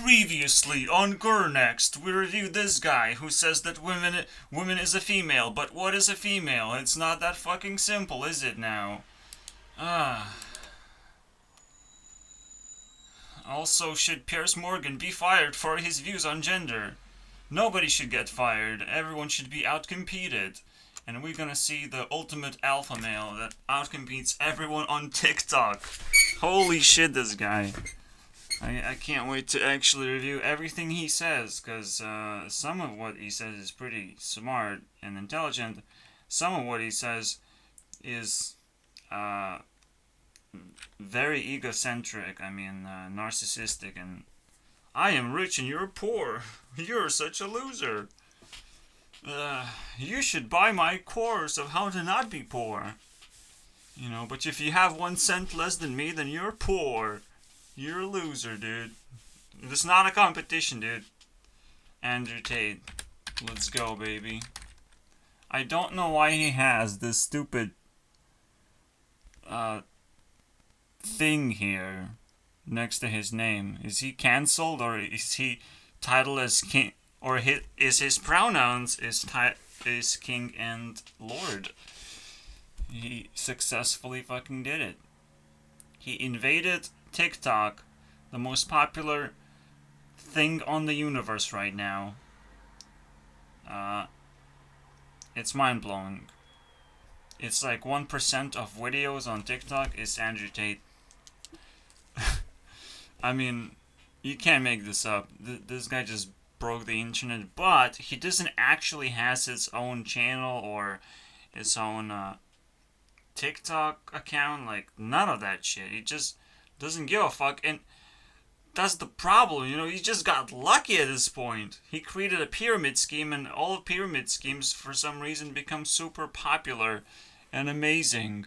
Previously on Next, we reviewed this guy who says that women is a female, but what is a female? It's not that fucking simple, is it now? Ah. Also, should Piers Morgan be fired for his views on gender? Nobody should get fired. Everyone should be outcompeted. And we're gonna see the ultimate alpha male that outcompetes everyone on TikTok. Holy shit, this guy. I can't wait to actually review everything he says, because some of what he says is pretty smart and intelligent. Some of what he says is very egocentric, narcissistic, and I am rich and you're poor. You're such a loser. You should buy my course of how to not be poor. But if you have 1 cent less than me, then you're poor. You're a loser, dude. It's not a competition, dude. Andrew Tate. Let's go, baby. I don't know why he has this stupid thing here next to his name. Is he cancelled, or is he titled as king, or is his pronouns is king and lord? He successfully fucking did it. He invaded TikTok, the most popular thing on the universe right now. It's mind-blowing. It's like 1% of videos on TikTok is Andrew Tate. I mean, you can't make this up. This guy just broke the internet, but he doesn't actually has his own channel or his own TikTok account. Like, none of that shit. He just doesn't give a fuck, and that's the problem. He just got lucky at this point. He created a pyramid scheme, and all pyramid schemes for some reason become super popular and amazing.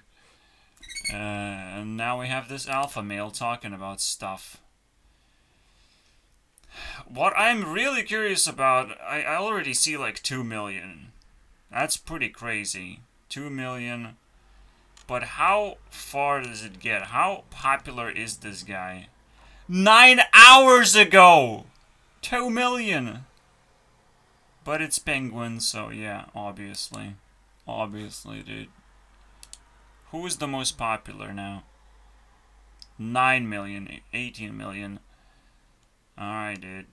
And now we have this alpha male talking about stuff. What I'm really curious about, I already see like 2 million. That's pretty crazy. 2 million. But how far does it get? How popular is this guy? 9 hours ago! 2 million! But it's Penguin, so yeah, obviously. Obviously, dude. Who is the most popular now? 9 million, 18 million. Alright, dude.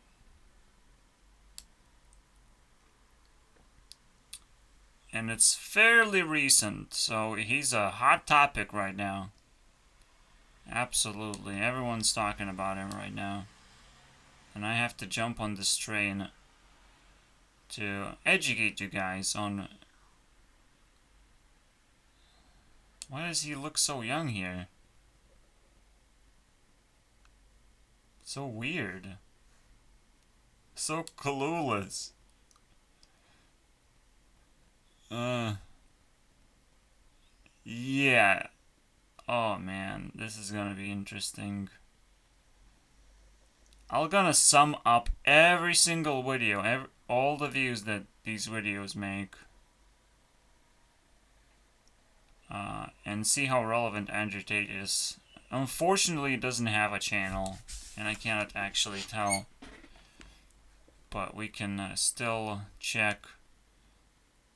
And it's fairly recent, so he's a hot topic right now. Absolutely, everyone's talking about him right now. And I have to jump on this train to educate you guys on... Why does he look so young here? So weird. So clueless. Yeah. Oh man, this is gonna be interesting. I'm gonna sum up every single video, all the views that these videos make. And see how relevant Andrew Tate is. Unfortunately, it doesn't have a channel, and I cannot actually tell. But we can still check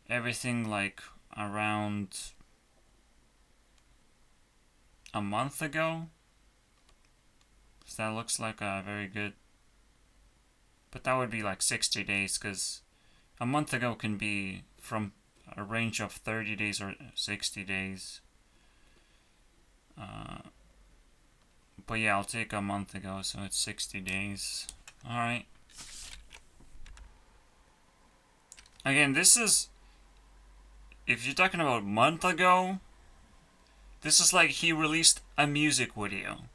everything like around a month ago. So that looks like a very good... But that would be like 60 days, because a month ago can be from a range of 30 days or 60 days. But yeah, I'll take a month ago, so it's 60 days. Alright. Again, this is... If you're talking about a month ago, this is like he released a music video.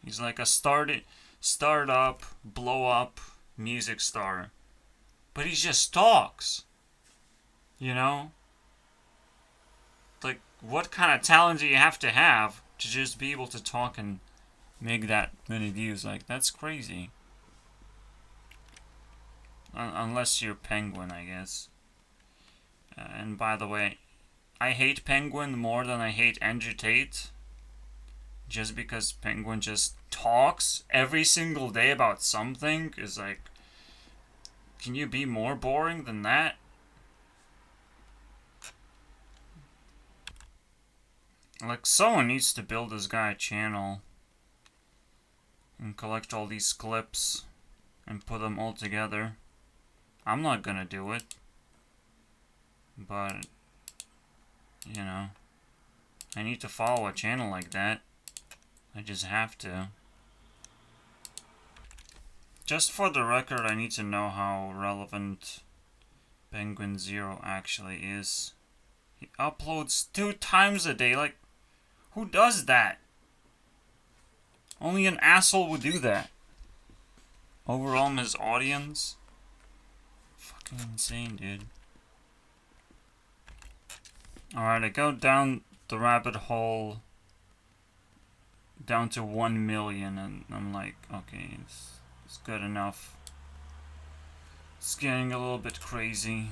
He's like a start-up, blow-up music star. But he just talks. Like, what kind of talent do you have to just be able to talk and make that many views? Like, that's crazy. Unless you're Penguin, I guess. And by the way, I hate Penguin more than I hate Andrew Tate. just because Penguin just talks every single day about something is like, can you be more boring than that? Like, someone needs to build this guy a channel and collect all these clips and put them all together. I'm not gonna do it, but, you know, I need to follow a channel like that. I just have to. Just for the record, I need to know how relevant Penguin Zero actually is. He uploads 2 times a day. Like, who does that? Only an asshole would do that. Overwhelm his audience? Fucking insane, dude. Alright, I go down the rabbit hole down to 1 million, and I'm like, okay, it's good enough. It's getting a little bit crazy.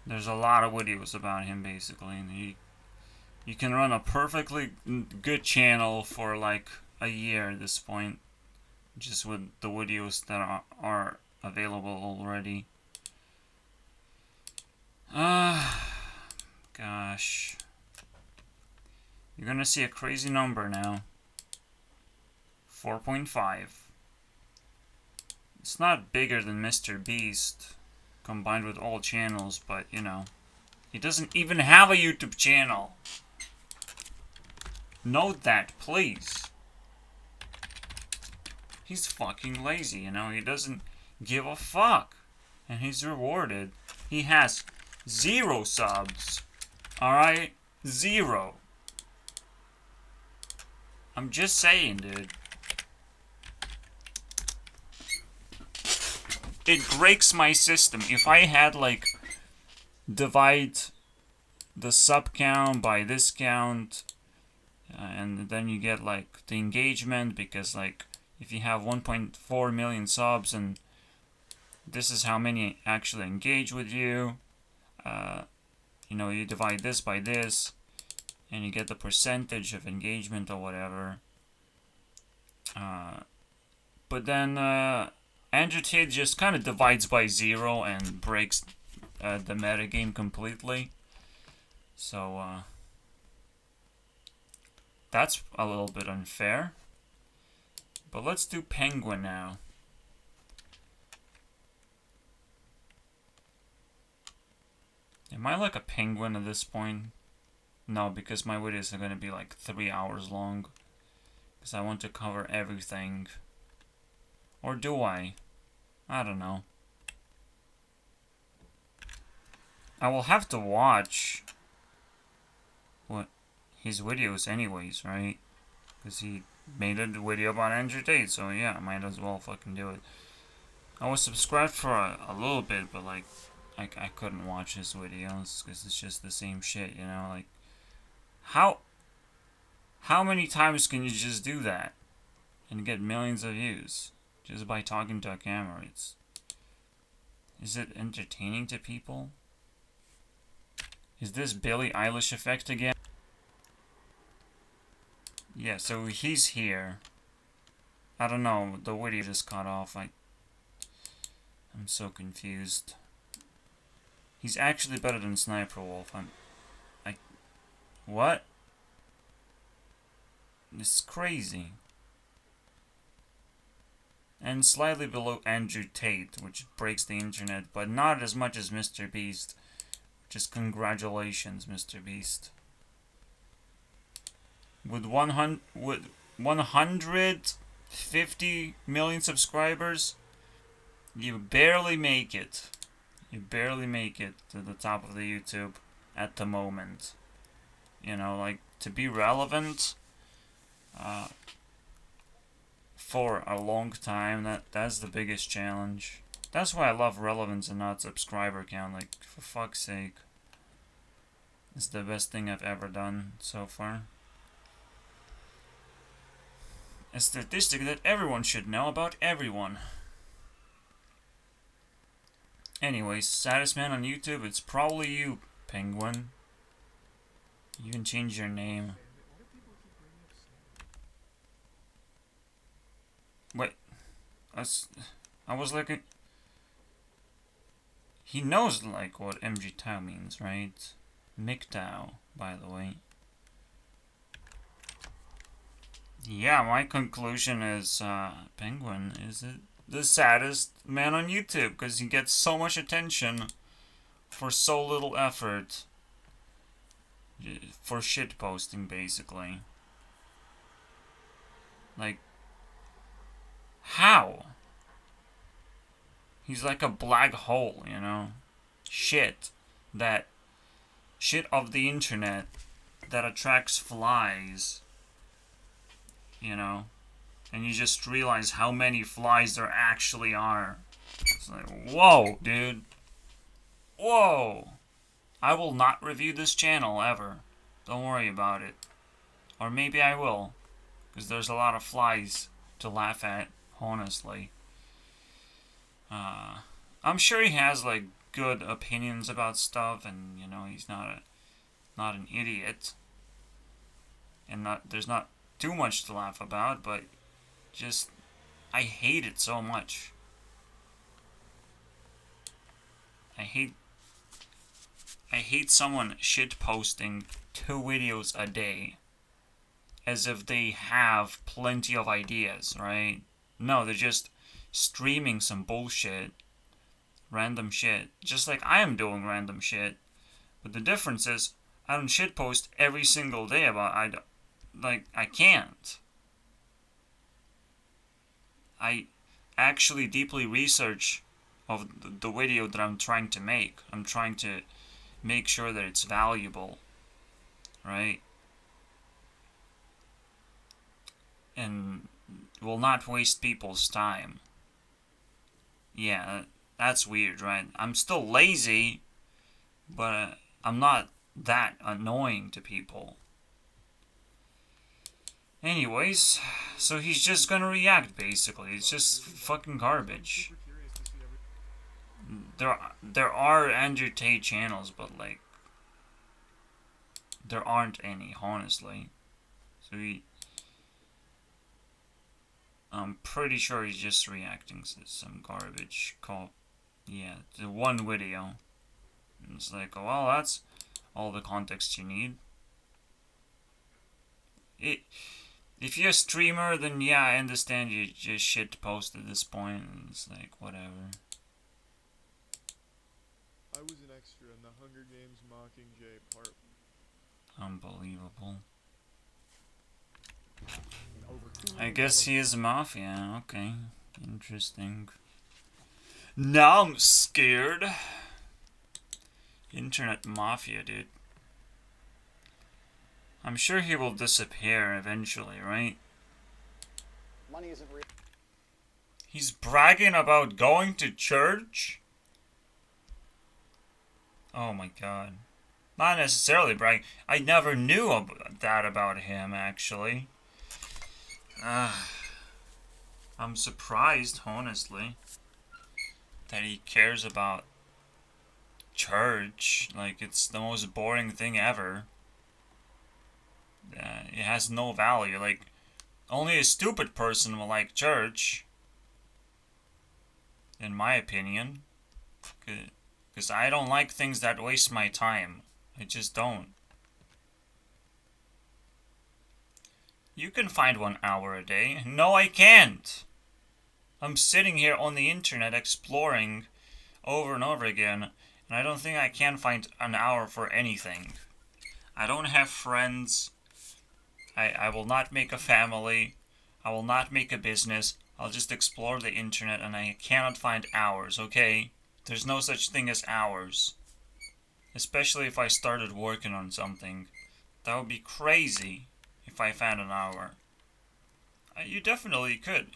There's a lot of videos about him, basically, and you can run a perfectly good channel for like a year at this point, just with the videos that are available already. Gosh. You're gonna see a crazy number now. 4.5. It's not bigger than Mr. Beast combined with all channels, but you know, he doesn't even have a YouTube channel. Note that, please. He's fucking lazy, you know, he doesn't give a fuck. And he's rewarded. He has 0 subs. Alright? 0. I'm just saying, dude. It breaks my system. If I had, like, divide the sub count by this count, and then you get, like, the engagement, because, like, if you have 1.4 million subs, and this is how many actually engage with you, you know, you divide this by this, and you get the percentage of engagement or whatever. But then Andrew Tate just kind of divides by 0 and breaks the metagame completely. So that's a little bit unfair. But let's do Penguin now. Am I like a penguin at this point? No, because my videos are going to be like 3 hours long. Because I want to cover everything. Or do I? I don't know. I will have to watch what his videos anyways, right? Because he made a video about Andrew Tate, so yeah, I might as well fucking do it. I was subscribed for a little bit, but like, I couldn't watch his videos because it's just the same shit, you know? Like, how many times can you just do that and get millions of views just by talking to a camera? Is it entertaining to people? Is this Billie Eilish effect again? Yeah, so he's here. I don't know, the video just cut off. I'm so confused. He's actually better than Sniper Wolf. What? This is crazy. And slightly below Andrew Tate, which breaks the internet, but not as much as Mr. Beast. Just congratulations, Mr. Beast. With 150 million subscribers, you barely make it. You barely make it to the top of the YouTube at the moment. You know, like, to be relevant for a long time, that's the biggest challenge. That's why I love relevance and not subscriber count. Like, for fuck's sake. It's the best thing I've ever done so far. A statistic that everyone should know about everyone. Anyways, saddest man on YouTube, it's probably you, Penguin. You can change your name. Wait, I was looking. He knows like what MGTOW means, right? MGTOW, by the way. Yeah, my conclusion is Penguin is the saddest man on YouTube because he gets so much attention for so little effort. For shit posting, basically. Like, how? He's like a black hole, you know? Shit. That shit of the internet that attracts flies, you know? And you just realize how many flies there actually are. It's like, whoa, dude. Whoa. I will not review this channel ever. Don't worry about it. Or maybe I will. Because there's a lot of flies to laugh at, honestly. I'm sure he has, like, good opinions about stuff, and, you know, he's not an idiot. And there's not too much to laugh about, but just, I hate it so much. I hate someone shit posting 2 videos a day as if they have plenty of ideas, right? No, they're just streaming some bullshit, random shit, just like I am doing random shit. But the difference is I don't shit post every single day about I can't. I actually deeply research of the video that I'm trying to make. I'm trying to make sure that it's valuable, right? And will not waste people's time. Yeah, that's weird, right? I'm still lazy, but I'm not that annoying to people. Anyways, so he's just gonna react, basically. It's just fucking garbage. There are Andrew Tate channels, but, like, there aren't any, honestly. So I'm pretty sure he's just reacting to some garbage called, yeah, the one video. And it's like, oh, well, that's all the context you need. If you're a streamer, then yeah, I understand you just shit post at this point, and it's like, whatever. I was an extra in the Hunger Games Mockingjay part. Unbelievable. I guess he is a mafia, okay. Interesting. Now I'm scared. Internet mafia, dude. I'm sure he will disappear eventually, right? Money isn't real. He's bragging about going to church? Oh my god. Not necessarily bragging. I never knew that about him, actually. I'm surprised, honestly, that he cares about church. Like, it's the most boring thing ever. It has no value. Like, only a stupid person will like church, in my opinion. Because I don't like things that waste my time. I just don't. You can find 1 hour a day. No, I can't. I'm sitting here on the internet exploring over and over again, and I don't think I can find an hour for anything. I don't have friends. I will not make a family. I will not make a business. I'll just explore the internet, and I cannot find hours, okay? There's no such thing as hours. Especially if I started working on something. That would be crazy if I found an hour. You definitely could.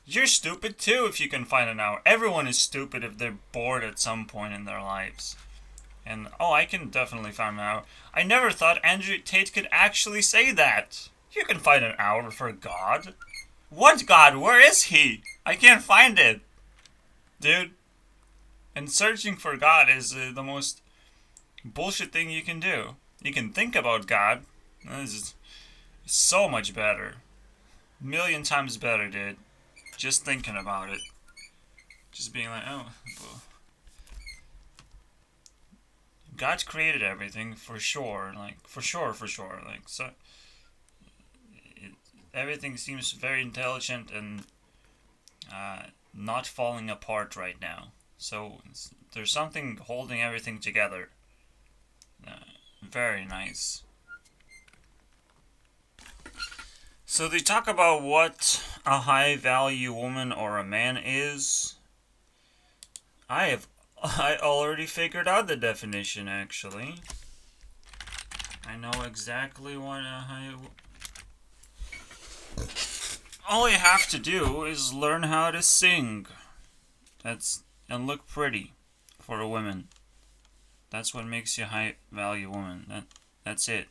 You're stupid too if you can find an hour. Everyone is stupid if they're bored at some point in their lives. And, oh, I can definitely find an hour. I never thought Andrew Tate could actually say that. You can find an hour for God. What God? Where is he? I can't find it. Dude. And searching for God is the most bullshit thing you can do. You can think about God. This is so much better. 1,000,000 times better, dude. just thinking about it. Just being like, oh, well, God created everything for sure, like for sure, like so. Everything seems very intelligent and not falling apart right now. So there's something holding everything together. Very nice. So they talk about what a high value woman or a man is. I already figured out the definition actually. I know exactly what a high. All you have to do is learn how to sing. And look pretty for a woman. That's what makes you a high value woman. That's it.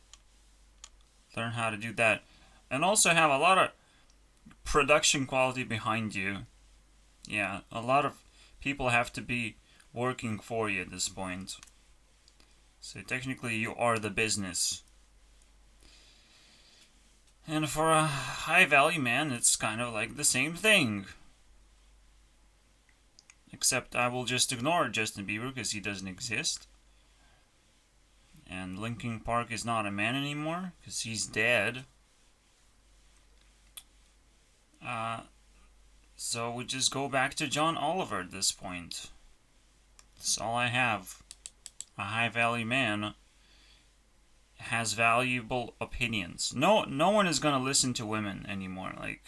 Learn how to do that. And also have a lot of production quality behind you. Yeah, a lot of people have to be working for you at this point. So technically you are the business. And for a high value man, it's kind of like the same thing. Except I will just ignore Justin Bieber because he doesn't exist. And Linkin Park is not a man anymore because he's dead. So we just go back to John Oliver at this point. That's all I have. A high value man has valuable opinions. No one is gonna listen to women anymore. Like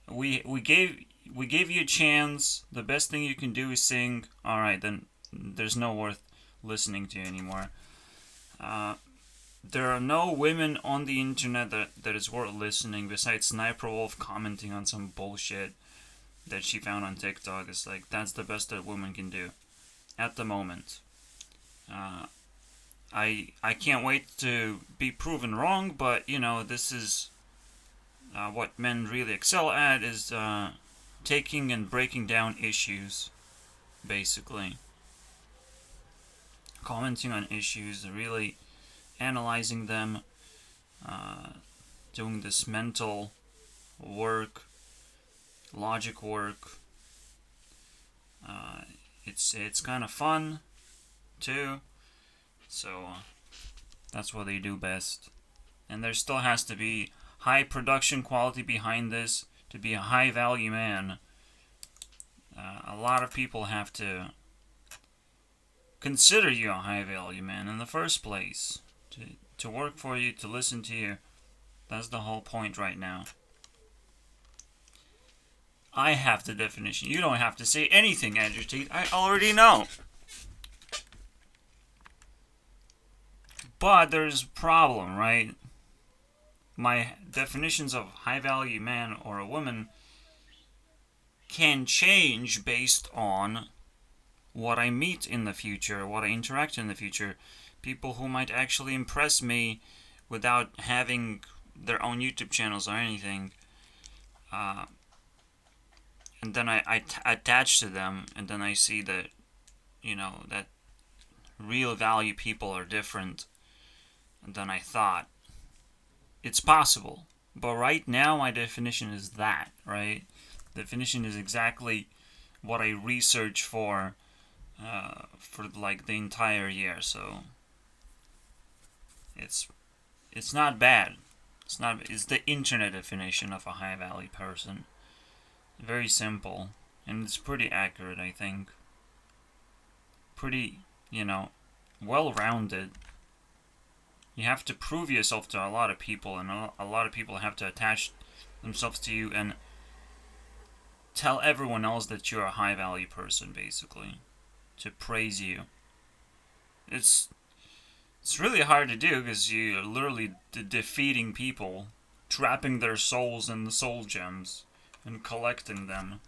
we gave you a chance. The best thing you can do is sing. All right, then there's no worth listening to you anymore. There are no women on the internet that is worth listening besides Sniper Wolf commenting on some bullshit that she found on TikTok. It's like, that's the best that women can do at the moment. I can't wait to be proven wrong, but you know, this is what men really excel at, is taking and breaking down issues, basically. Commenting on issues, really analyzing them, doing this mental work, logic work. It's kind of fun too, so that's what they do best. And there still has to be high production quality behind this to be a high value man. A lot of people have to consider you a high value man in the first place, to work for you, to listen to you. That's the whole point right now. I have the definition. You don't have to say anything, Agitate. I already know. But there's a problem, right? My definitions of high value man or a woman can change based on what I meet in the future, what I interact in the future. People who might actually impress me without having their own YouTube channels or anything. And then I attach to them, and then I see that, you know, that real value people are different than I thought. It's possible. But right now, my definition is that, right? Definition is exactly what I research for like the entire year. So it's not bad. It's the internet definition of a high value person. Very simple, and it's pretty accurate, I think. Pretty, you know, well-rounded. You have to prove yourself to a lot of people, and a lot of people have to attach themselves to you and tell everyone else that you're a high-value person, basically, to praise you. It's really hard to do because you're literally defeating people, trapping their souls in the soul gems and collecting them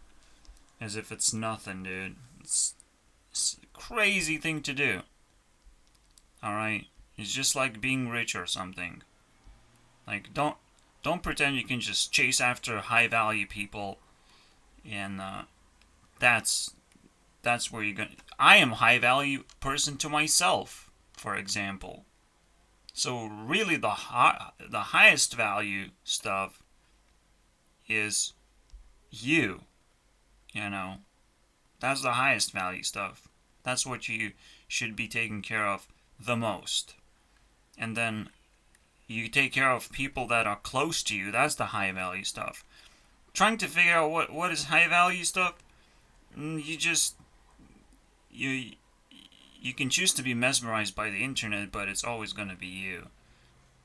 as if it's nothing, dude. It's a crazy thing to do. Alright? It's just like being rich or something. Like, don't pretend you can just chase after high value people, and that's where you're gonna. I am a high value person to myself, for example. So really, the highest value stuff is you. You know, that's the highest value stuff. That's what you should be taking care of the most. And then you take care of people that are close to you. That's the high value stuff. Trying to figure out what is high value stuff, you just you you can choose to be mesmerized by the internet, but it's always going to be you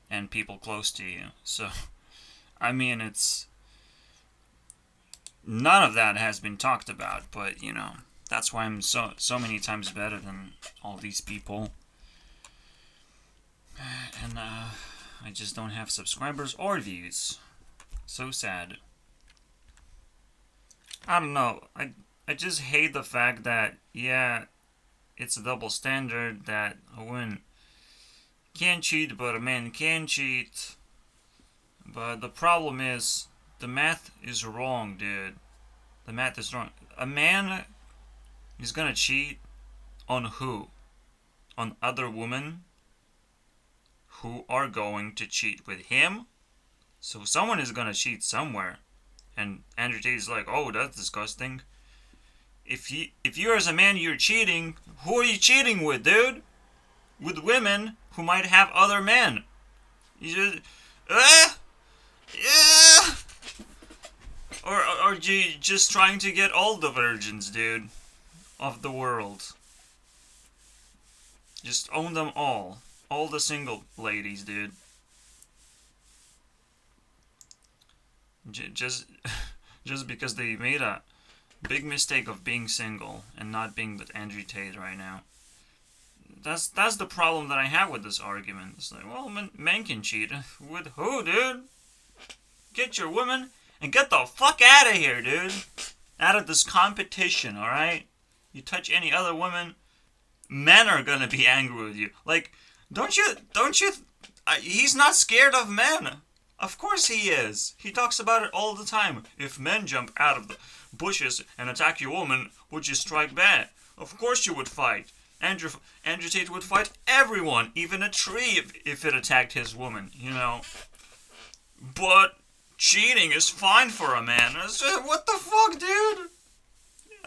and people close to you. So I mean, it's none of that has been talked about, but you know, that's why I'm so many times better than all these people. And I just don't have subscribers or views. So sad. I don't know. I just hate the fact that, yeah, it's a double standard that a woman can cheat, but a man can cheat. But the problem is, the math is wrong, dude. The math is wrong. A man is gonna cheat on who? On other women who are going to cheat with him? So someone is gonna cheat somewhere. And Andrew Tate is like, oh, that's disgusting. If you're as a man, you're cheating, who are you cheating with, dude? With women who might have other men. You just, yeah. Or you just trying to get all the virgins, dude, of the world. Just own them all. All the single ladies, dude. Just because they made a big mistake of being single and not being with Andrew Tate right now. That's the problem that I have with this argument. It's like, well, men can cheat. With who, dude? Get your woman and get the fuck out of here, dude. Out of this competition, alright? You touch any other woman, men are gonna be angry with you. Like, don't you, he's not scared of men. Of course he is. He talks about it all the time. If men jump out of the bushes and attack your woman, would you strike back? Of course you would fight. Andrew Tate would fight everyone, even a tree, if it attacked his woman, you know. But cheating is fine for a man. What the fuck, dude?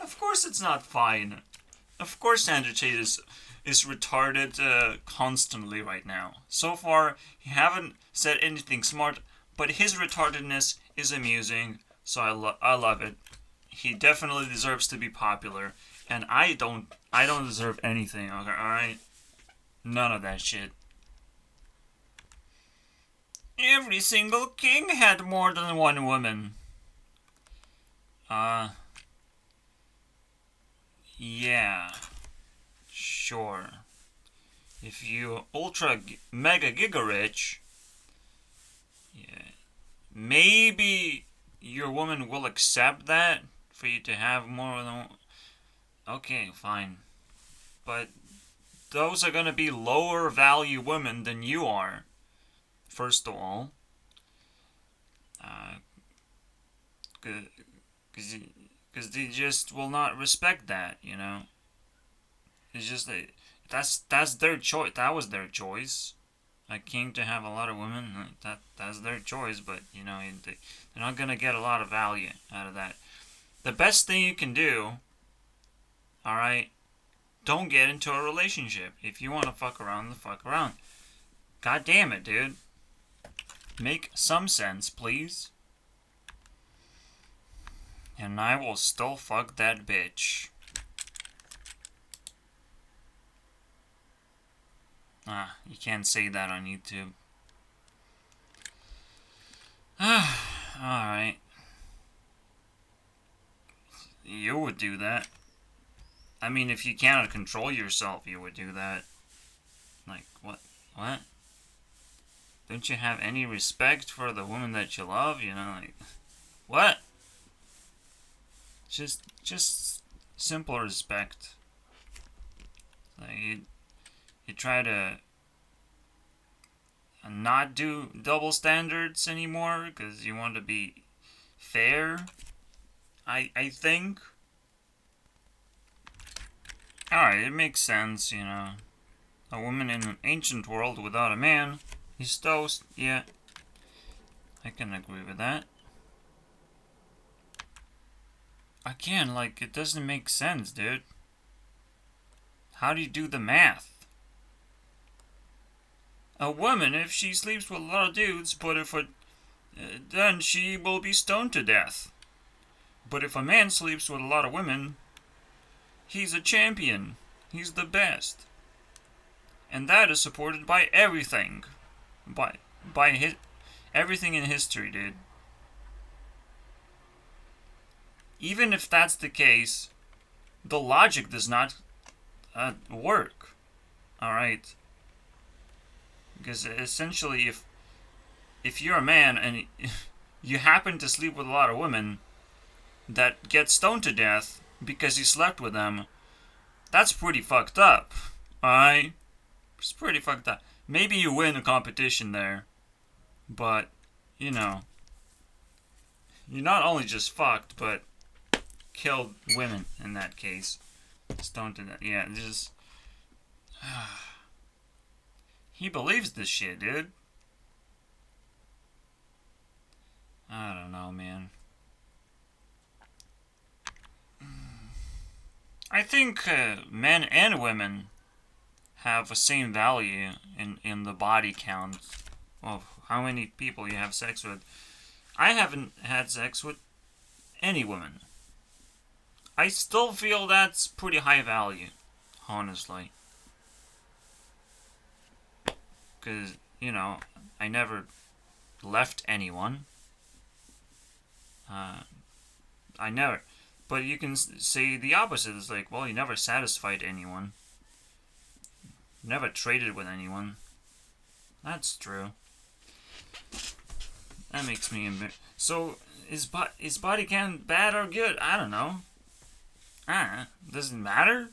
Of course it's not fine. Of course Andrew Tate is retarded constantly right now. So far, he haven't said anything smart, but his retardedness is amusing, so I love it. He definitely deserves to be popular, and I don't deserve anything, okay, alright? None of that shit. Every single king had more than one woman. Yeah. Sure. If you ultra mega giga rich, yeah, maybe your woman will accept that for you to have more than one. Okay, fine. But those are gonna be lower value women than you are. First of all, because they just will not respect that, you know. It's just that's their choice. That was their choice. A king to have a lot of women. That's their choice. But you know, they're not gonna get a lot of value out of that. The best thing you can do, all right, don't get into a relationship. If you want to fuck around, then fuck around. God damn it, dude. Make some sense, please. And I will still fuck that bitch. You can't say that on YouTube. Alright. You would do that. I mean, if you cannot control yourself, you would do that. Like, what? What? Don't you have any respect for the woman that you love? You know, like, what? Just simple respect. Like, you try to not do double standards anymore because you want to be fair, I think. Alright, it makes sense, you know. A woman in an ancient world without a man is toast. Yeah, I can agree with that. again, like, it doesn't make sense, dude. How do you do the math? A woman, if she sleeps with a lot of dudes, then she will be stoned to death. But if a man sleeps with a lot of women, he's a champion. He's the best. And that is supported by everything. By everything in history, dude. Even if that's the case, the logic does not work. Alright? Because essentially, if you're a man and you happen to sleep with a lot of women that get stoned to death because you slept with them, that's pretty fucked up. Alright? It's pretty fucked up. Maybe you win a competition there, but, you know, you're not only just fucked, but killed women in that case. Stoned to death. Yeah, just... He believes this shit, dude. I don't know, man. I think men and women have the same value in the body count of how many people you have sex with. I haven't had sex with any woman. I still feel that's pretty high value, honestly. Because, you know, I never left anyone. I never. But you can say the opposite. It's like, well, you never satisfied anyone. Never traded with anyone. That's true. That makes me so, is body count bad or good? I don't know. Does it matter?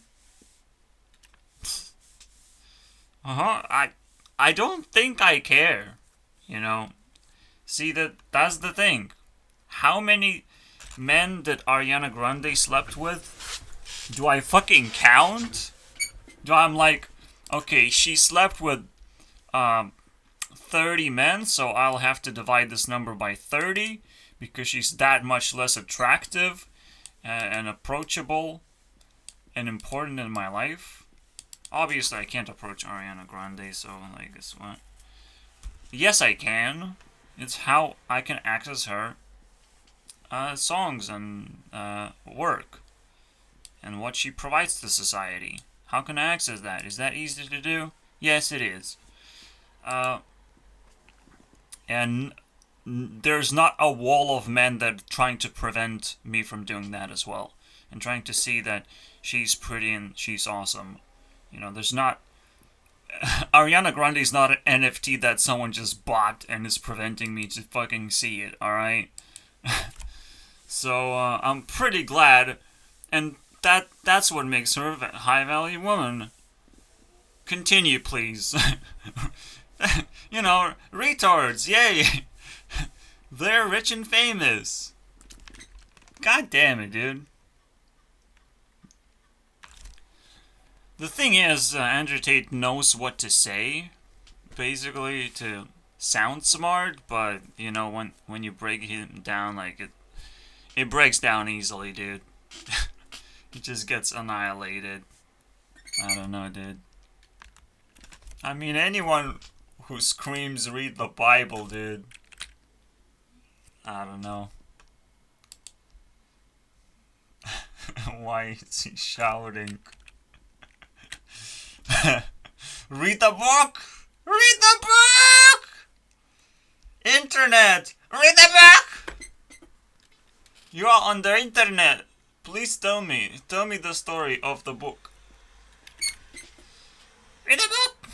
I don't think I care. You know? See, that's the thing. How many men that Ariana Grande slept with do I fucking count? I'm like, okay, she slept with 30 men, so I'll have to divide this number by 30 because she's that much less attractive and approachable and important in my life. Obviously, I can't approach Ariana Grande, so, like, guess what? Yes, I can. It's how I can access her songs and work and what she provides to society. How can I access that? Is that easy to do? Yes, it is. And there's not a wall of men that are trying to prevent me from doing that as well. And trying to see that she's pretty and she's awesome. You know, there's not... Ariana Grande is not an NFT that someone just bought and is preventing me to fucking see it, alright? So, I'm pretty glad, and that's what makes her a high-value woman. Continue, please. You know, retards, yay! They're rich and famous. God damn it, dude. The thing is, Andrew Tate knows what to say, basically, to sound smart, but, you know, when you break him down, like, it breaks down easily, dude. He just gets annihilated. I don't know, dude. I mean, anyone who screams read the Bible, dude. I don't know. Why is he shouting? Read the book! Read the book! Internet! Read the book! You are on the internet. Please tell me the story of the book. Read the book!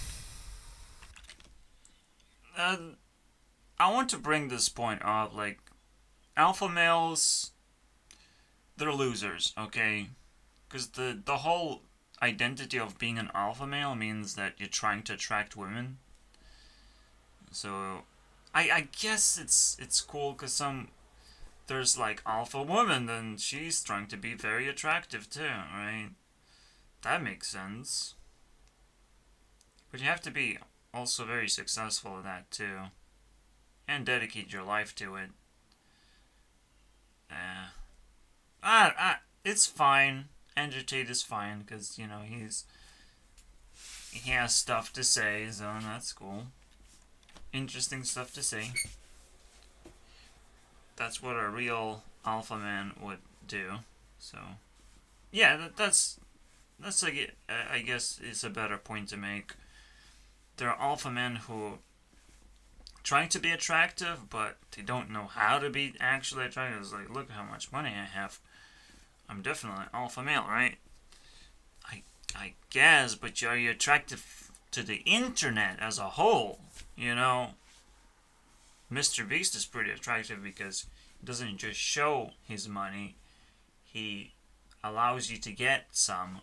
I want to bring this point up, like, alpha males, they're losers, okay? Because the whole identity of being an alpha male means that you're trying to attract women. So, I guess it's cool because there's like alpha woman, then she's trying to be very attractive too, right? That makes sense. But you have to be also very successful at that too. And dedicate your life to it. It's fine. Andrew Tate is fine because you know he has stuff to say, so that's cool. Interesting stuff to say. That's what a real alpha man would do. So, yeah, that's like I guess is a better point to make. There are alpha men who trying to be attractive, but they don't know how to be actually attractive. It's like, look how much money I have. I'm definitely an alpha male, right? I guess, but are you attractive to the internet as a whole? You know, Mr. Beast is pretty attractive because he doesn't just show his money, he allows you to get some,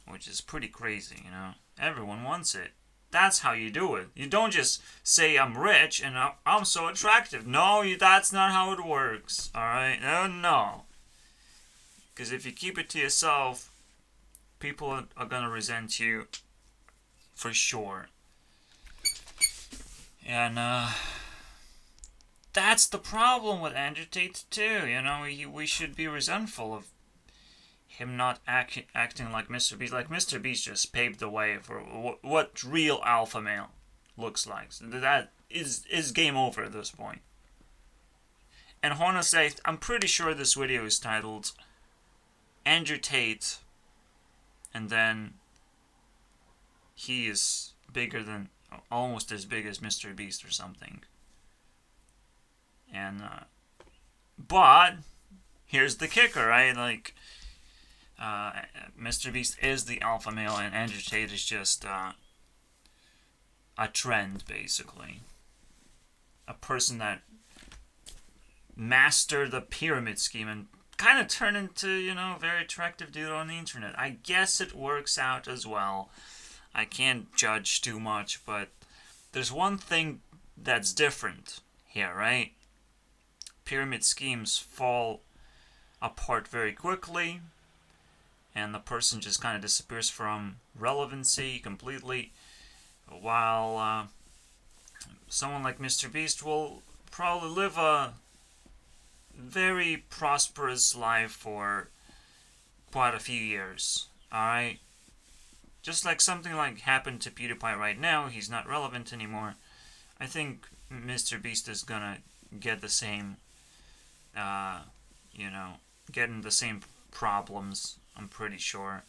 which is pretty crazy, you know? Everyone wants it. That's how you do it. You don't just say, I'm rich and I'm so attractive. No, that's not how it works, alright? No. Because if you keep it to yourself, people are gonna resent you for sure. And, that's the problem with Andrew Tate too. You know, we should be resentful of him not acting like Mr. Beast. Like Mr. Beast just paved the way for what real alpha male looks like. So that is game over at this point. And honestly, I'm pretty sure this video is titled Andrew Tate, and then he is bigger than, almost as big as Mr. Beast or something. And, but, here's the kicker, right? Like, Mr. Beast is the alpha male, and Andrew Tate is just, a trend, basically. A person that mastered the pyramid scheme and kind of turned into, you know, a very attractive dude on the internet. I guess it works out as well. I can't judge too much, but there's one thing that's different here, right? Pyramid schemes fall apart very quickly, and the person just kind of disappears from relevancy completely, while someone like Mr. Beast will probably live a very prosperous life for quite a few years, alright? Just like something like happened to PewDiePie right now, he's not relevant anymore. I think Mr. Beast is gonna get the same, getting the same problems, I'm pretty sure.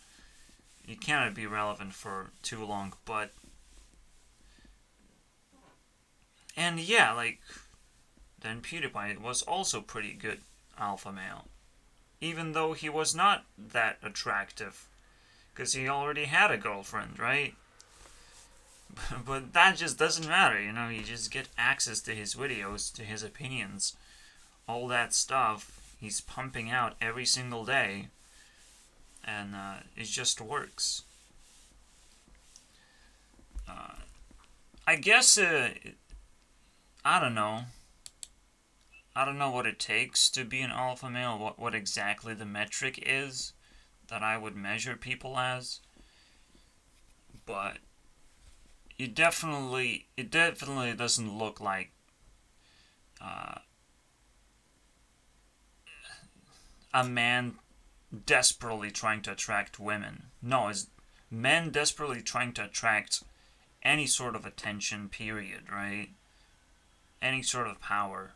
You cannot be relevant for too long, but... And yeah, like, then PewDiePie was also pretty good alpha male. Even though he was not that attractive. Because he already had a girlfriend, right? But that just doesn't matter, you know, you just get access to his videos, to his opinions. All that stuff he's pumping out every single day. And it just works. I guess, I don't know. I don't know what it takes to be an alpha male, what exactly the metric is that I would measure people as. But it definitely doesn't look like a man desperately trying to attract women. No, it's men desperately trying to attract any sort of attention, period, right? Any sort of power.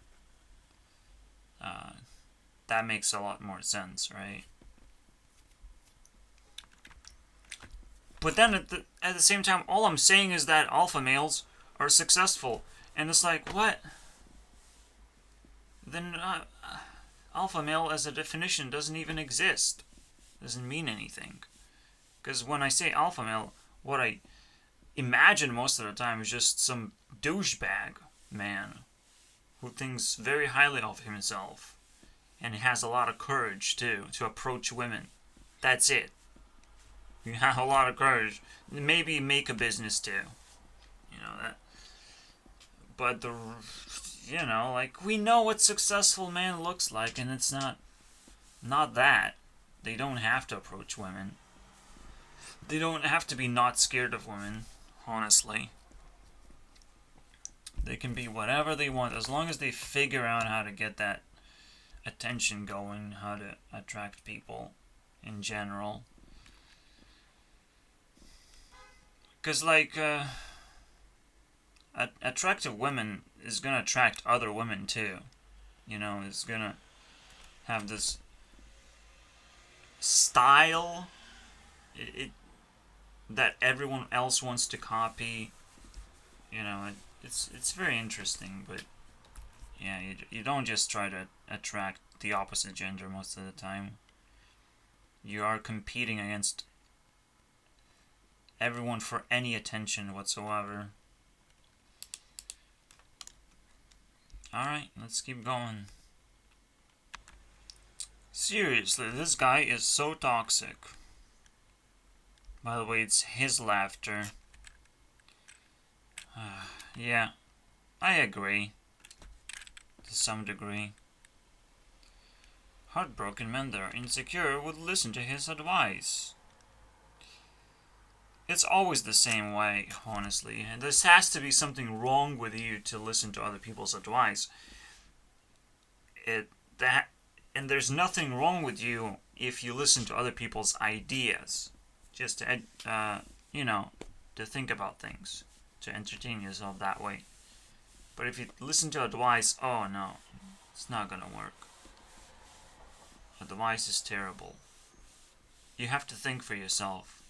That makes a lot more sense, right? But then at the same time, all I'm saying is that alpha males are successful. And it's like, what? Then alpha male as a definition doesn't even exist. Doesn't mean anything. Because when I say alpha male, what I imagine most of the time is just some douchebag man who thinks very highly of himself. And he has a lot of courage, too, to approach women. That's it. You have a lot of courage. Maybe make a business, too. You know, that. But you know, like, we know what successful man looks like, and it's not that. They don't have to approach women. They don't have to be not scared of women, honestly. They can be whatever they want, as long as they figure out how to get that attention going, how to attract people in general. Because, like, attractive women is gonna attract other women too. You know, it's gonna have this style that everyone else wants to copy. You know, it's very interesting, but yeah, you don't just try to attract the opposite gender most of the time. You are competing against everyone for any attention whatsoever. Alright, let's keep going. Seriously, this guy is so toxic. By the way, it's his laughter. Yeah, I agree. To some degree. Heartbroken men that are insecure would listen to his advice. It's always the same way, honestly. And there has to be something wrong with you to listen to other people's advice. And there's nothing wrong with you if you listen to other people's ideas. Just to, you know, to think about things. To entertain yourself that way. But if you listen to advice, oh no, it's not gonna work. Advice is terrible. You have to think for yourself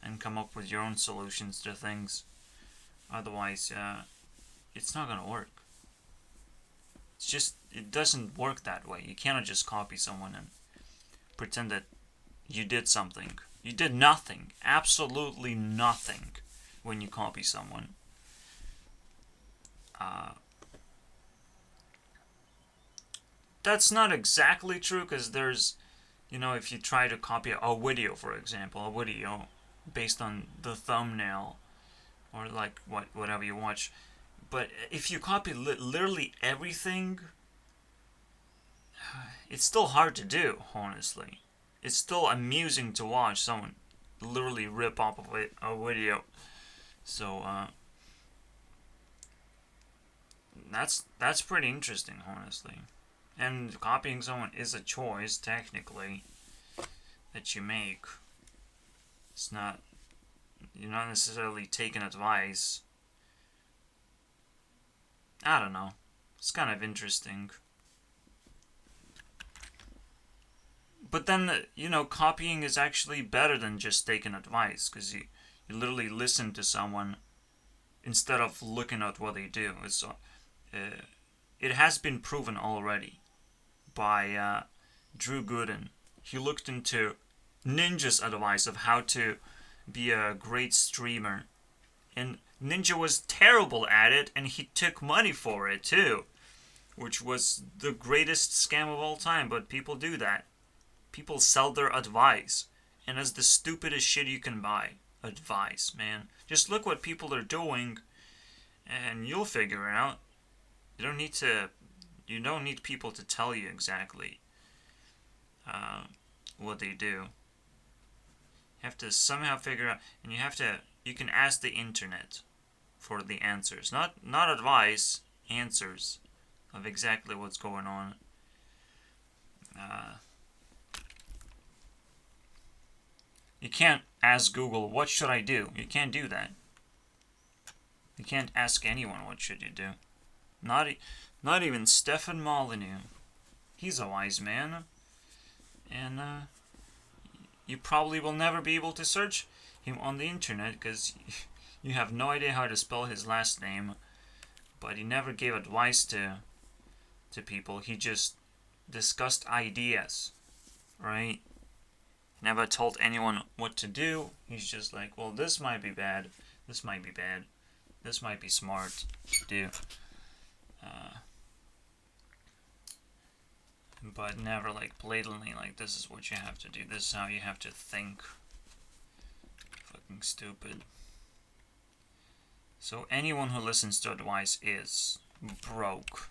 and come up with your own solutions to things. Otherwise, it's not gonna work. It's just, it doesn't work that way. You cannot just copy someone and pretend that you did something. You did nothing. Absolutely nothing when you copy someone. That's not exactly true, because there's, you know, if you try to copy a video, for example, a video based on the thumbnail, or like whatever you watch, but if you copy literally everything, it's still hard to do, honestly. It's still amusing to watch someone literally rip off a video. So, that's pretty interesting, honestly. And copying someone is a choice, technically, that you make. It's not, you're not necessarily taking advice. I don't know. It's kind of interesting. But then, you know, copying is actually better than just taking advice, because you literally listen to someone instead of looking at what they do. It has been proven already by Drew Gooden. He looked into Ninja's advice of how to be a great streamer, and Ninja was terrible at it, and he took money for it too, which was the greatest scam of all time. But people do that. People sell their advice, and it's the stupidest shit you can buy. Advice, man. Just look what people are doing, and you'll figure it out. You don't need people to tell you exactly what they do. You have to somehow figure out, and you can ask the internet for the answers. Not advice, answers of exactly what's going on. You can't ask Google, what should I do? You can't do that. You can't ask anyone, what should you do? Not even Stefan Molyneux. He's a wise man. And you probably will never be able to search him on the internet, because you have no idea how to spell his last name. But he never gave advice to people. He just discussed ideas, right? Never told anyone what to do. He's just like, well, this might be bad. This might be bad. This might be smart to do. But never like blatantly like, this is what you have to do. This is how you have to think. Fucking stupid. So anyone who listens to advice is broke,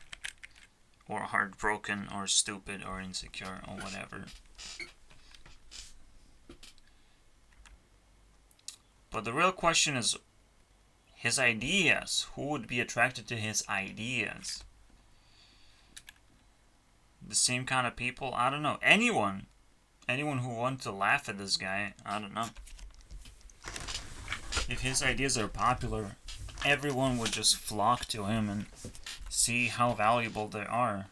or heartbroken, or stupid, or insecure, or whatever. But the real question is his ideas. Who would be attracted to his ideas? the same kind of people. I don't know. Anyone who wants to laugh at this guy, I don't know. If his ideas are popular, everyone would just flock to him and see how valuable they are.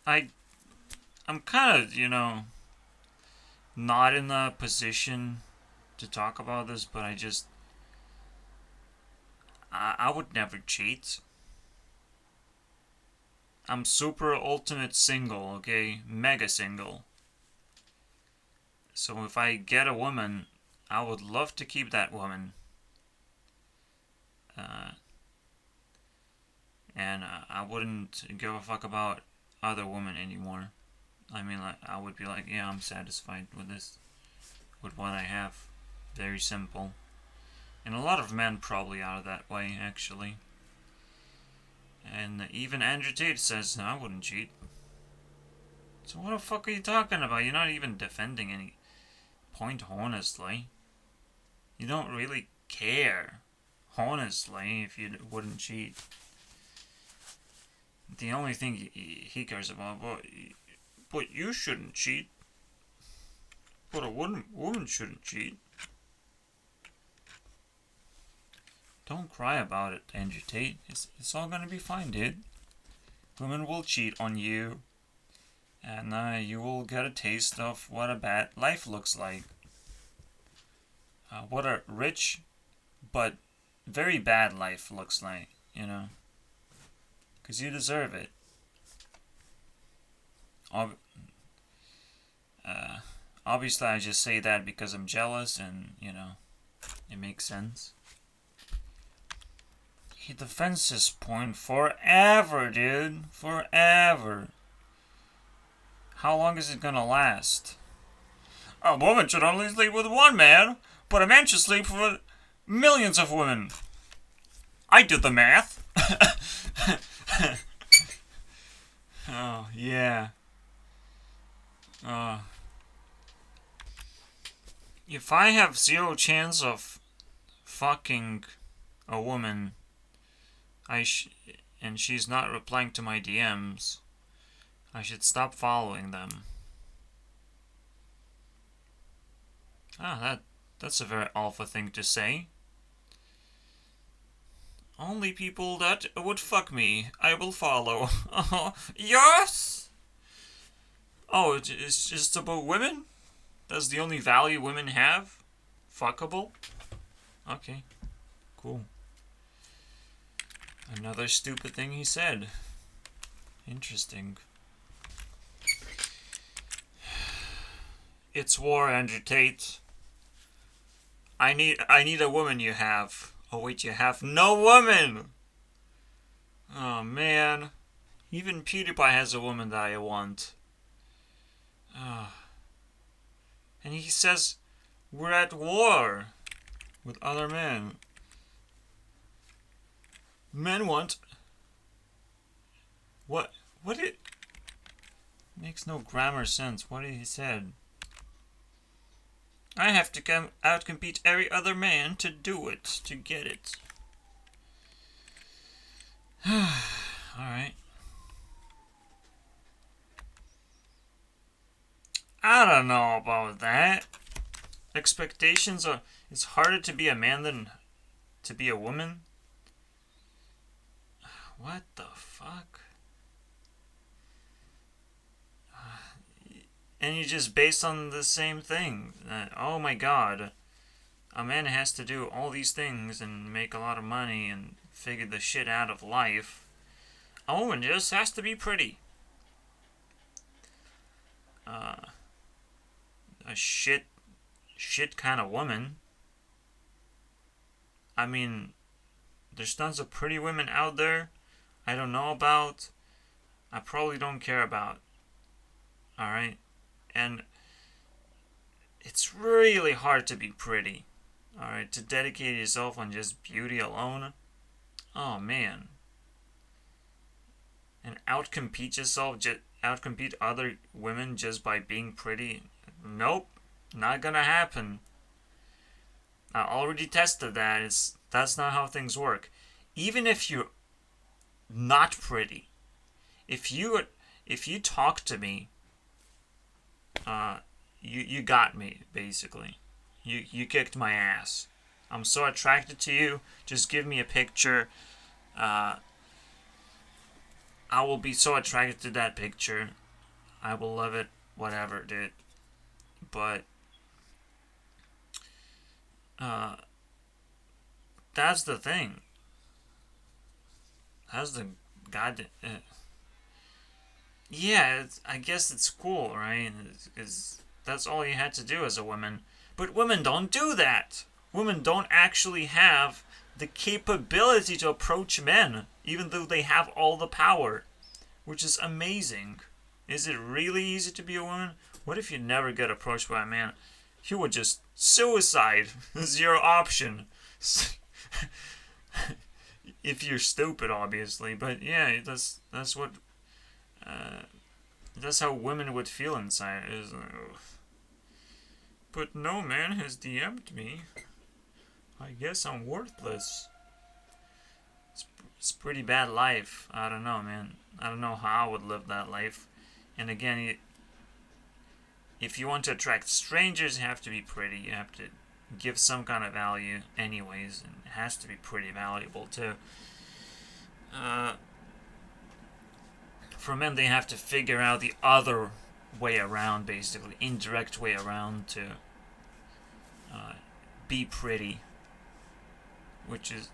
I'm kind of, not in the position to talk about this, but I would never cheat. I'm super ultimate single, okay? Mega single. So if I get a woman, I would love to keep that woman. And I wouldn't give a fuck about other women anymore. I mean, like, I would be like, yeah, I'm satisfied with this, with what I have. Very simple. And a lot of men probably are that way, actually. And even Andrew Tate says, no, I wouldn't cheat. So what the fuck are you talking about? You're not even defending any point, honestly. You don't really care, honestly, if you wouldn't cheat. The only thing he cares about, but you shouldn't cheat. But a woman shouldn't cheat. Don't cry about it, Andrew Tate. It's all gonna be fine, dude. Women will cheat on you. And you will get a taste of what a bad life looks like. What a rich, but very bad life looks like, Because you deserve it. Obviously, I just say that because I'm jealous and, it makes sense. He defends his point forever, dude. Forever. How long is it gonna last? A woman should only sleep with one man, but a man should sleep with millions of women. I did the math. Oh, yeah. If I have zero chance of fucking a woman, and she's not replying to my DMs, I should stop following them. That's a very alpha thing to say. Only people that would fuck me, I will follow. Yes! Oh, it's just about women? That's the only value women have? Fuckable? Okay, cool. Another stupid thing he said. Interesting. It's war, Andrew Tate. I need a woman you have. Oh wait, you have no woman! Oh man. Even PewDiePie has a woman that I want. And he says we're at war with other men. Men want... What it... Makes no grammar sense. What did he said? I have to outcompete every other man to do it, to get it. Alright. I don't know about that. Expectations are... It's harder to be a man than to be a woman? What the fuck? And you just based on the same thing. Oh my god. A man has to do all these things and make a lot of money and figure the shit out of life. A woman just has to be pretty. A shit kind of woman. I mean, there's tons of pretty women out there I don't know about. I probably don't care about. Alright? And it's really hard to be pretty. Alright? To dedicate yourself on just beauty alone. Oh, man. And outcompete yourself, outcompete other women just by being pretty. Nope. Not gonna happen. I already tested that. That's not how things work. Even if you're not pretty. If you talk to me, you got me, basically. You kicked my ass. I'm so attracted to you. Just give me a picture. I will be so attracted to that picture. I will love it, whatever, dude. But that's the thing. That's the god. Yeah, I guess it's cool, right? Is that's all you had to do as a woman. But women don't do that. Women don't actually have the capability to approach men, even though they have all the power, which is amazing. Is it really easy to be a woman? What if you never get approached by a man? You would just suicide is your option. If you're stupid, obviously. But yeah, that's what that's how women would feel inside. Is but no man has DM'd me. I guess I'm worthless. It's pretty bad life. I don't know, man. I don't know how I would live that life. And again, if you want to attract strangers, you have to be pretty. You have to give some kind of value anyways. And it has to be pretty valuable too. For men, they have to figure out the other way around, basically. Indirect way around to be pretty. Which is...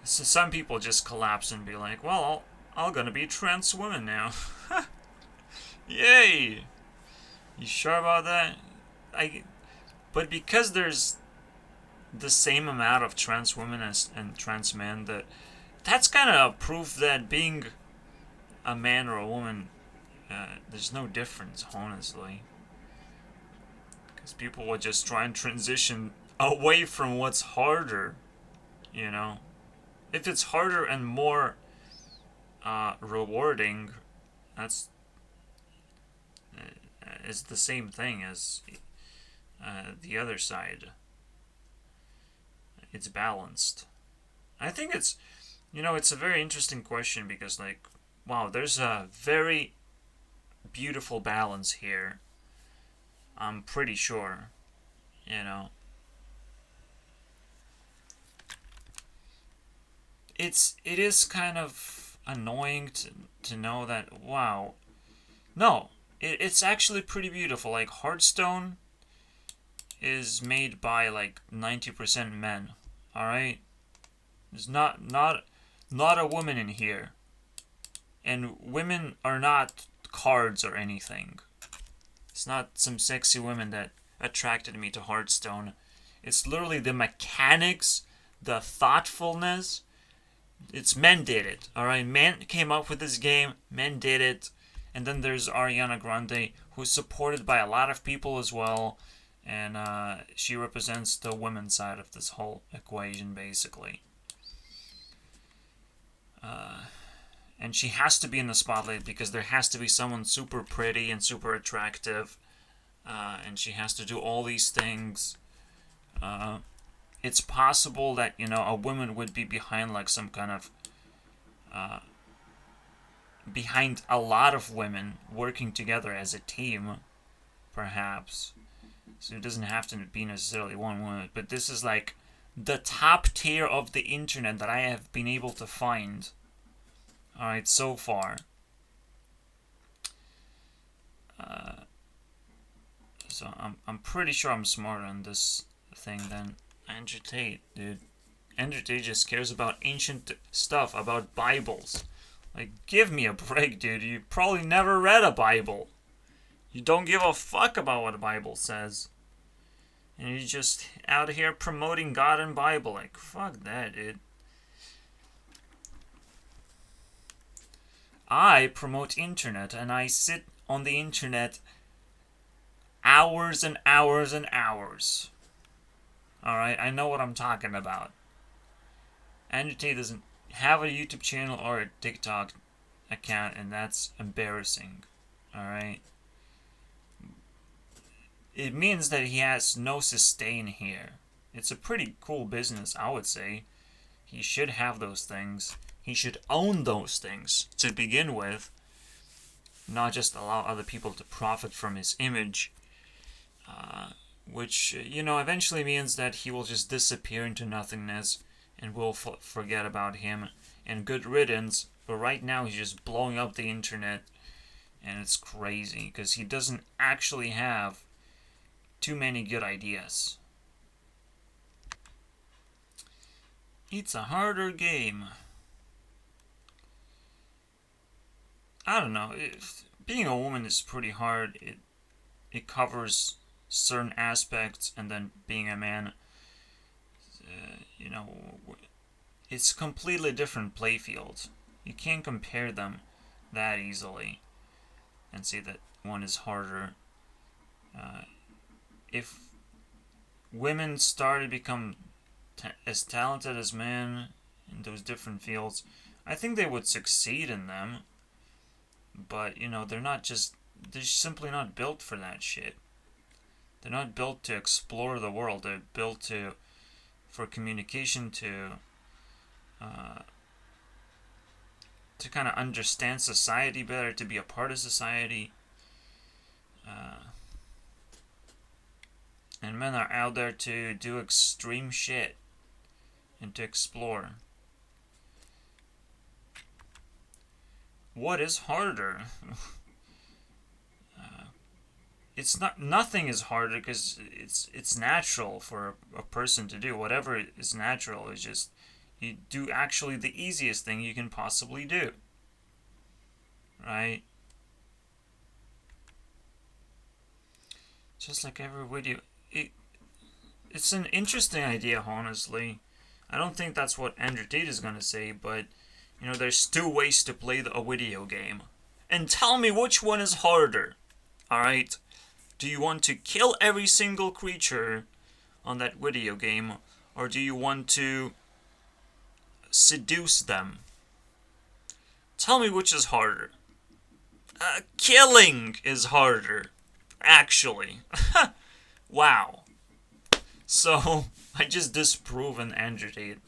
So some people just collapse and be like, well, I'm gonna be a trans woman now. Yay! You sure about that? But because there's the same amount of trans women and trans men, that's kind of proof that being a man or a woman, there's no difference, honestly. Because people will just try and transition away from what's harder, you know? If it's harder and more rewarding, that's is the same thing as the other side. It's balanced. I think it's, it's a very interesting question because, like, wow, there's a very beautiful balance here. I'm pretty sure, It is kind of annoying to know that, wow, no, it's actually pretty beautiful. Like, Hearthstone is made by like 90% men. All right, there's not a woman in here, and women are not cards or anything. It's not some sexy women that attracted me to Hearthstone. It's literally the mechanics, the thoughtfulness. It's men did it, all right. Men came up with this game. Men did it. And then there's Ariana Grande, who's supported by a lot of people as well, and she represents the women's side of this whole equation, basically. And she has to be in the spotlight because there has to be someone super pretty and super attractive, and she has to do all these things. It's possible that, a woman would be behind like some kind of behind a lot of women working together as a team, perhaps. So it doesn't have to be necessarily one woman, but this is like the top tier of the internet that I have been able to find. Alright, so far. So I'm pretty sure I'm smarter on this thing than Andrew Tate, dude. Andrew Tate just cares about ancient stuff, about Bibles. Like, give me a break, dude. You probably never read a Bible. You don't give a fuck about what the Bible says. And you're just out here promoting God and Bible. Like, fuck that, dude. I promote internet, and I sit on the internet hours and hours and hours. Alright, I know what I'm talking about. Andrew Tate doesn't have a YouTube channel or a TikTok account, and that's embarrassing. Alright? It means that he has no sustain here. It's a pretty cool business, I would say. He should have those things. He should own those things to begin with, not just allow other people to profit from his image, which, eventually means that he will just disappear into nothingness and we'll forget about him. And good riddance, but right now he's just blowing up the internet, and it's crazy because he doesn't actually have too many good ideas. It's a harder game. I don't know. Being a woman is pretty hard. It covers certain aspects, and then being a man, it's a completely different playfield. You can't compare them that easily and say that one is harder. If women started to become as talented as men in those different fields, I think they would succeed in them. But, they're simply not built for that shit. They're not built to explore the world. They're built for communication, to kind of understand society better, to be a part of society. And men are out there to do extreme shit and to explore. What is harder? Nothing is harder because it's natural for a person to do. Whatever is natural is just, you do actually the easiest thing you can possibly do. Right? Just like every video. It's an interesting idea, honestly. I don't think that's what Andrew Tate is going to say, but, there's two ways to play a video game. And tell me which one is harder. Alright? Do you want to kill every single creature on that video game, or do you want to seduce them? Tell me which is harder. Killing is harder, actually. Wow. So, I just disproven Andrew Tate.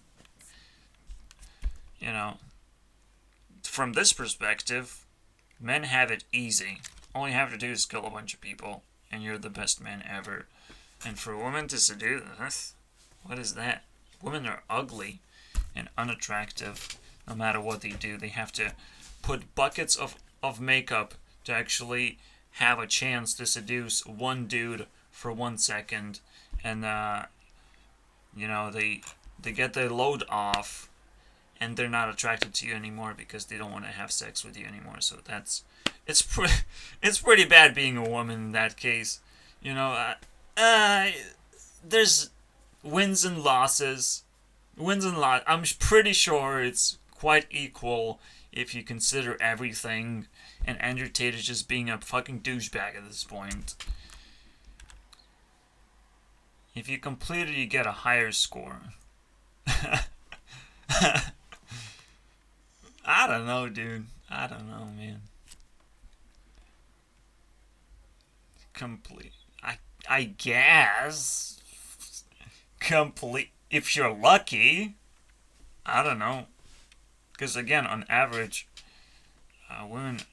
From this perspective, men have it easy. All you have to do is kill a bunch of people, and you're the best man ever. And for women to seduce, what is that? Women are ugly and unattractive no matter what they do. They have to put buckets of makeup to actually have a chance to seduce one dude for 1 second. And, they get their load off, and they're not attracted to you anymore because they don't want to have sex with you anymore. So it's pretty bad being a woman in that case. There's wins and losses. I'm pretty sure it's quite equal if you consider everything, and Andrew Tate is just being a fucking douchebag at this point. If you complete it, you get a higher score. I don't know, dude. I don't know, man. Complete. I guess. Complete. If you're lucky. I don't know. Because again, on average, women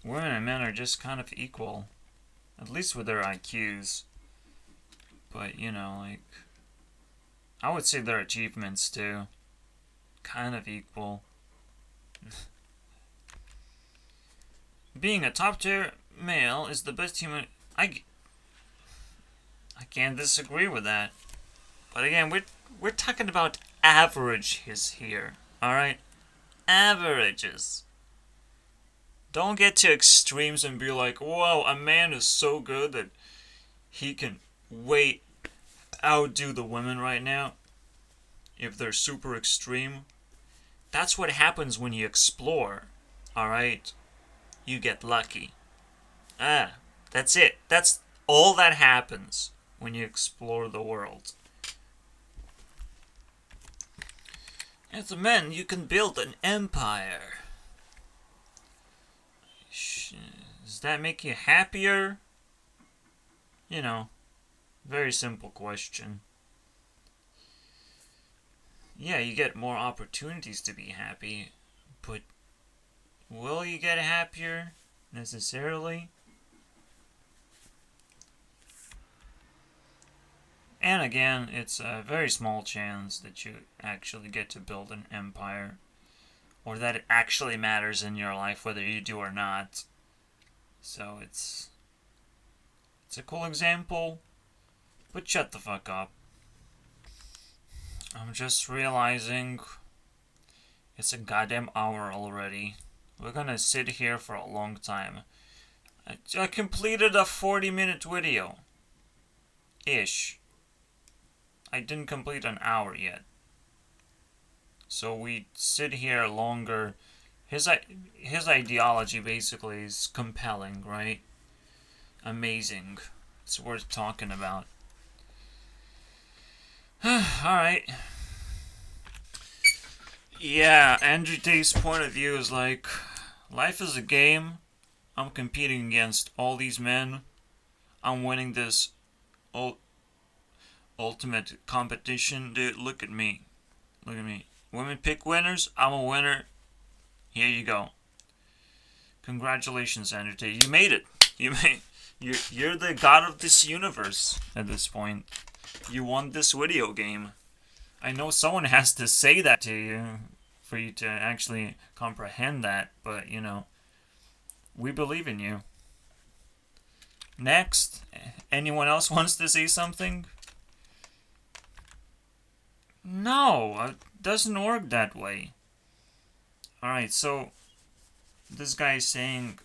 and men are just kind of equal. At least with their IQs. But, I would say their achievements too. Kind of equal. Being a top tier male is the best human... I can't disagree with that. But again, we're talking about averages here. Alright? Averages. Don't get to extremes and be like, whoa, a man is so good that he can outdo the women right now. If they're super extreme. That's what happens when you explore. Alright? You get lucky. That's it. That's all that happens when you explore the world. As a man, you can build an empire. Does that make you happier? Very simple question. Yeah, you get more opportunities to be happy, But will you get happier necessarily? And again, it's a very small chance that you actually get to build an empire, or that it actually matters in your life whether you do or not. So it's a cool example, but shut the fuck up. I'm just realizing it's a goddamn hour already. We're gonna sit here for a long time. I completed a 40-minute video. Ish. I didn't complete an hour yet. So we sit here longer. His ideology basically is compelling, right? Amazing. It's worth talking about. Alright. Yeah, Andrew Tate's point of view is like, life is a game. I'm competing against all these men. I'm winning this ultimate competition. Dude, look at me. Look at me. Women pick winners. I'm a winner. Here you go. Congratulations, Andrew Tate. You made it. You're the god of this universe at this point. You won this video game. I know someone has to say that to you for you to actually comprehend that, but you know, we believe in you. Next, anyone else wants to say something? No, it doesn't work that way. Alright, so this guy is saying,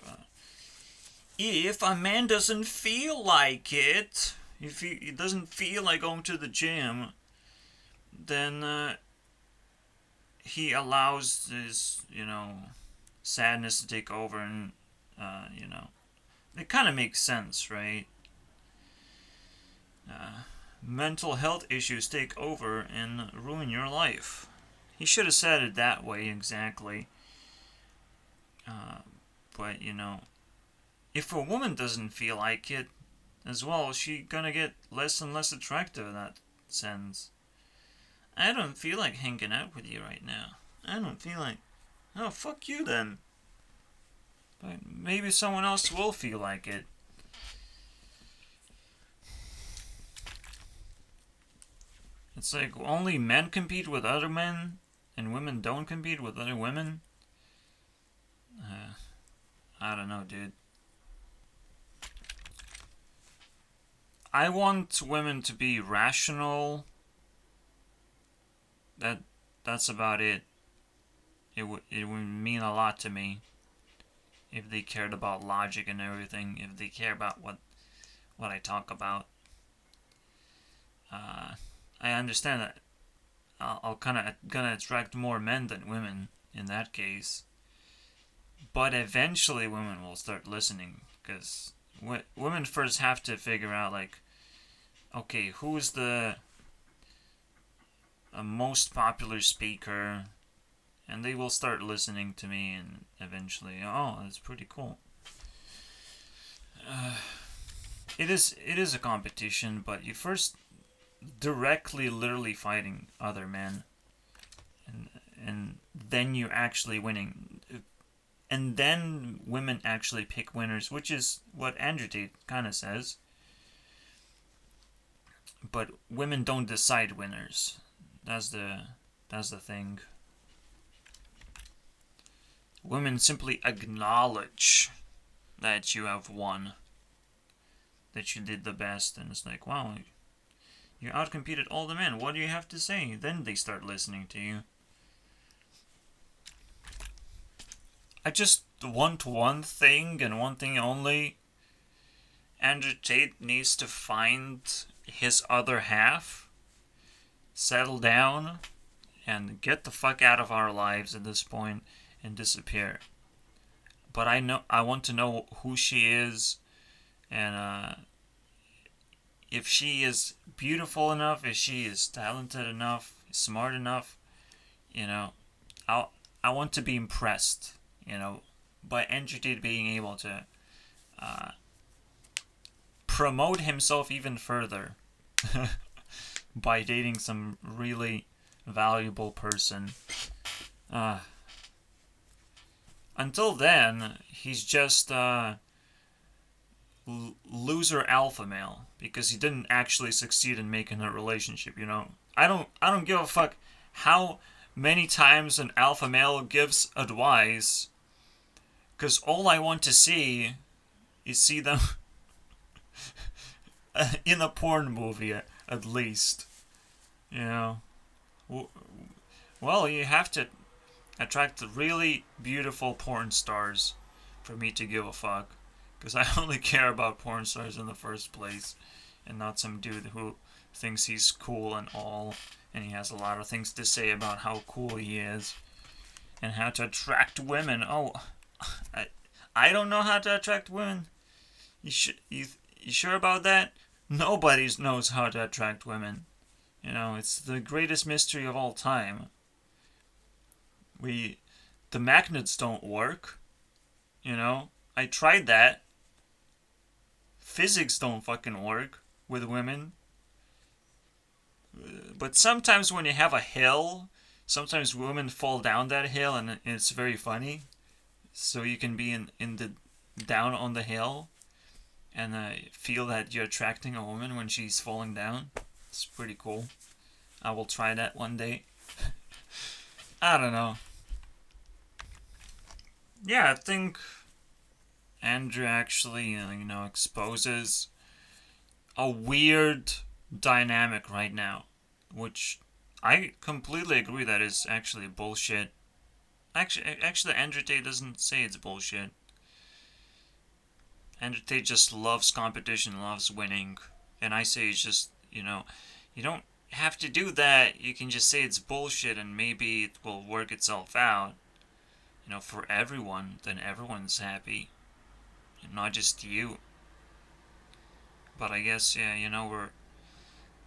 if a man doesn't feel like it, if he doesn't feel like going to the gym, then he allows his, sadness to take over, and, it kind of makes sense, right? Mental health issues take over and ruin your life. He should have said it that way exactly. But, if a woman doesn't feel like it as well, she's gonna get less and less attractive in that sense. I don't feel like hanging out with you right now. I don't feel like... Oh, fuck you then. But maybe someone else will feel like it. It's like only men compete with other men, and women don't compete with other women. I don't know, dude. I want women to be rational. That's about it. It would mean a lot to me if they cared about logic and everything. If they care about what I talk about. I understand that I'll gonna attract more men than women in that case. But eventually women will start listening, because women first have to figure out, like, okay, who's the most popular speaker, and they will start listening to me, and eventually, oh, that's pretty cool. It is a competition, but you first directly, literally fighting other men, and then you're actually winning. And then women actually pick winners, which is what Andrew Tate kind of says. But women don't decide winners. That's the thing. Women simply acknowledge that you have won, that you did the best, and it's like, wow, you outcompeted all the men. What do you have to say? Then they start listening to you. I just want one thing and one thing only. Andrew Tate needs to find his other half, settle down, and get the fuck out of our lives at this point and disappear. But I want to know who she is, and if she is beautiful enough, if she is talented enough, smart enough, I want to be impressed, by Andrew Tate being able to promote himself even further by dating some really valuable person. until then, he's just loser alpha male because he didn't actually succeed in making a relationship. You know, I don't give a fuck how many times an alpha male gives advice, because all I want to see is see them in a porn movie at least. You know, well, you have to attract really beautiful porn stars for me to give a fuck. Because I only care about porn stars in the first place, and not some dude who thinks he's cool and all, and he has a lot of things to say about how cool he is, and how to attract women. Oh, I don't know how to attract women. You sure about that? Nobody knows how to attract women. You know, it's the greatest mystery of all time. The magnets don't work. You know, I tried that. Physics don't fucking work with women. But sometimes when you have a hill, sometimes women fall down that hill, and it's very funny. So you can be in the down on the hill and feel that you're attracting a woman when she's falling down. It's pretty cool. I will try that one day. I don't know. Yeah, I think Andrew actually, exposes a weird dynamic right now, which I completely agree that is actually bullshit. Actually, Andrew Tate doesn't say it's bullshit. Andrew Tate just loves competition, loves winning, and I say it's just, you don't have to do that. You can just say it's bullshit, and maybe it will work itself out. For everyone, then everyone's happy. And not just you. But I guess, yeah,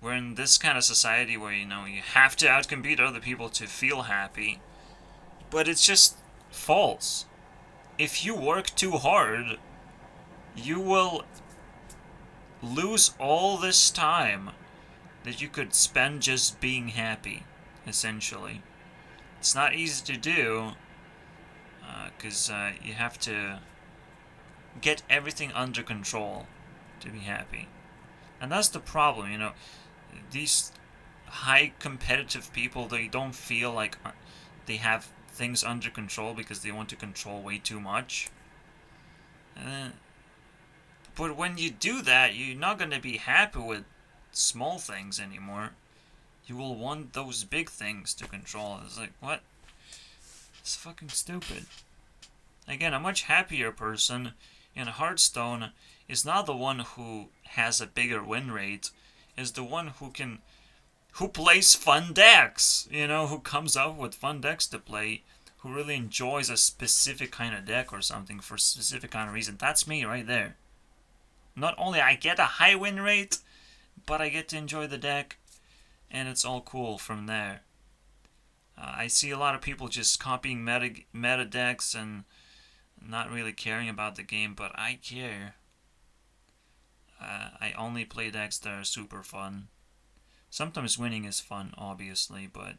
we're in this kind of society where, you have to outcompete other people to feel happy. But it's just false. If you work too hard, you will lose all this time that you could spend just being happy, essentially. It's not easy to do, because you have to get everything under control to be happy. And that's the problem, these high competitive people, they don't feel like they have things under control because they want to control way too much. But when you do that, you're not going to be happy with small things anymore. You will want those big things to control. It's like, what? It's fucking stupid. Again, a much happier person in Hearthstone is not the one who has a bigger win rate, is the one who plays fun decks, who comes up with fun decks to play, who really enjoys a specific kind of deck or something for a specific kind of reason. That's me right there. Not only I get a high win rate, but I get to enjoy the deck, and it's all cool from there. I see a lot of people just copying meta decks and not really caring about the game, but I care. I only play decks that are super fun. Sometimes winning is fun, obviously, but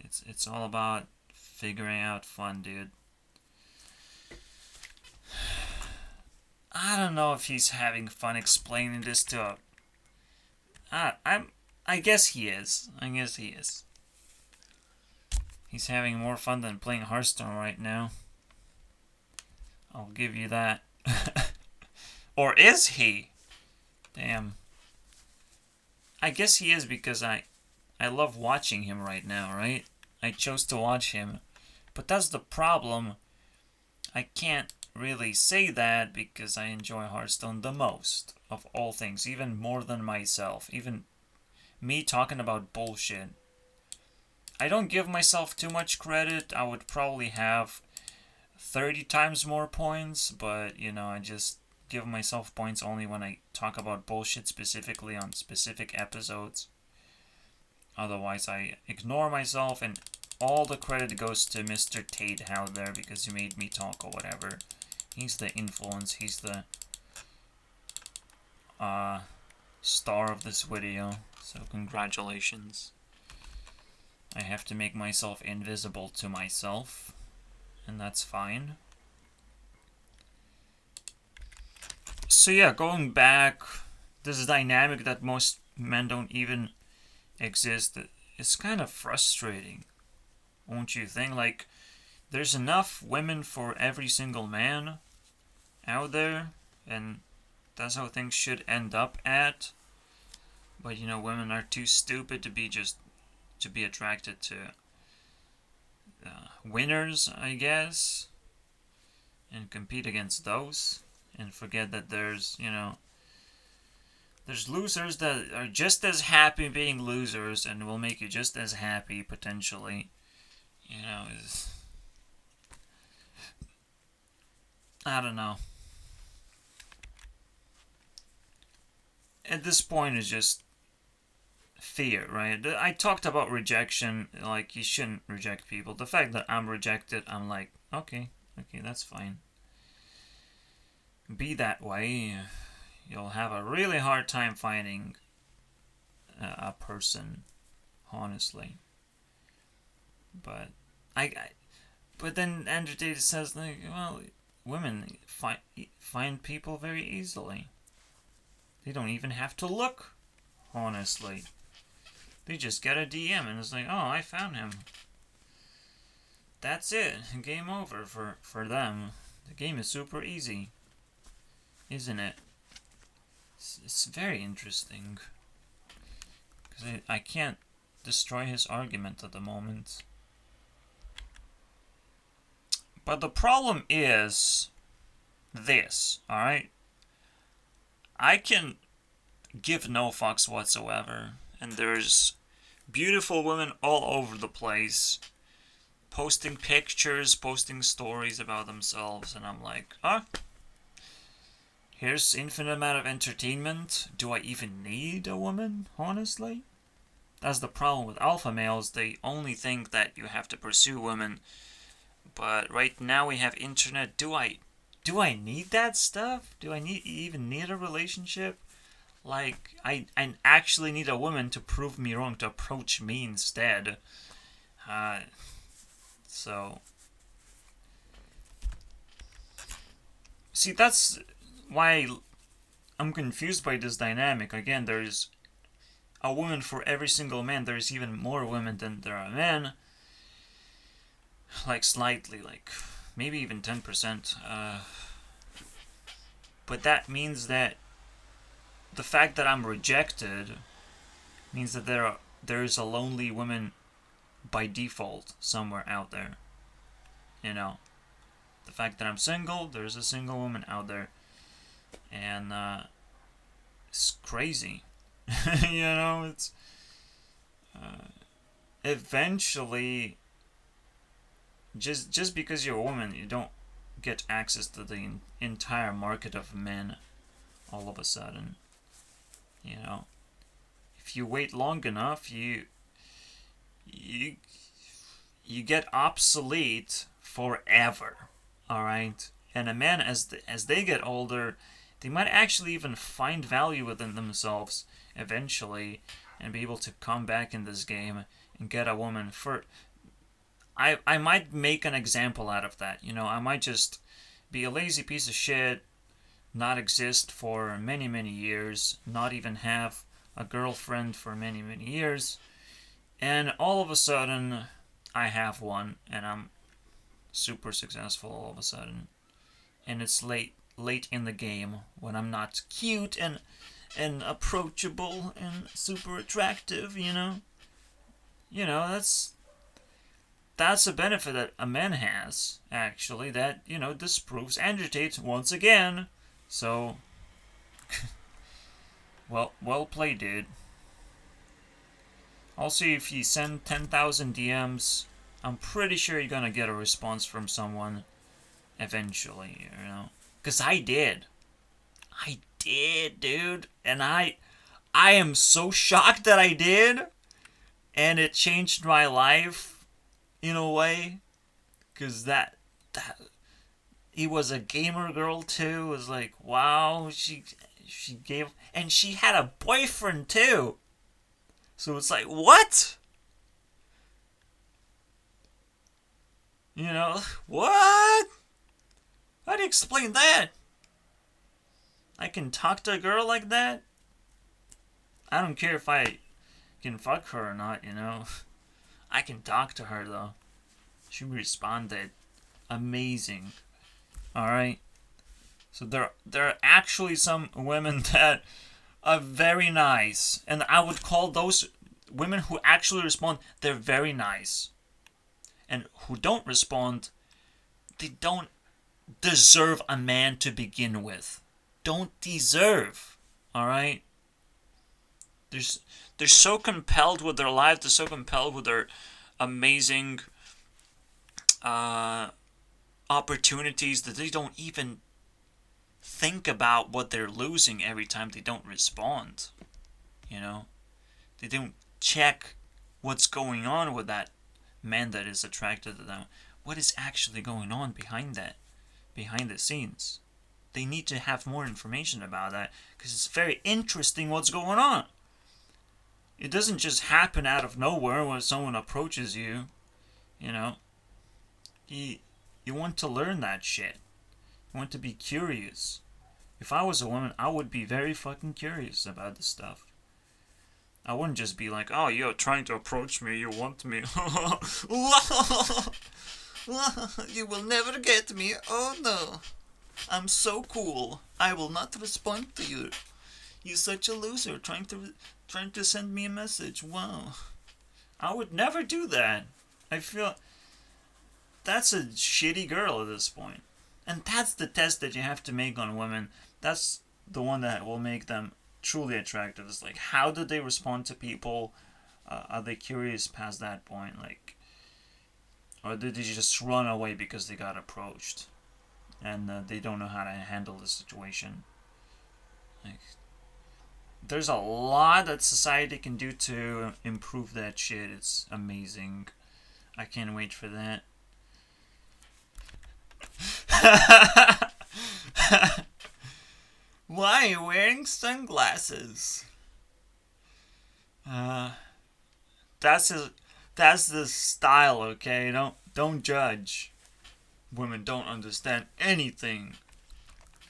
it's all about figuring out fun, dude. I don't know if he's having fun explaining this to I guess he is. He's having more fun than playing Hearthstone right now. I'll give you that. Or is he? Damn. I guess he is, because I love watching him right now, right? I chose to watch him. But that's the problem. I can't really say that because I enjoy Hearthstone the most of all things, even more than myself. Even me talking about bullshit. I don't give myself too much credit. I would probably have 30 times more points, but I just give myself points only when I talk about bullshit specifically on specific episodes. Otherwise, I ignore myself, and all the credit goes to Mr. Tate out there because he made me talk or whatever. He's the influence, he's the star of this video, so congratulations. I have to make myself invisible to myself, and that's fine. So yeah, going back, this dynamic that most men don't even exist, it's kind of frustrating, won't you think? Like, there's enough women for every single man out there, and that's how things should end up at. But you know, women are too stupid to be attracted to winners, I guess, and compete against those, and forget that there's losers that are just as happy being losers and will make you just as happy potentially. I don't know. At this point, it's just fear, right? I talked about rejection, like you shouldn't reject people. The fact that I'm rejected, I'm like, okay, that's fine. Be that way. You'll have a really hard time finding a person, honestly. But but then Andrew Tate says, like, well, women find people very easily. They don't even have to look, honestly. They just get a DM and it's like, oh, I found him. That's it. Game over for them. The game is super easy, isn't it? It's very interesting. Because I can't destroy his argument at the moment. But the problem is this, alright? I can give no fucks whatsoever. And there's beautiful women all over the place posting pictures, posting stories about themselves, and I'm like, here's infinite amount of entertainment. Do I even need a woman, honestly? That's the problem with alpha males. They only think that you have to pursue women. But right now we have internet. Do I need that stuff? Do I even need a relationship? Like, I actually need a woman to prove me wrong, to approach me instead. So... See, that's why I'm confused by this dynamic. Again, there's a woman for every single man. There's even more women than there are men. Like, slightly, like, maybe even 10%. But that means that the fact that I'm rejected means that there's a lonely woman by default somewhere out there. You know, the fact that I'm single, there's a single woman out there, and it's crazy. It's eventually just because you're a woman, you don't get access to the entire market of men all of a sudden. If you wait long enough, you get obsolete forever. All right, and a man, as they get older, they might actually even find value within themselves eventually, and be able to come back in this game and get a woman. I might make an example out of that. I might just be a lazy piece of shit, not exist for many, many years, not even have a girlfriend for many, many years, and all of a sudden I have one, and I'm super successful all of a sudden, and it's late in the game when I'm not cute and approachable and super attractive. That's a benefit that a man has, actually, that disproves Andrew Tate once again. So well played, dude. Also, if you send 10,000 DMs, I'm pretty sure you're gonna get a response from someone eventually, Because I did, dude. And I am so shocked that I did. And it changed my life in a way. Because that he was a gamer girl too. It was like, wow, she gave, and she had a boyfriend too. So it's like, what? You know, what? How do you explain that? I can talk to a girl like that? I don't care if I can fuck her or not, you know. I can talk to her though. She responded. Amazing. Alright? So there are actually some women that are very nice. And I would call those women who actually respond, they're very nice. And who don't respond, they don't deserve a man to begin with. Don't deserve. Alright? They're so compelled with their life, they're so compelled with their amazing opportunities that they don't even think about what they're losing every time they don't respond. You know? They don't check what's going on with that man that is attracted to them. What is actually going on behind that? Behind the scenes. They need to have more information about that because it's very interesting what's going on. It doesn't just happen out of nowhere when someone approaches you. You know? You want to learn that shit. You want to be curious. If I was a woman, I would be very fucking curious about this stuff. I wouldn't just be like, oh, you're trying to approach me, you want me. You will never get me, oh no. I'm so cool. I will not respond to you. You're such a loser, trying to send me a message. Wow. I would never do that. I feel that's a shitty girl at this point. And that's the test that you have to make on women. That's the one that will make them truly attractive. It's like, how do they respond to people? Are they curious past that point? Like, or did they just run away because they got approached? And they don't know how to handle the situation. Like, there's a lot that society can do to improve that shit. It's amazing. I can't wait for that. Why are you wearing sunglasses? That's the style, okay? Don't judge. Women don't understand anything.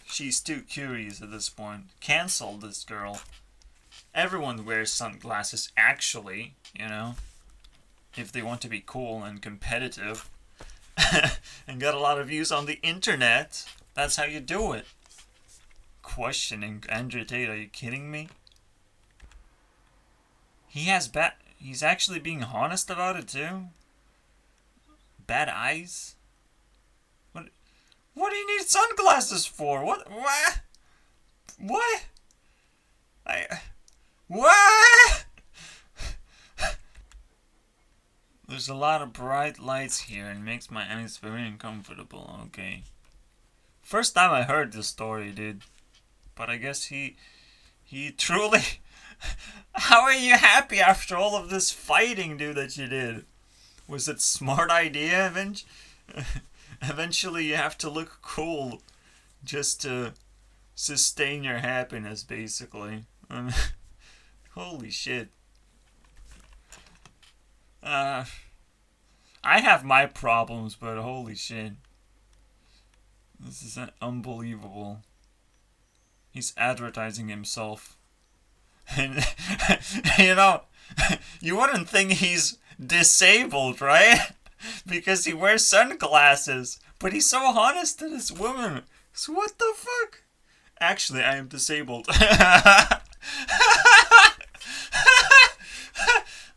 She's too curious at this point. Cancel this girl. Everyone wears sunglasses, actually, you know, if they want to be cool and competitive and get a lot of views on the internet. That's how you do it. Questioning Andrew Tate, are you kidding me? He's actually being honest about it too. Bad eyes? What do you need sunglasses for? What? What? What? There's a lot of bright lights here and it makes my eyes very uncomfortable, okay. First time I heard this story, dude. But I guess he truly... How are you happy after all of this fighting, dude, that you did? Was it smart idea eventually you have to look cool just to sustain your happiness, basically. Holy shit. I have my problems, but holy shit. This is unbelievable. He's advertising himself. And, you know, you wouldn't think he's disabled, right? Because he wears sunglasses. But he's so honest to this woman. So what the fuck? Actually, I am disabled.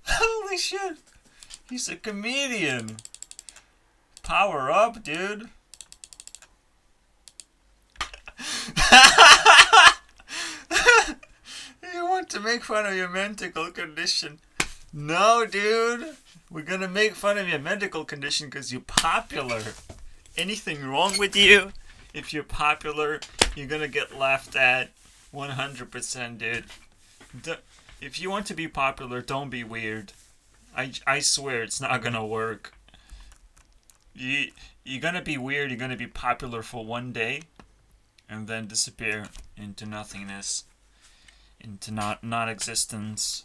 Holy shit. He's a comedian. Power up, dude. You want to make fun of your medical condition. No, dude. We're gonna make fun of your medical condition because you're popular. Anything wrong with you? If you're popular, you're gonna get laughed at 100%, dude. If you want to be popular, don't be weird. I swear it's not gonna work. You're gonna be weird, you're gonna be popular for one day, and then disappear into nothingness. Into not existence.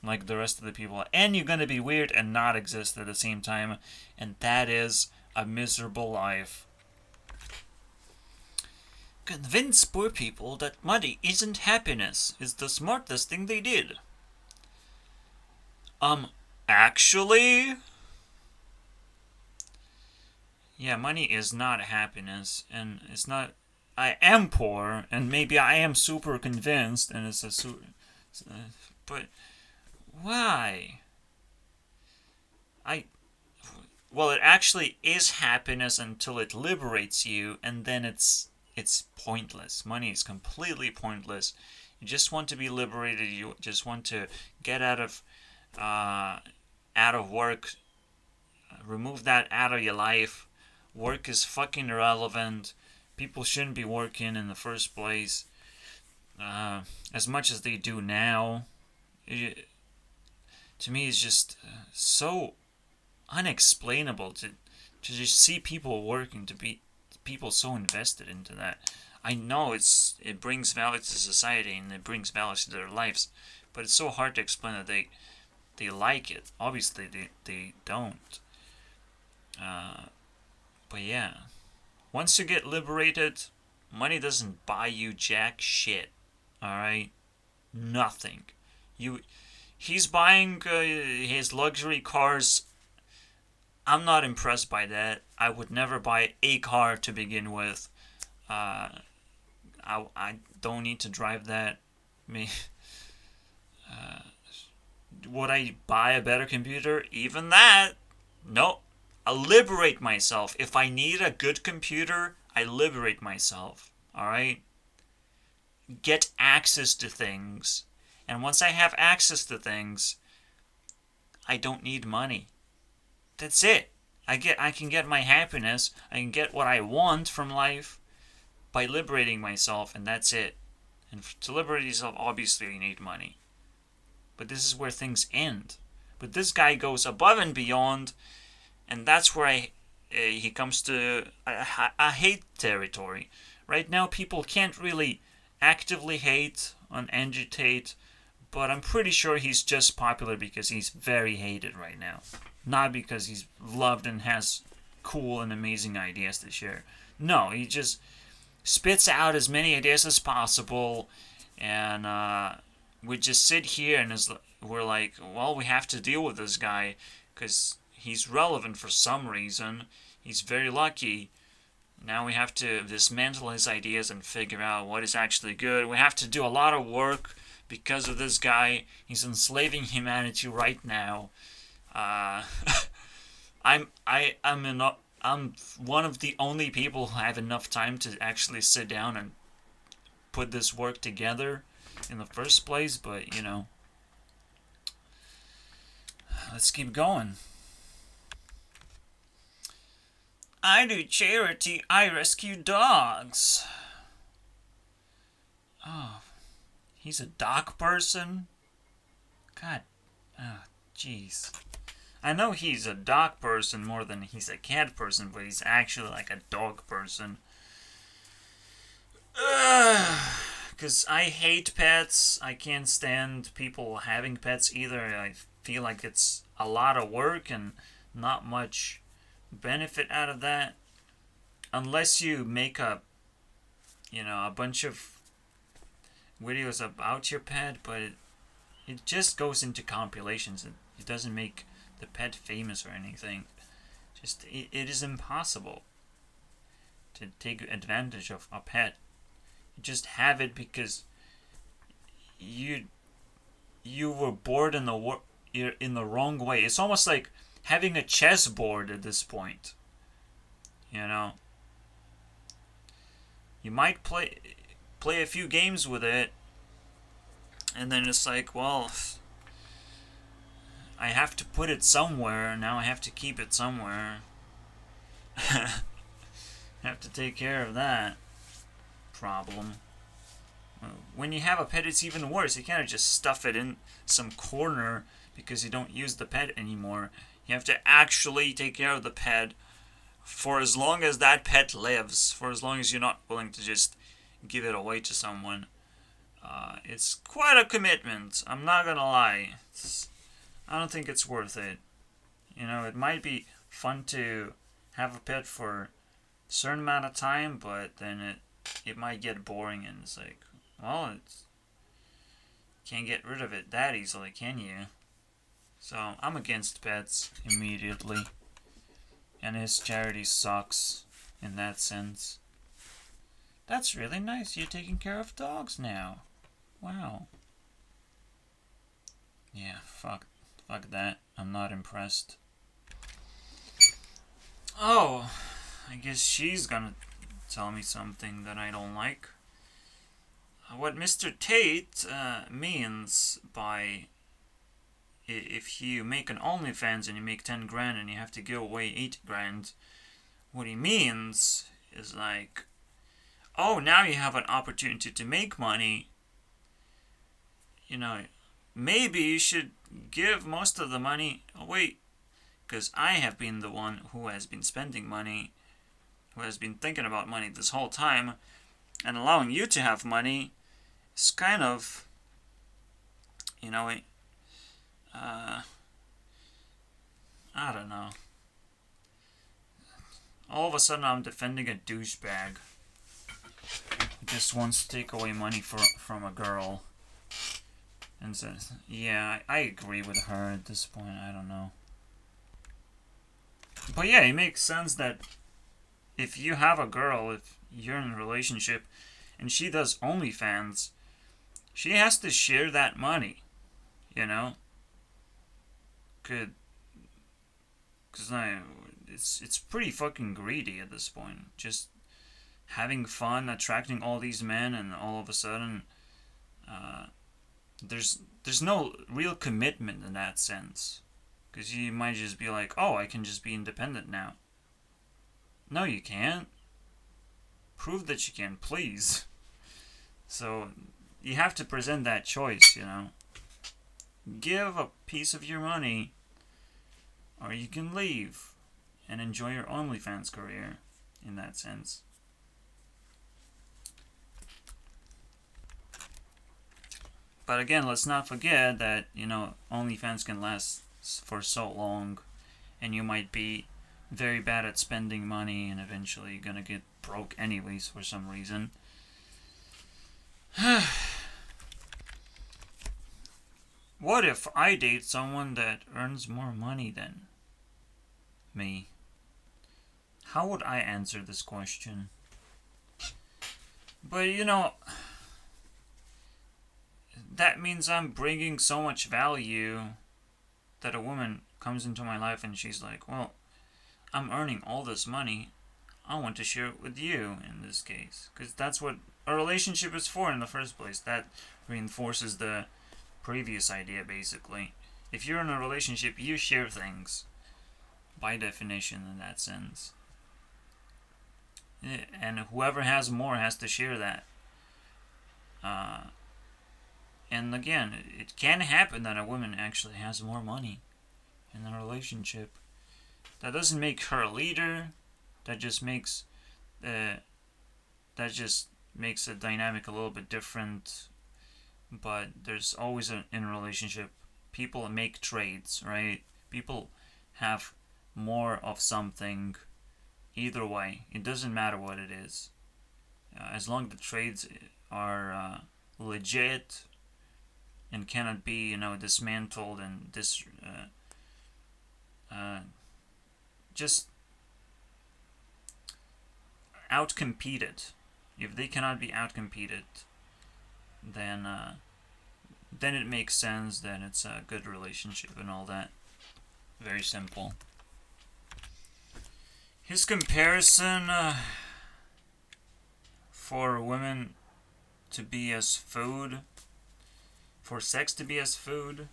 Like the rest of the people. And you're gonna be weird and not exist at the same time. And that is a miserable life. Convince poor people that money isn't happiness is the smartest thing they did. Actually? Yeah, money is not happiness, and it's not... I am poor, and maybe I am super convinced, and it's a but why? Well, it actually is happiness until it liberates you, and then it's pointless. Money is completely pointless. You just want to be liberated. You just want to get out of work. Remove that out of your life. Work is fucking irrelevant. People shouldn't be working in the first place. As much as they do now. To me, it's just so unexplainable to just see people working, to be people so invested into that. I know it brings value to society and it brings value to their lives, but it's so hard to explain that they like it. Obviously, they don't. But yeah, once you get liberated, money doesn't buy you jack shit. All right, nothing. He's buying his luxury cars. I'm not impressed by that. I would never buy a car to begin with. I don't need to drive that. Would I buy a better computer? Even that? No. I liberate myself. If I need a good computer, I liberate myself. Alright? Get access to things. And once I have access to things, I don't need money. That's it. I can get my happiness. I can get what I want from life by liberating myself, and that's it. And to liberate yourself, obviously you need money. But this is where things end. But this guy goes above and beyond, and that's where he comes to a hate territory. Right now, people can't really actively hate on Andrew Tate, but I'm pretty sure he's just popular because he's very hated right now. Not because he's loved and has cool and amazing ideas to share. No, he just spits out as many ideas as possible, and we just sit here and we're like, well, we have to deal with this guy because he's relevant for some reason. He's very lucky. Now we have to dismantle his ideas and figure out what is actually good. We have to do a lot of work because of this guy. He's enslaving humanity right now. I'm one of the only people who have enough time to actually sit down and put this work together in the first place, but you know, let's keep going. I do charity, I rescue dogs. Oh, he's a dog person? God, oh, jeez. I know he's a dog person more than he's a cat person, but he's actually like a dog person. Because I hate pets. I can't stand people having pets either. I feel like it's a lot of work and not much benefit out of that. Unless you make a bunch of videos about your pet, but it just goes into compilations. It doesn't make the pet famous or anything. Just it is impossible to take advantage of a pet. You just have it because you were bored you're in the wrong way. It's almost like having a chessboard at this point. You know, you might play a few games with it, and then it's like, well, I have to put it somewhere. Now I have to keep it somewhere. Have to take care of that problem. When you have a pet, it's even worse. You can't just stuff it in some corner because you don't use the pet anymore. You have to actually take care of the pet for as long as that pet lives, for as long as you're not willing to just give it away to someone. It's quite a commitment. I'm not gonna lie. I don't think it's worth it. You know, it might be fun to have a pet for a certain amount of time, but then it might get boring, and it's like, well, it's can't get rid of it that easily, can you? So I'm against pets immediately, and his charity sucks in that sense. That's really nice. You're taking care of dogs now. Wow. Yeah, fuck that. I'm not impressed. Oh, I guess she's gonna tell me something that I don't like. What Mr. Tate means by if you make an OnlyFans and you make 10 grand and you have to give away 8 grand, what he means is like, oh, now you have an opportunity to make money. You know, maybe you should give most of the money away, because I have been the one who has been spending money, who has been thinking about money this whole time, and allowing you to have money is kind of, you know, I don't know. All of a sudden I'm defending a douchebag who just wants to take away money from a girl. And says, yeah, I agree with her at this point, I don't know. But yeah, it makes sense that if you have a girl, if you're in a relationship, and she does OnlyFans, she has to share that money, you know? Because it's pretty fucking greedy at this point. Just having fun, attracting all these men, and all of a sudden, there's no real commitment in that sense. Because you might just be like, oh, I can just be independent now. No, you can't. Prove that you can, please. So, you have to present that choice, you know. Give a piece of your money, or you can leave and enjoy your OnlyFans career, in that sense. But again, let's not forget that, you know, OnlyFans can last for so long, and you might be very bad at spending money, and eventually you're gonna get broke anyways for some reason. What if I date someone that earns more money than me? How would I answer this question? But, you know, that means I'm bringing so much value that a woman comes into my life and she's like, well, I'm earning all this money, I want to share it with you in this case. Because that's what a relationship is for in the first place. That reinforces the previous idea, basically. If you're in a relationship, you share things, by definition, in that sense. And whoever has more has to share that. And again, it can happen that a woman actually has more money in a relationship. That doesn't make her a leader. That just makes the dynamic a little bit different. But there's always in a relationship, people make trades, right? People have more of something. Either way, it doesn't matter what it is. As long as the trades are legit and cannot be, you know, dismantled and just outcompeted. If they cannot be outcompeted, then it makes sense. Then it's a good relationship and all that. Very simple. His comparison for women to be as food, for sex to be as food,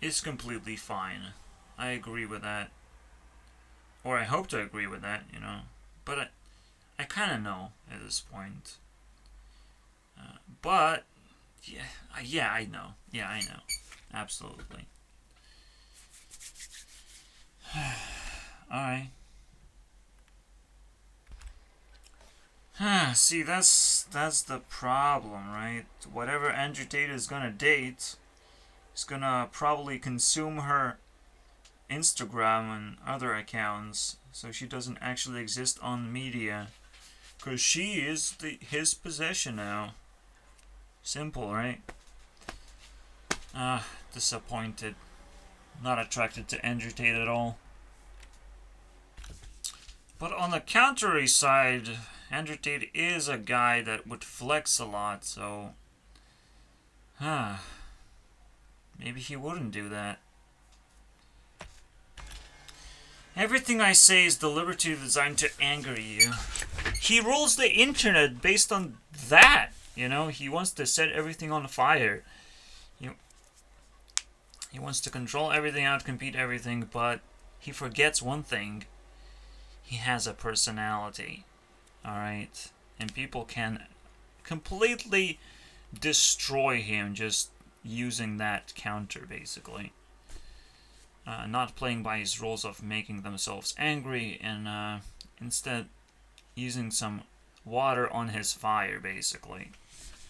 is completely fine. I agree with that. Or I hope to agree with that, you know. But I kind of know at this point. But, yeah, I know. Yeah, I know. Absolutely. Alright. See, that's the problem, right? Whatever Andrew Tate is gonna date is gonna probably consume her Instagram and other accounts, so she doesn't actually exist on media. Because she is his possession now. Simple, right? Disappointed. Not attracted to Andrew Tate at all. But on the contrary side, Andrew Tate is a guy that would flex a lot, so... maybe he wouldn't do that. Everything I say is deliberately designed to anger you. He rules the internet based on that, you know? He wants to set everything on fire. He wants to control everything, outcompete everything, but he forgets one thing. He has a personality, alright? And people can completely destroy him just using that counter, basically. Not playing by his rules of making themselves angry, and instead using some water on his fire, basically.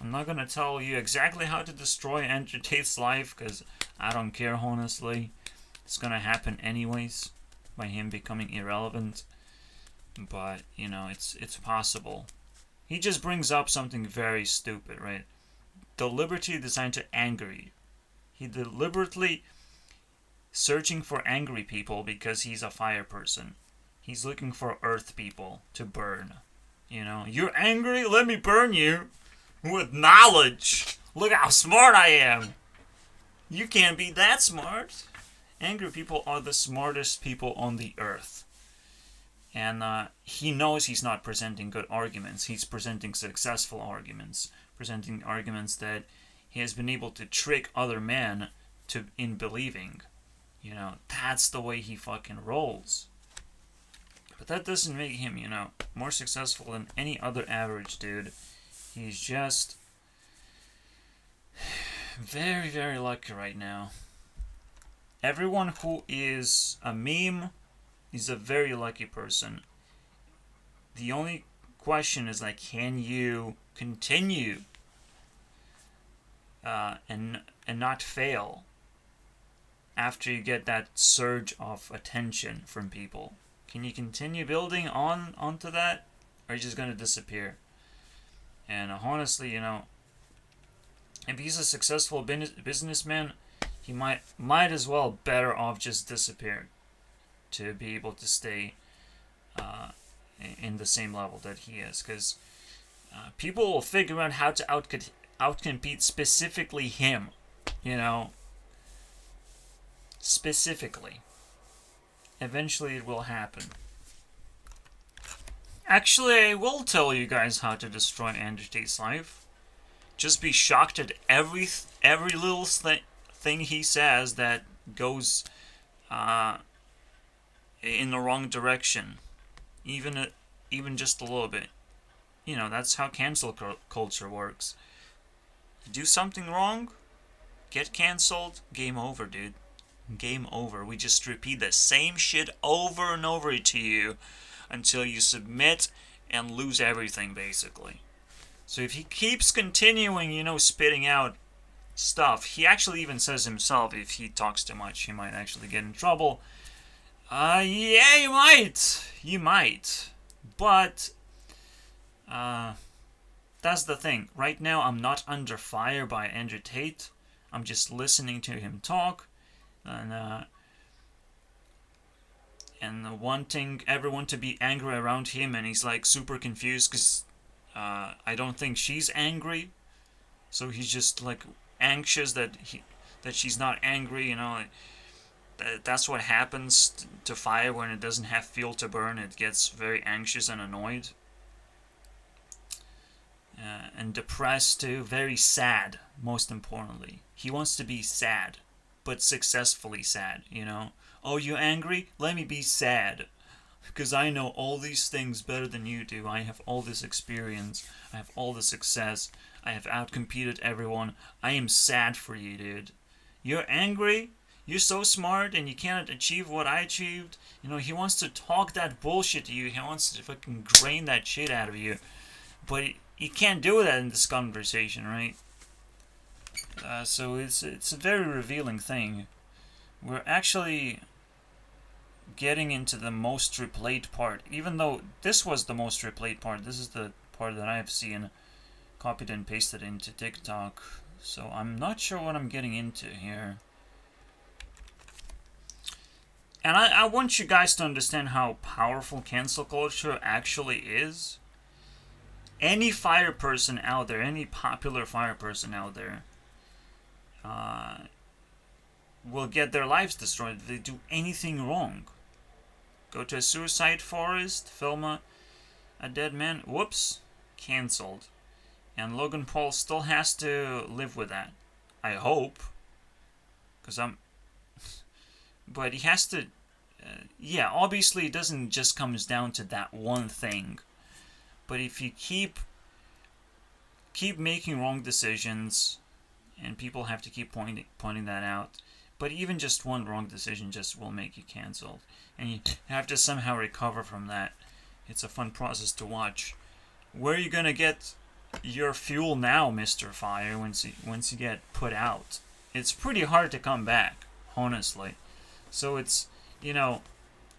I'm not gonna tell you exactly how to destroy Andrew Tate's life, because I don't care, honestly. It's gonna happen anyways, by him becoming irrelevant. But, you know, it's possible. He just brings up something very stupid, right? Deliberately designed to anger you. He deliberately searching for angry people because he's a fire person. He's looking for earth people to burn. You know, you're angry? Let me burn you with knowledge. Look how smart I am. You can't be that smart. Angry people are the smartest people on the earth. And he knows he's not presenting good arguments. He's presenting successful arguments. Presenting arguments that he has been able to trick other men in believing. You know, that's the way he fucking rolls. But that doesn't make him, you know, more successful than any other average dude. He's just very, very lucky right now. Everyone who is a meme is a very lucky person. The only question is, like, can you continue and not fail after you get that surge of attention from people? Can you continue building onto that, or are you just going to disappear? And honestly, you know, if he's a successful businessman, he might as well better off just disappear to be able to stay in the same level that he is, because people will figure out how to outcompete specifically him, you know, specifically. Eventually it will happen. Actually, I will tell you guys how to destroy Andrew Tate's life. Just be shocked at every little thing he says that goes in the wrong direction, even just a little bit. You know, that's how cancel culture works. You do something wrong, get canceled, game over, dude. Game over. We just repeat the same shit over and over to you until you submit and lose everything, basically. So if he keeps continuing, you know, spitting out stuff, he actually even says himself, if he talks too much, he might actually get in trouble. Yeah, you might, but that's the thing. Right now, I'm not under fire by Andrew Tate. I'm just listening to him talk, and wanting everyone to be angry around him, and he's like super confused because I don't think she's angry, so he's just like anxious that she's not angry. You know, that's what happens to fire when it doesn't have fuel to burn. It gets very anxious and annoyed, and depressed too. Very sad. Most importantly, he wants to be sad, but successfully sad. You know. Oh, you angry? Let me be sad. Because I know all these things better than you do. I have all this experience. I have all the success. I have outcompeted everyone. I am sad for you, dude. You're angry? You're so smart and you cannot achieve what I achieved? You know, he wants to talk that bullshit to you. He wants to fucking drain that shit out of you. But he can't do that in this conversation, right? So it's a very revealing thing. We're actually getting into the most replayed part. Even though this was the most replayed part, this is the part that I've seen copied and pasted into TikTok. So I'm not sure what I'm getting into here. And I want you guys to understand how powerful cancel culture actually is. Any fire person out there, any popular fire person out there, will get their lives destroyed if they do anything wrong. Go to a suicide forest, film a dead man, whoops, cancelled. And Logan Paul still has to live with that. I hope. Because but he has to... yeah, obviously it doesn't just comes down to that one thing. But if you keep making wrong decisions, and people have to keep pointing that out, but even just one wrong decision just will make you cancelled. And you have to somehow recover from that. It's a fun process to watch. Where are you going to get your fuel now, Mr. Fire, once you get put out? It's pretty hard to come back, honestly. So it's, you know,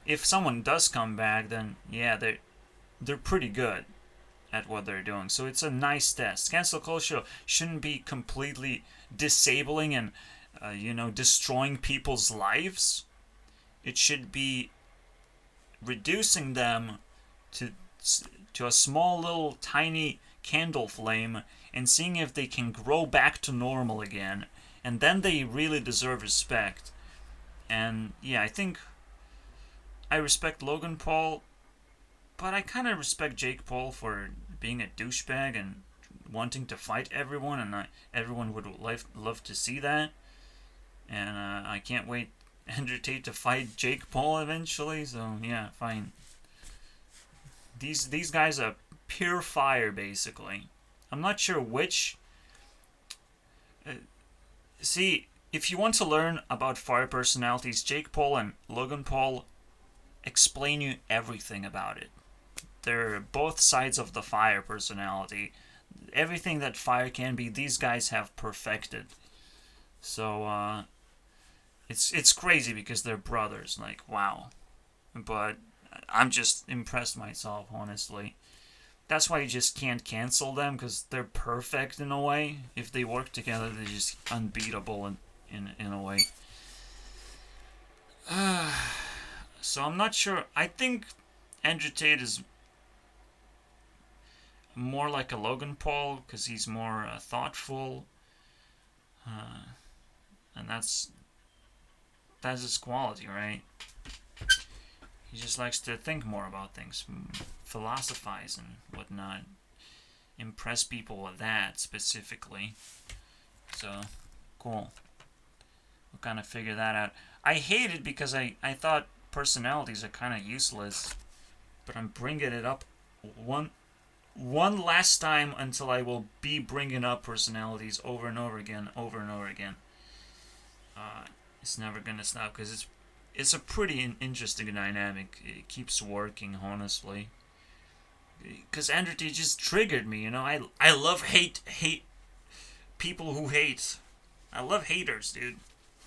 if someone does come back, then yeah, they're pretty good at what they're doing. So it's a nice test. Cancel culture shouldn't be completely disabling and destroying people's lives. It should be reducing them to a small little tiny candle flame and seeing if they can grow back to normal again, and then they really deserve respect. And yeah, I think I respect Logan Paul, but I kind of respect Jake Paul for being a douchebag and wanting to fight everyone, and everyone would love to see that. And I can't wait Andrew Tate to fight Jake Paul eventually. So yeah, fine. These guys are pure fire, basically. I'm not sure which. See, if you want to learn about fire personalities, Jake Paul and Logan Paul explain you everything about it. They're both sides of the fire personality. Everything that fire can be, these guys have perfected. So it's crazy because they're brothers. Like, wow. But I'm just impressed myself, honestly. That's why you just can't cancel them, because they're perfect in a way. If they work together, they're just unbeatable in a way. So I'm not sure. I think Andrew Tate is more like a Logan Paul, because he's more thoughtful. And that's his quality, right? He just likes to think more about things, philosophize and whatnot. Impress people with that specifically. So, cool. We'll kind of figure that out. I hate it because I thought personalities are kind of useless. But I'm bringing it up one last time until I will be bringing up personalities over and over again. It's never going to stop because it's a pretty interesting dynamic. It keeps working, honestly. Because Andrew Tate just triggered me, I love hate people who hate. I love haters, dude.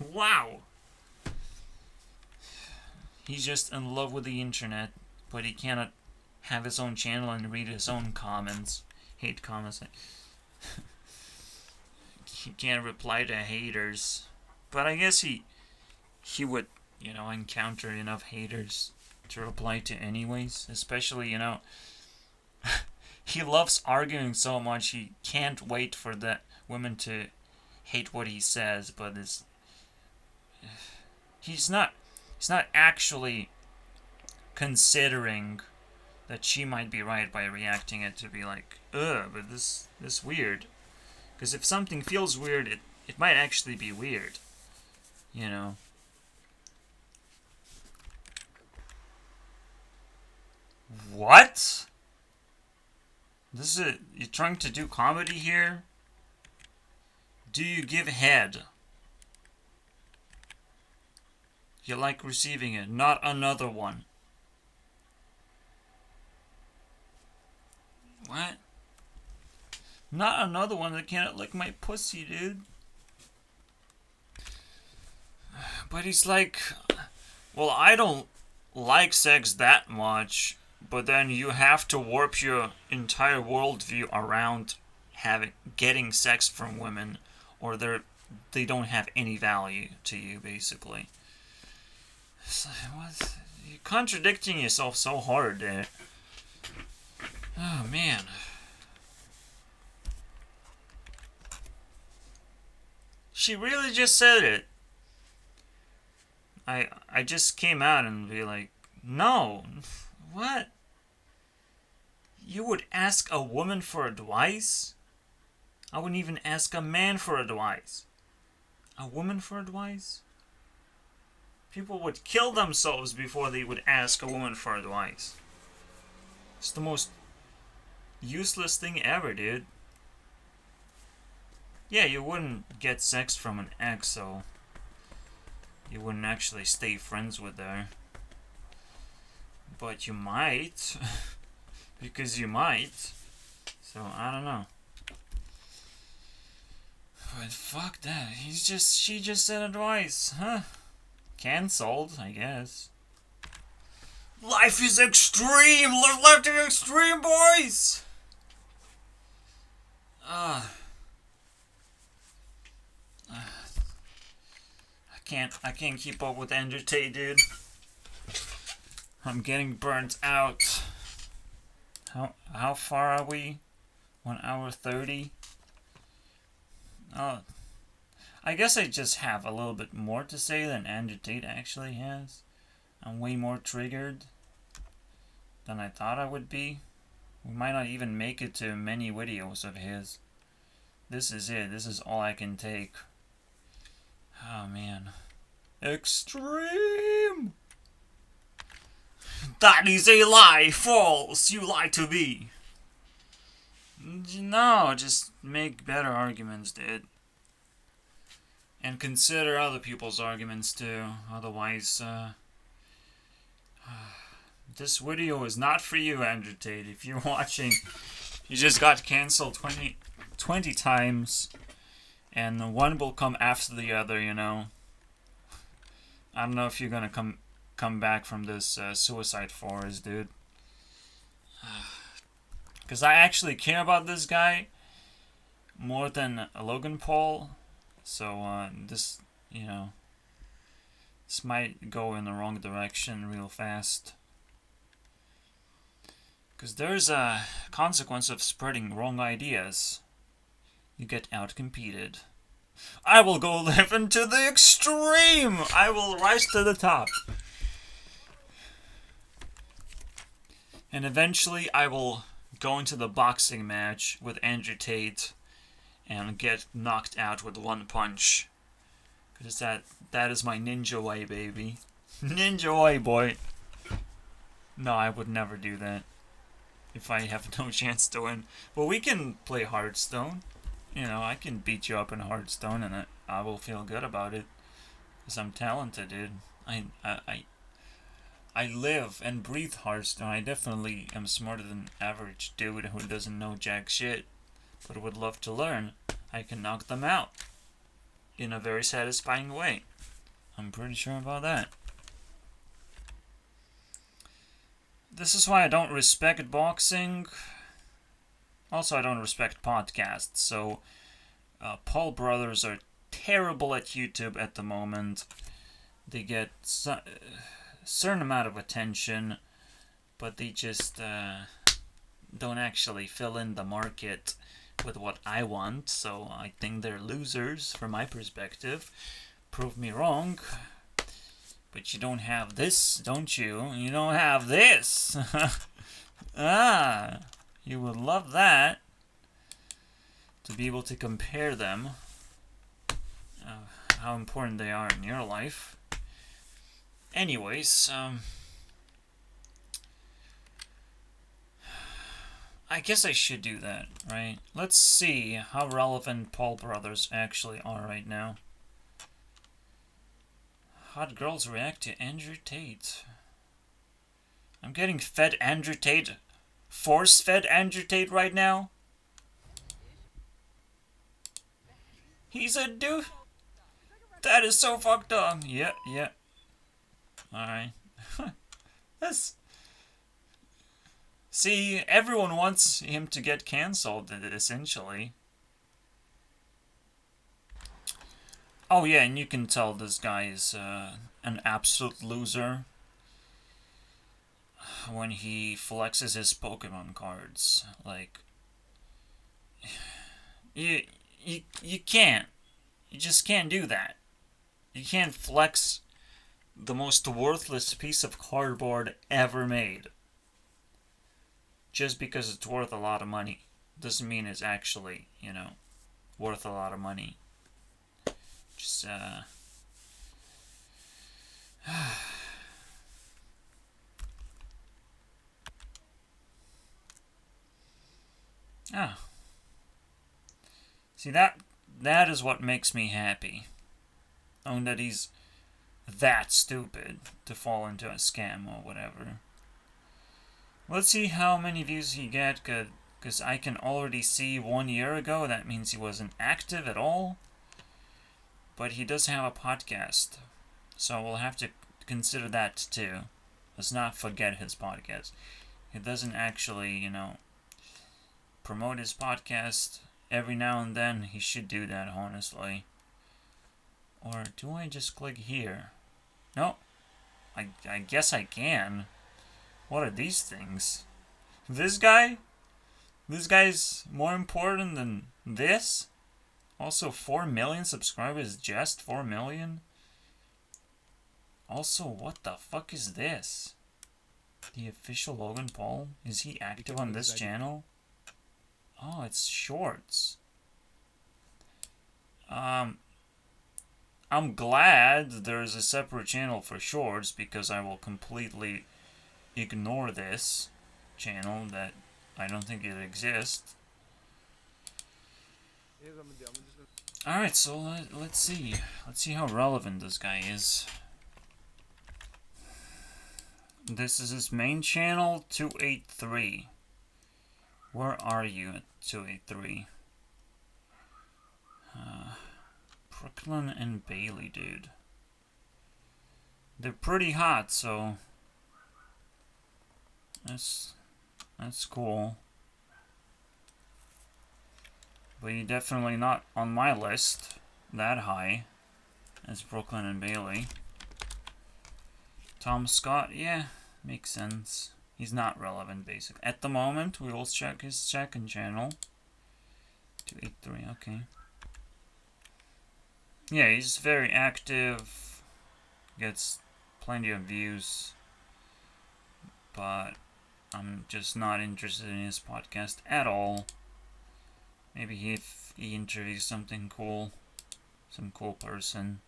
Wow. He's just in love with the internet, but he cannot have his own channel and read his own comments. Hate comments. He can't reply to haters. But I guess he would, encounter enough haters to reply to anyways. Especially, he loves arguing so much he can't wait for the women to hate what he says, but he's not actually considering that she might be right by reacting it to be like, ugh, but this weird. Because if something feels weird, it might actually be weird. What? You're trying to do comedy here? Do you give head? You like receiving it, not another one. What? Not another one that can't lick my pussy, dude. But he's like, well, I don't like sex that much, but then you have to warp your entire worldview around getting sex from women, or they don't have any value to you, basically. You're contradicting yourself so hard there. Oh man. She really just said it. I just came out and be like, no. What? You would ask a woman for advice? I wouldn't even ask a man for advice. A woman for advice? People would kill themselves before they would ask a woman for advice. It's the most useless thing ever, dude. Yeah, you wouldn't get sex from an ex, so you wouldn't actually stay friends with her. But you might. Because you might. So, I don't know. But fuck that. She just said advice, huh? Cancelled, I guess. Life is extreme! Live life to the extreme, boys! I can't keep up with Andrew Tate, dude. I'm getting burnt out. How far are we? 1 hour 30? Oh, I guess I just have a little bit more to say than Andrew Tate actually has. I'm way more triggered than I thought I would be. We might not even make it to many videos of his. This is it. This is all I can take. Oh man. Extreme! That is a lie! False! You lie to me! No, just make better arguments, dude. And consider other people's arguments too. Otherwise, this video is not for you, Andrew Tate. If you're watching, you just got cancelled 20 times. And one will come after the other, you know. I don't know if you're gonna come back from this suicide forest, dude. Because I actually care about this guy more than Logan Paul. So, this, you know, this might go in the wrong direction real fast. Because there's a consequence of spreading wrong ideas. You get outcompeted. I will go live into the extreme! I will rise to the top. And eventually I will go into the boxing match with Andrew Tate and get knocked out with one punch. Because that is my ninja way, baby. Ninja way, boy. No, I would never do that. If I have no chance to win. But we can play Hearthstone. You know, I can beat you up in Hearthstone and I will feel good about it. Because I'm talented, dude. I live and breathe Hearthstone. I definitely am smarter than average dude who doesn't know jack shit, but would love to learn. I can knock them out in a very satisfying way. I'm pretty sure about that. This is why I don't respect boxing. Also, I don't respect podcasts. So, Paul brothers are terrible at YouTube at the moment. They get certain amount of attention, but they just don't actually fill in the market with what I want, so I think they're losers from my perspective. Prove me wrong. But you don't have this, don't you? You don't have this! Ah! You would love that. To be able to compare them. How important they are in your life. Anyways, I guess I should do that, right? Let's see how relevant Paul brothers actually are right now. Hot girls react to Andrew Tate. I'm getting fed Andrew Tate. Force-fed Andrew Tate right now. He's a dude. That is so fucked up. Yeah. Alright. That's... See, everyone wants him to get cancelled, essentially. Oh yeah, and you can tell this guy is an absolute loser when he flexes his Pokemon cards. Like, you can't. You just can't do that. You can't flex the most worthless piece of cardboard ever made. Just because it's worth a lot of money doesn't mean it's actually, worth a lot of money. Just, ah. See, that is what makes me happy. Knowing that he's that stupid to fall into a scam or whatever. Let's see how many views he get, because I can already see 1 year ago that means he wasn't active at all. But he does have a podcast, so we'll have to consider that too. Let's not forget his podcast. He doesn't actually, promote his podcast. Every now and then he should do that, honestly. Or do I just click here? No. I guess I can. What are these things? This guy? This guy's more important than this? Also, 4 million subscribers, just 4 million? Also, what the fuck is this? The official Logan Paul? Is he active on this channel? Oh, it's shorts. I'm glad there's a separate channel for shorts, because I will completely ignore this channel that I don't think it exists. Alright, so let's see. Let's see how relevant this guy is. This is his main channel, 283. Where are you at 283? Brooklyn and Bailey, dude. They're pretty hot, so that's cool. But you're definitely not on my list that high as Brooklyn and Bailey. Tom Scott, yeah, makes sense. He's not relevant, basically. At the moment, we will check his second channel. 283, okay. Yeah, he's very active. Gets plenty of views. But I'm just not interested in his podcast at all. Maybe if he interviews something cool, some cool person,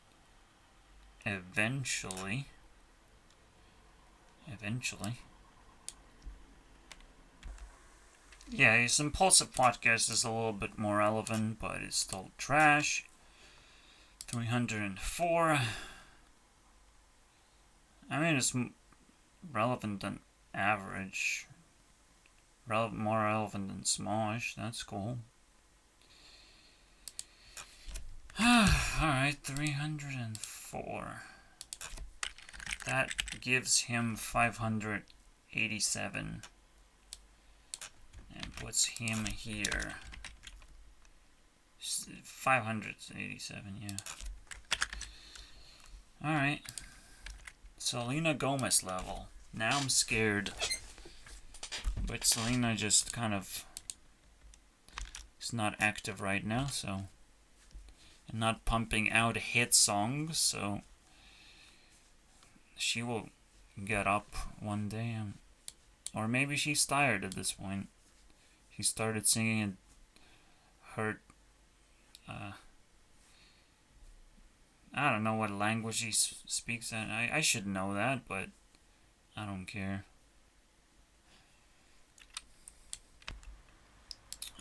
eventually. Yeah, his impulsive podcast is a little bit more relevant, but it's still trash. 304. I mean, it's relevant than average. More relevant than Smosh. That's cool. Alright, 304. That gives him 587. And puts him here. 587, yeah. Alright. Selena Gomez level. Now I'm scared. But Selena just kind of is not active right now, so. And not pumping out hit songs, so. She will get up one day. Or maybe she's tired at this point. She started singing and hurt. I don't know what language she speaks in. I should know that, but I don't care.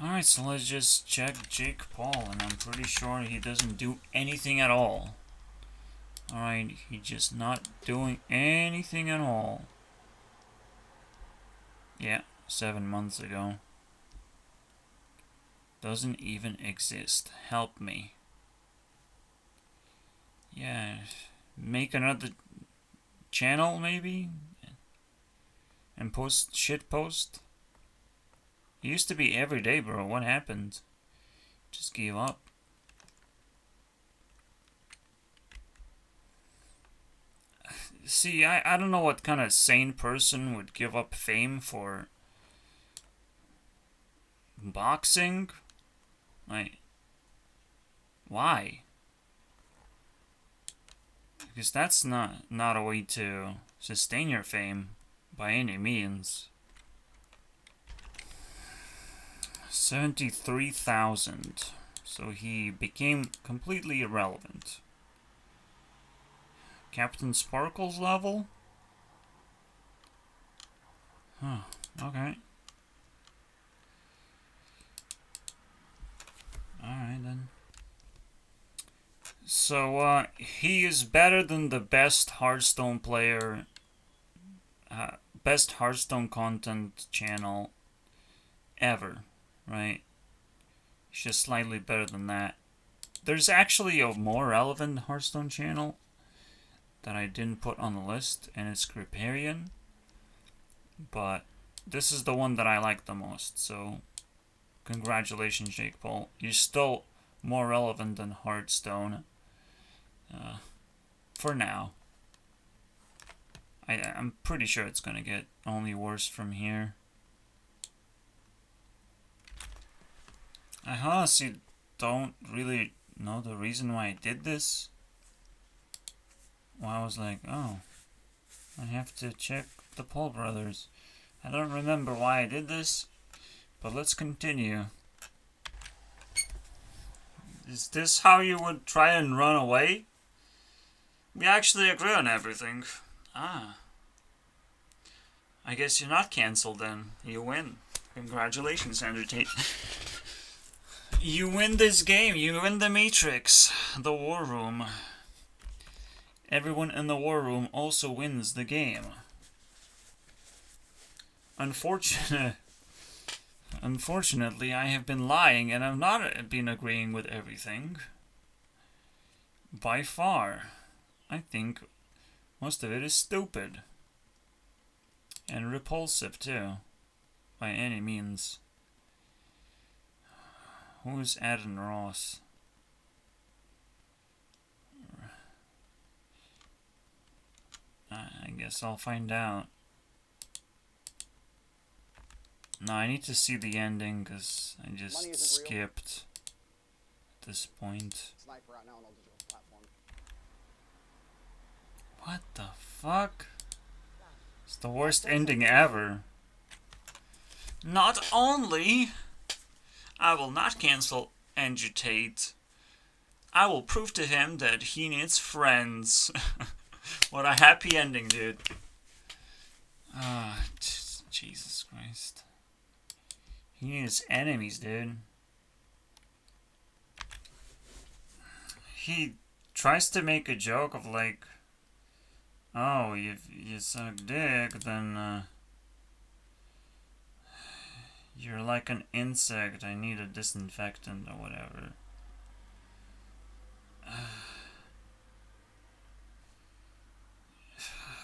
Alright, so let's just check Jake Paul, and I'm pretty sure he doesn't do anything at all. Alright, he's just not doing anything at all. Yeah, 7 months ago. Doesn't even exist. Help me. Yeah, make another channel maybe? and post shit post? It used to be every day, bro. What happened? Just gave up. See, I don't know what kind of sane person would give up fame for boxing. Like, why? Because that's not a way to sustain your fame by any means. 73,000. So he became completely irrelevant. Captain Sparkle's level? Huh, okay. Alright then. So, he is better than the best Hearthstone player, best Hearthstone content channel ever, right? He's just slightly better than that. There's actually a more relevant Hearthstone channel that I didn't put on the list, and it's Kriparian. But this is the one that I like the most, so congratulations, Jake Paul. You're still more relevant than Hearthstone. For now. I'm pretty sure it's gonna get only worse from here. I honestly don't really know the reason why I did this. Well, I was like, oh, I have to check the Paul brothers. I don't remember why I did this, but let's continue. Is this how you would try and run away? We actually agree on everything. Ah. I guess you're not cancelled then. You win. Congratulations, Andrew Tate. You win this game. You win the Matrix. The War Room. Everyone in the War Room also wins the game. Unfortunately, I have been lying and I've not been agreeing with everything. By far. I think most of it is stupid. And repulsive, too. By any means. Who's Adam Ross? I guess I'll find out. No, I need to see the ending because I just skipped at this point. Sniper out now on all digital platform. What the fuck? It's the worst ending ever. Not only I will not cancel Andrew Tate, I will prove to him that he needs friends. What a happy ending, dude. Ah, Jesus Christ. He needs enemies, dude. He tries to make a joke of like, oh, if you suck dick, then you're like an insect. I need a disinfectant or whatever.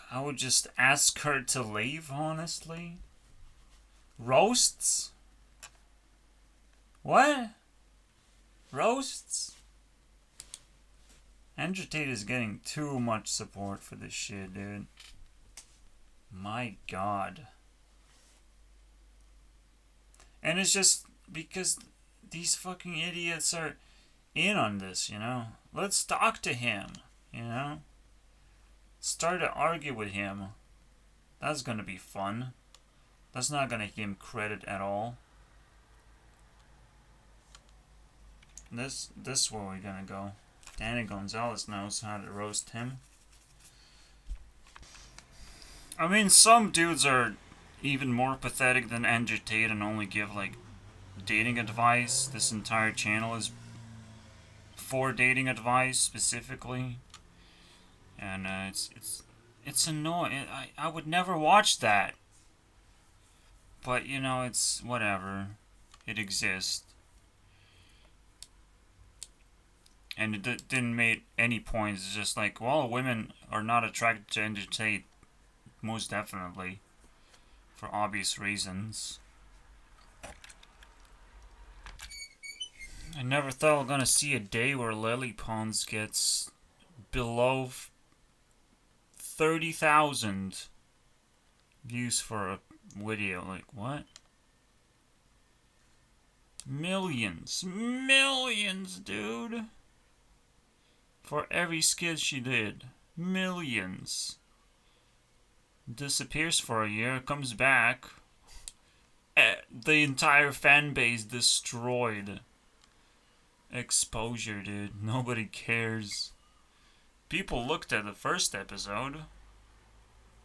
I would just ask her to leave, honestly. Roasts? What? Roasts? Andrew Tate is getting too much support for this shit, dude. My God. And it's just because these fucking idiots are in on this, you know? Let's talk to him, you know? Start to argue with him. That's gonna be fun. That's not gonna give him credit at all. This is where we're gonna go. Danny Gonzalez knows how to roast him. I mean, some dudes are even more pathetic than Andrew Tate and only give like dating advice. This entire channel is for dating advice specifically, and it's annoying. I would never watch that, but you know, it's whatever. It exists. And it didn't make any points. It's just like, well, women are not attracted to Andrew Tate. Most definitely. for obvious reasons. I never thought I was gonna see a day where Lily Pons gets below 30,000 views for a video. Like, what? Millions, dude. For every skit she did. Millions. Disappears for a year, comes back. The entire fan base destroyed. Exposure, dude. Nobody cares. People looked at the first episode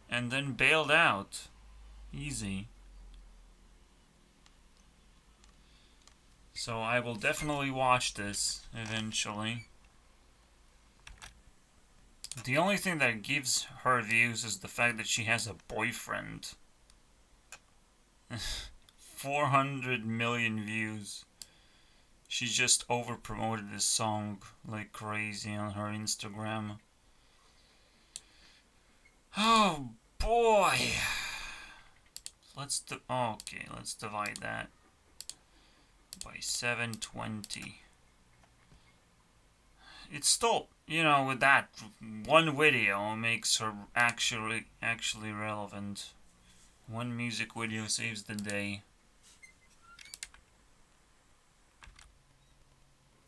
and then bailed out. Easy. So I will definitely watch this eventually. The only thing that gives her views is the fact that she has a boyfriend. 400 million views. She just over-promoted this song like crazy on her Instagram. Oh boy! Let's divide that by 720. It's still, you know, with that one video makes her actually relevant. One music video saves the day.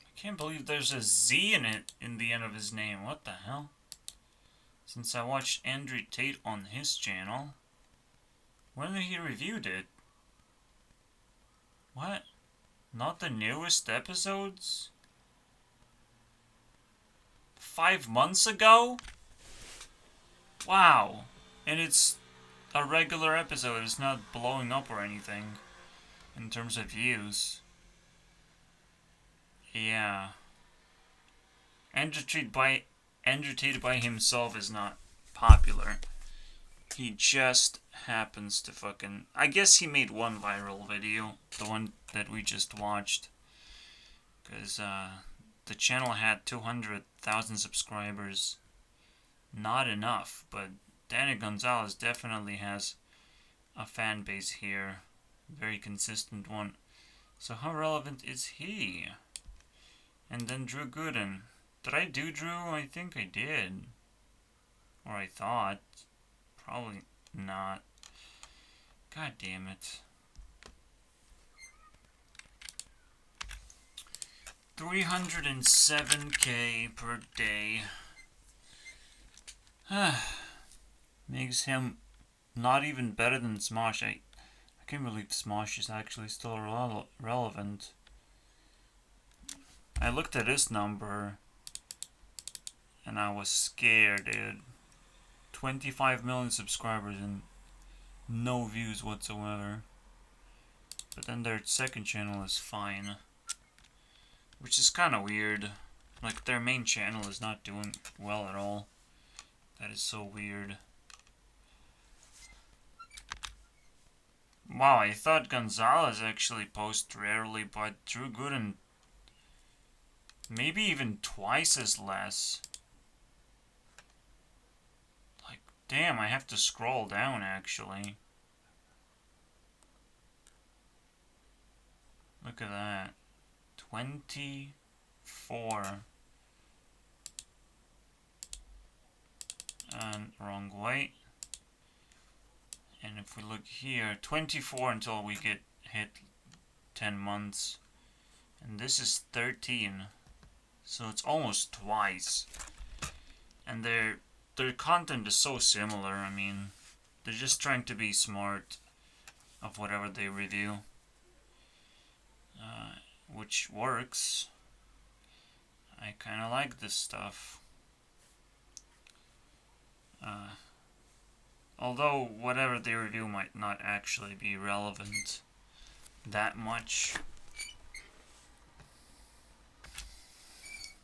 I can't believe there's a Z in it in the end of his name. What the hell? Since I watched Andrew Tate on his channel. When he reviewed it? What? Not the newest episodes? 5 months ago? Wow. And it's a regular episode. It's not blowing up or anything in terms of views. Yeah. Andrew Tate by himself is not popular. He just happens to fucking... I guess he made one viral video. The one that we just watched. Because, the channel had 200,000 subscribers. Not enough, but Danny Gonzalez definitely has a fan base here. Very consistent one. So how relevant is he? And then Drew Gooden. Did I do Drew? I think I did. Or I thought. Probably not. God damn it. 307k per day. Makes him not even better than Smosh. I can't believe Smosh is actually still relevant. I looked at his number and I was scared, dude. 25 million subscribers and no views whatsoever. But then their second channel is fine. Which is kind of weird. Like, their main channel is not doing well at all. That is so weird. Wow, I thought Gonzalez actually posts rarely, but Drew Gooden maybe even twice as less. Like, damn, I have to scroll down actually. Look at that. 24. And wrong way. And if we look here, 24 until we get hit 10 months. And this is 13. So it's almost twice. And their content is so similar. I mean, they're just trying to be smart of whatever they review. Which works. I kind of like this stuff. Although whatever they review might not actually be relevant that much.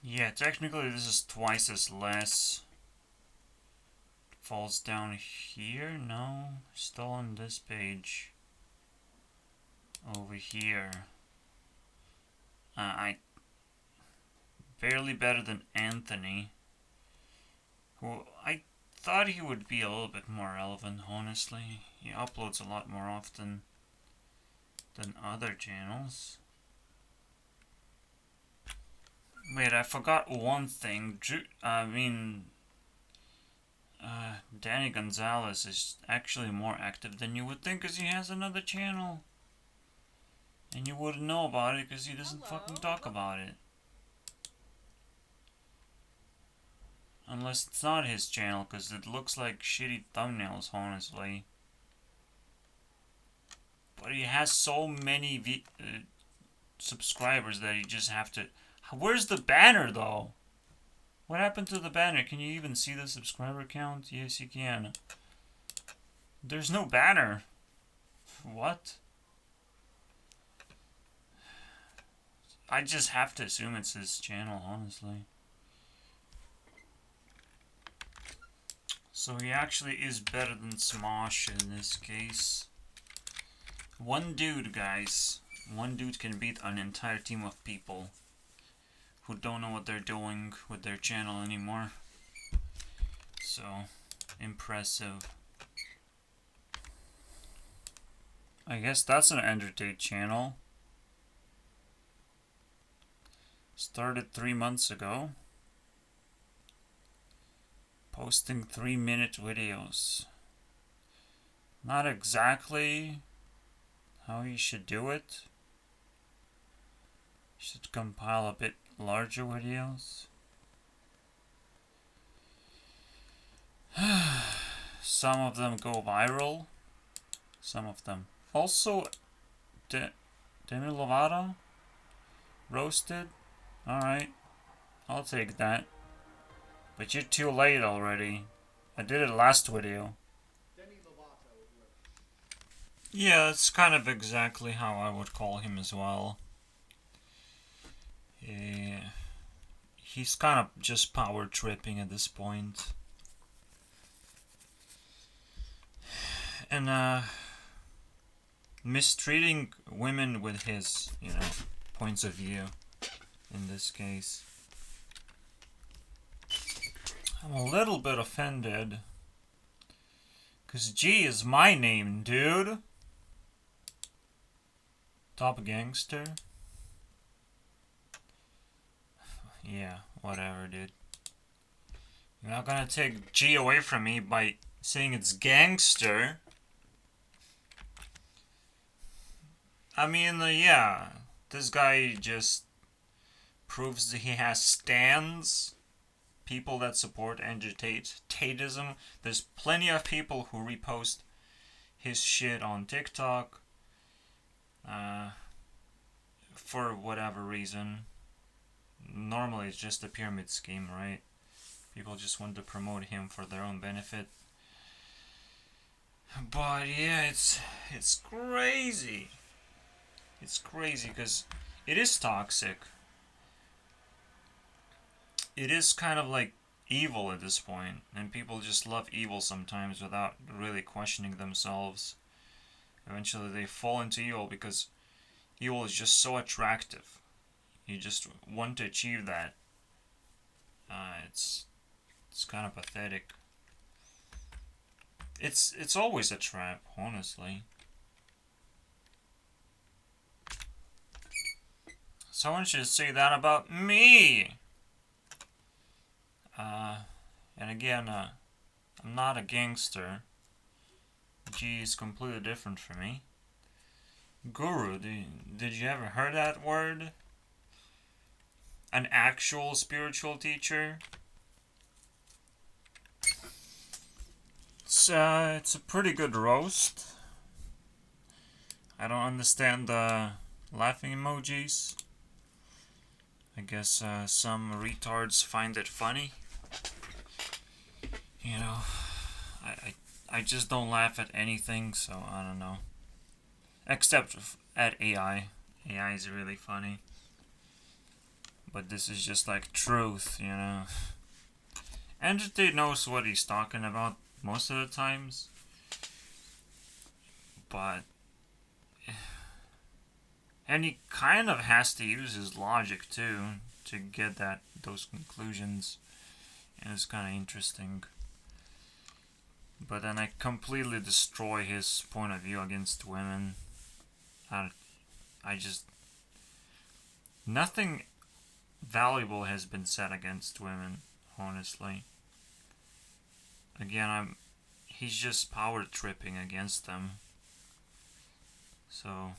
Yeah, technically this is twice as less. Falls down here? No, still on this page. Over here. I barely better than Anthony, who I thought he would be a little bit more relevant, honestly. He uploads a lot more often than other channels. Wait, I forgot one thing. Danny Gonzalez is actually more active than you would think because he has another channel. And you wouldn't know about it because he doesn't fucking talk about it. Unless it's not his channel, because it looks like shitty thumbnails, honestly. But he has so many subscribers that you just have to... Where's the banner, though? What happened to the banner? Can you even see the subscriber count? Yes, you can. There's no banner. What? I just have to assume it's his channel, honestly. So he actually is better than Smosh in this case. One dude, guys. One dude can beat an entire team of people who don't know what they're doing with their channel anymore. So, impressive. I guess that's an Tate channel. Started 3 months ago. Posting 3-minute videos. Not exactly how you should do it. You should compile a bit larger videos. Some of them go viral. Some of them. Also, Demi Lovato? Roasted? Alright. I'll take that. But you're too late already. I did it last video. Yeah, that's kind of exactly how I would call him as well. Yeah. He's kind of just power tripping at this point. And, mistreating women with his, points of view in this case. I'm a little bit offended. Cause G is my name, dude. Top gangster. Yeah, whatever, dude. You're not gonna take G away from me by saying it's gangster. I mean, yeah. This guy just proves that he has stands. People that support Andrew Tate, Tateism. There's plenty of people who repost his shit on TikTok for whatever reason. Normally it's just a pyramid scheme, right? People just want to promote him for their own benefit. But yeah, it's crazy. It's crazy because it is toxic. It is kind of like evil at this point, and people just love evil sometimes without really questioning themselves. Eventually they fall into evil because evil is just so attractive. You just want to achieve that. It's kind of pathetic. It's always a trap, honestly. Someone should say that about me. And again, I'm not a gangster. G is completely different from me. Guru, did you ever heard that word? An actual spiritual teacher? It's a pretty good roast. I don't understand the laughing emojis. I guess some retards find it funny. You know, I just don't laugh at anything, so I don't know. Except at AI. AI is really funny. But this is just like truth, you know. Andrew Tate knows what he's talking about most of the times. But... And he kind of has to use his logic too to get those conclusions. And it's kind of interesting. But then I completely destroy his point of view against women. I just... Nothing valuable has been said against women, honestly. Again, he's just power tripping against them. So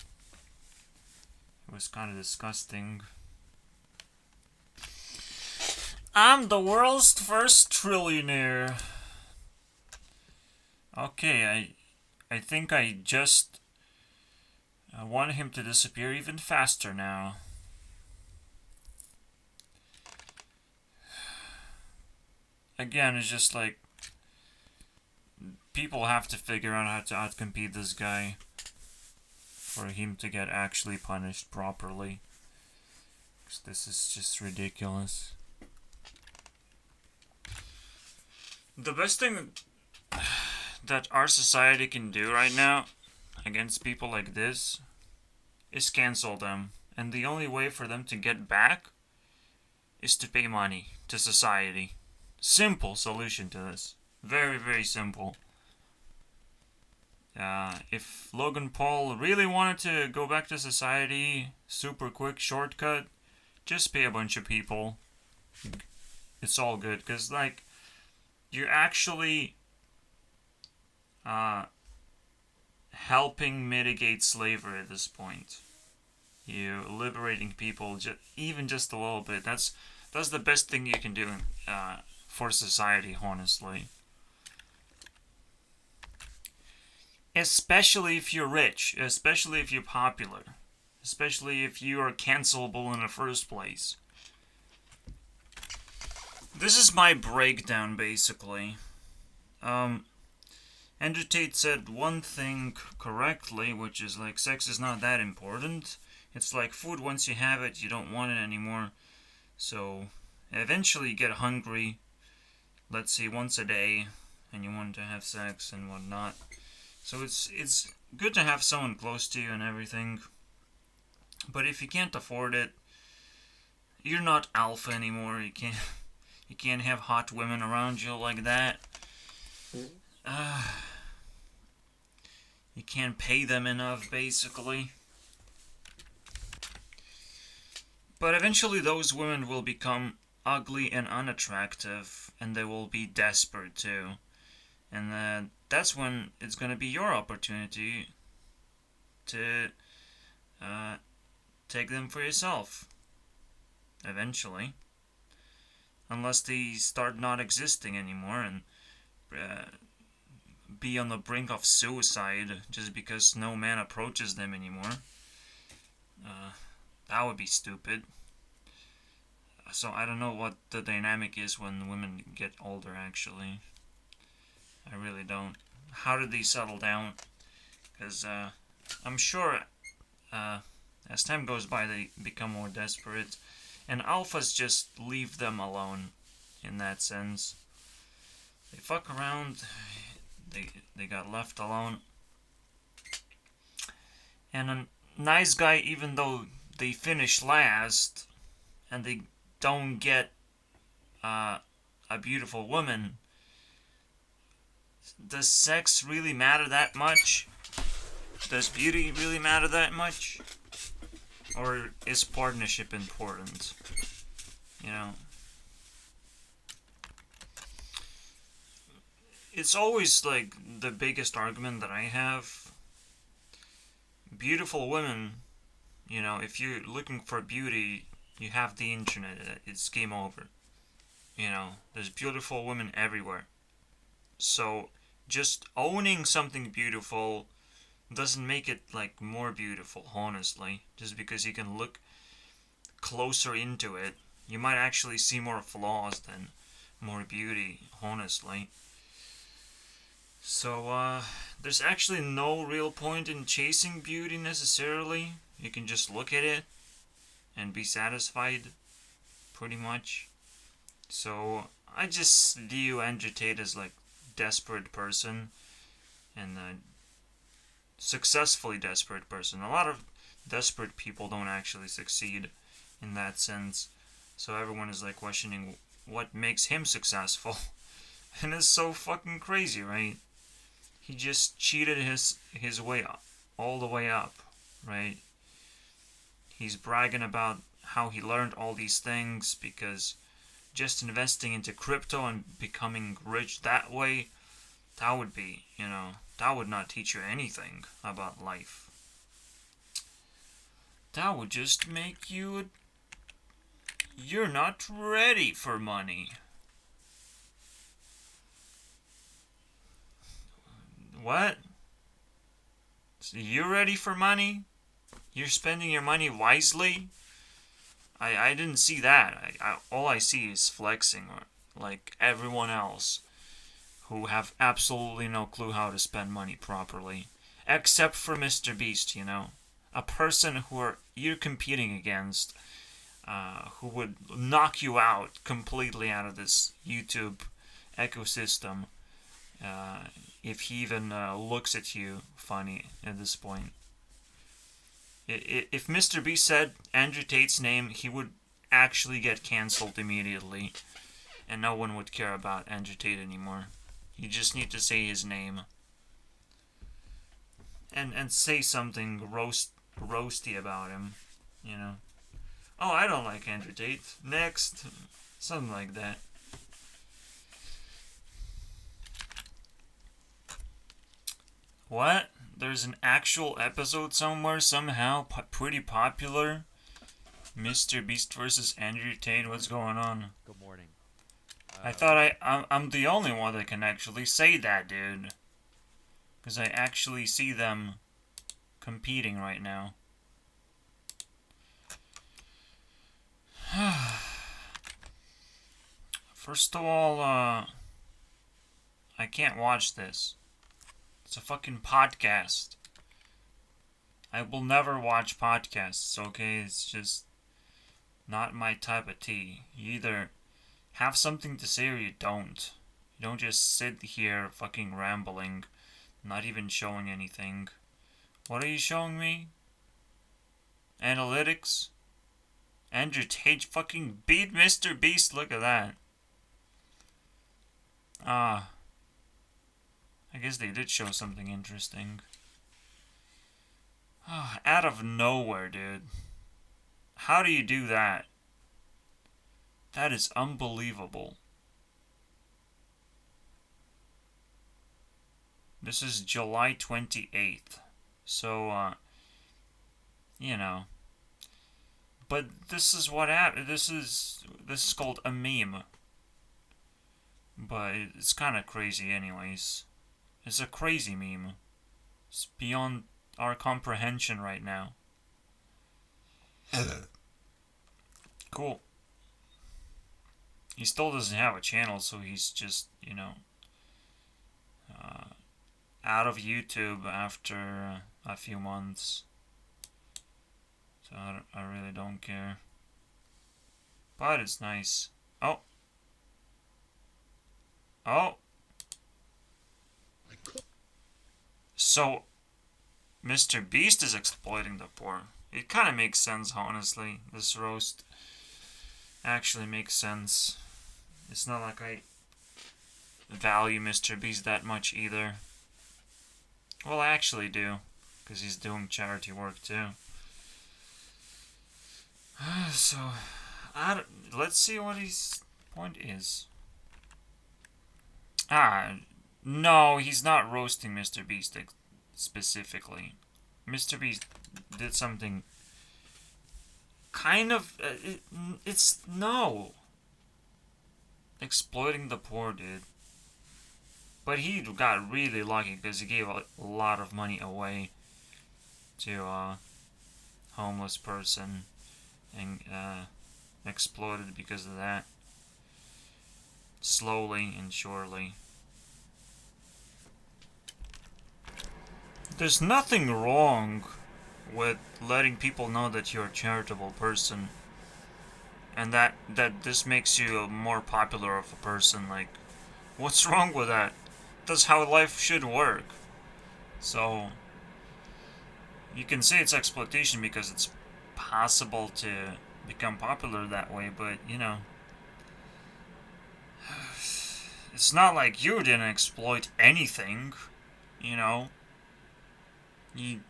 it was kind of disgusting. I'm the world's first trillionaire. Okay, I think I just want him to disappear even faster now. Again, it's just like people have to figure out how to outcompete this guy for him to get actually punished properly. 'Cause this is just ridiculous. The best thing that our society can do right now against people like this is cancel them. And the only way for them to get back is to pay money to society. Simple solution to this. Very, very simple. If Logan Paul really wanted to go back to society, super quick shortcut, just pay a bunch of people. It's all good, because, like, you're actually helping mitigate slavery at this point. You're liberating people, even just a little bit. That's the best thing you can do for society, honestly. Especially if you're rich, especially if you're popular, especially if you are cancelable in the first place. This is my breakdown, basically. Andrew Tate said one thing correctly, which is like, sex is not that important. It's like food, once you have it, you don't want it anymore. So, eventually you get hungry, let's say once a day, and you want to have sex and whatnot. So it's good to have someone close to you and everything. But if you can't afford it, you're not alpha anymore. You can't have hot women around you like that. You can't pay them enough, basically. But eventually those women will become ugly and unattractive, and they will be desperate too. And that's when it's going to be your opportunity to take them for yourself. Eventually. Unless they start not existing anymore and be on the brink of suicide just because no man approaches them anymore. That would be stupid. So I don't know what the dynamic is when women get older, actually. I really don't. How did they settle down? Because I'm sure as time goes by they become more desperate. And alphas just leave them alone in that sense. They fuck around, they got left alone. And a nice guy, even though they finish last and they don't get a beautiful woman, does sex really matter that much? Does beauty really matter that much? Or is partnership important? You know? It's always like the biggest argument that I have. Beautiful women, you know, if you're looking for beauty, you have the internet, it's game over. You know, there's beautiful women everywhere. So, just owning something beautiful doesn't make it, like, more beautiful, honestly. Just because you can look closer into it, you might actually see more flaws than more beauty, honestly. So, there's actually no real point in chasing beauty necessarily. You can just look at it and be satisfied, pretty much. So, I just view Andrew Tate as, like, desperate person, and a successfully desperate person. A lot of desperate people don't actually succeed in that sense. So everyone is, like, questioning what makes him successful. And it's so fucking crazy, right? he just cheated his way up, all the way up, right? He's bragging about how he learned all these things because just investing into crypto and becoming rich that way, that would be, that would not teach you anything about life. That would just make you're not ready for money. What? So you're ready for money? You're spending your money wisely? I didn't see that. All I see is flexing, like everyone else who have absolutely no clue how to spend money properly. Except for Mr. Beast, a person who you're competing against, who would knock you out completely out of this YouTube ecosystem, if he even looks at you funny at this point. If Mr. Beast said Andrew Tate's name, he would actually get cancelled immediately, and no one would care about Andrew Tate anymore. You just need to say his name. And say something roasty about him, Oh, I don't like Andrew Tate. Next. Something like that. What? There's an actual episode somewhere, somehow, pretty popular? Mr. Beast versus Andrew Tate, what's going on? Good morning. I thought I'm the only one that can actually say that, dude. Because I actually see them competing right now. First of all, I can't watch this. It's a fucking podcast. I will never watch podcasts, okay? It's just not my type of tea. You either have something to say or you don't. You don't just sit here fucking rambling, not even showing anything. What are you showing me? Analytics? Andrew Tate fucking beat Mr. Beast, look at that. I guess they did show something interesting. Out of nowhere, dude. How do you do that? That is unbelievable. This is July 28th. So, But this is what happened. This is called a meme. But it's kind of crazy anyways. It's a crazy meme. It's beyond our comprehension right now. Cool. He still doesn't have a channel, so he's just, out of YouTube after a few months. So I really don't care. But it's nice. Oh. So, Mr. Beast is exploiting the poor. It kind of makes sense, honestly. This roast actually makes sense. It's not like I value Mr. Beast that much either. Well, I actually do, because he's doing charity work too. So, let's see what his point is. No, he's not roasting Mr. Beast specifically. Mr. Beast did something kind of... no. Exploiting the poor, dude. But he got really lucky because he gave a lot of money away to a homeless person and exploded because of that. Slowly and surely. There's nothing wrong with letting people know that you're a charitable person. And that this makes you a more popular of a person. Like, what's wrong with that? That's how life should work. So, you can say it's exploitation because it's possible to become popular that way, but, it's not like you didn't exploit anything. you know, he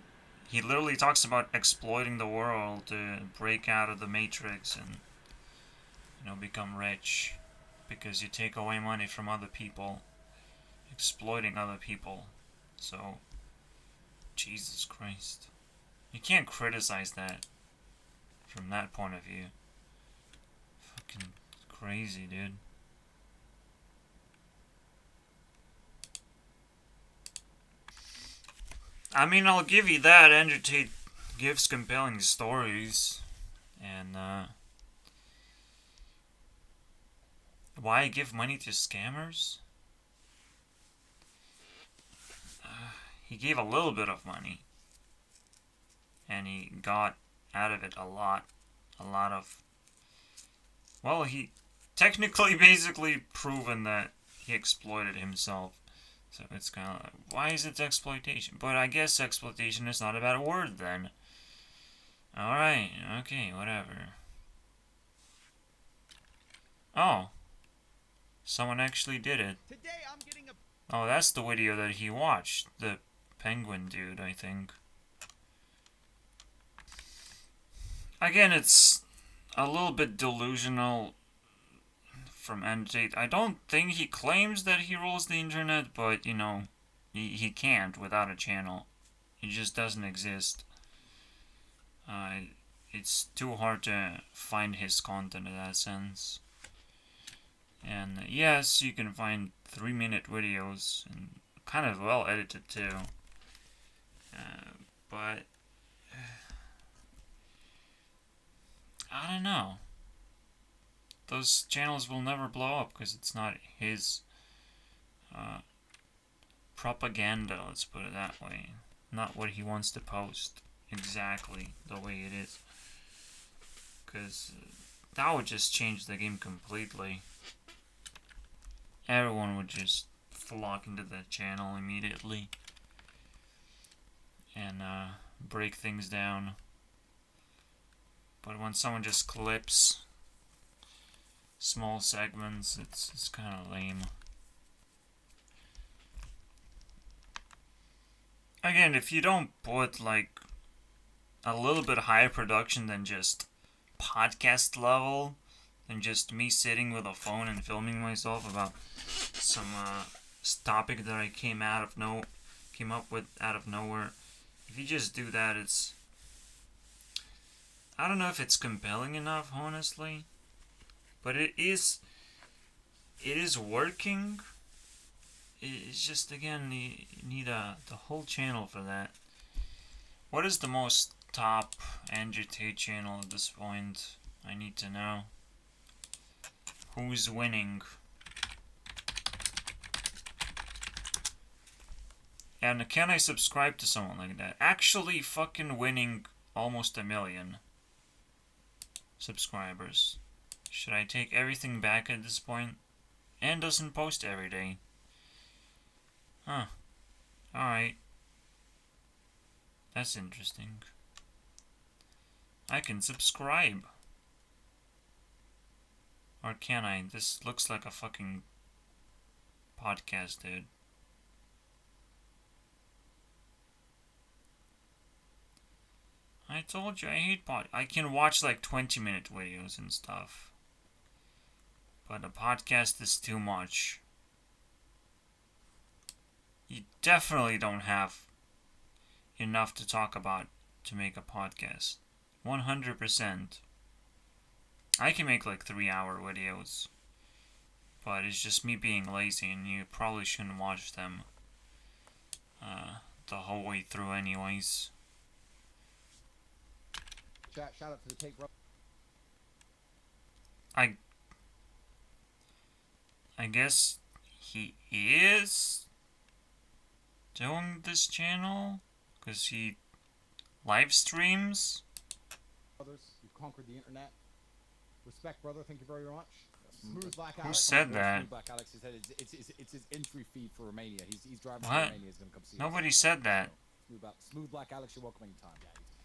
literally talks about exploiting the world to break out of the matrix and, become rich because you take away money from other people, exploiting other people. So, Jesus Christ. You can't criticize that from that point of view. Fucking crazy, dude. I mean, I'll give you that. Andrew Tate gives compelling stories. And, why give money to scammers? He gave a little bit of money. And he got out of it a lot. A lot of... Well, he technically basically proven that he exploited himself. So it's kind of like, why is it exploitation? But I guess exploitation is not a bad word then. Alright, okay, whatever. Oh. Someone actually did it. Today I'm getting a... Oh, that's the video that he watched. The penguin dude, I think. Again, it's a little bit delusional from Tate. I don't think he claims that he rules the internet, but, he can't without a channel. It just doesn't exist. It's too hard to find his content in that sense. And yes, you can find 3-minute videos, and kind of well edited too. But I don't know. Those channels will never blow up because it's not his propaganda, let's put it that way. Not what he wants to post exactly the way it is. Because that would just change the game completely. Everyone would just flock into that channel immediately. And break things down. But when someone just clips small segments, it's kind of lame. Again, if you don't put like a little bit higher production than just podcast level, than just me sitting with a phone and filming myself about some topic that I came up with out of nowhere. If you just do that, I don't know if it's compelling enough, honestly, but it is working. It's just, again, you need the whole channel for that. What is the most top Andrew Tate channel at this point? I need to know. Who's winning? And can I subscribe to someone like that? Actually fucking winning almost 1 million subscribers. Should I take everything back at this point? And doesn't post every day. Huh. Alright. That's interesting. I can subscribe. Or can I? This looks like a fucking podcast, dude. I told you I hate I can watch like 20-minute videos and stuff. But a podcast is too much. You definitely don't have enough to talk about to make a podcast. 100%. I can make like 3-hour videos. But it's just me being lazy, and you probably shouldn't watch them the whole way through anyways. Shout out to the Tate brother. I guess he is doing this channel because he live streams. Brothers, you've conquered the internet. Respect, brother. Thank you very much. Smooth Black Alex. Who said that? Smooth Black Alex said it's his entry fee for Romania. He's driving to What? Romania. He's gonna come see us. Nobody said that. Smooth Black Alex, you're welcome anytime. Yeah, he's a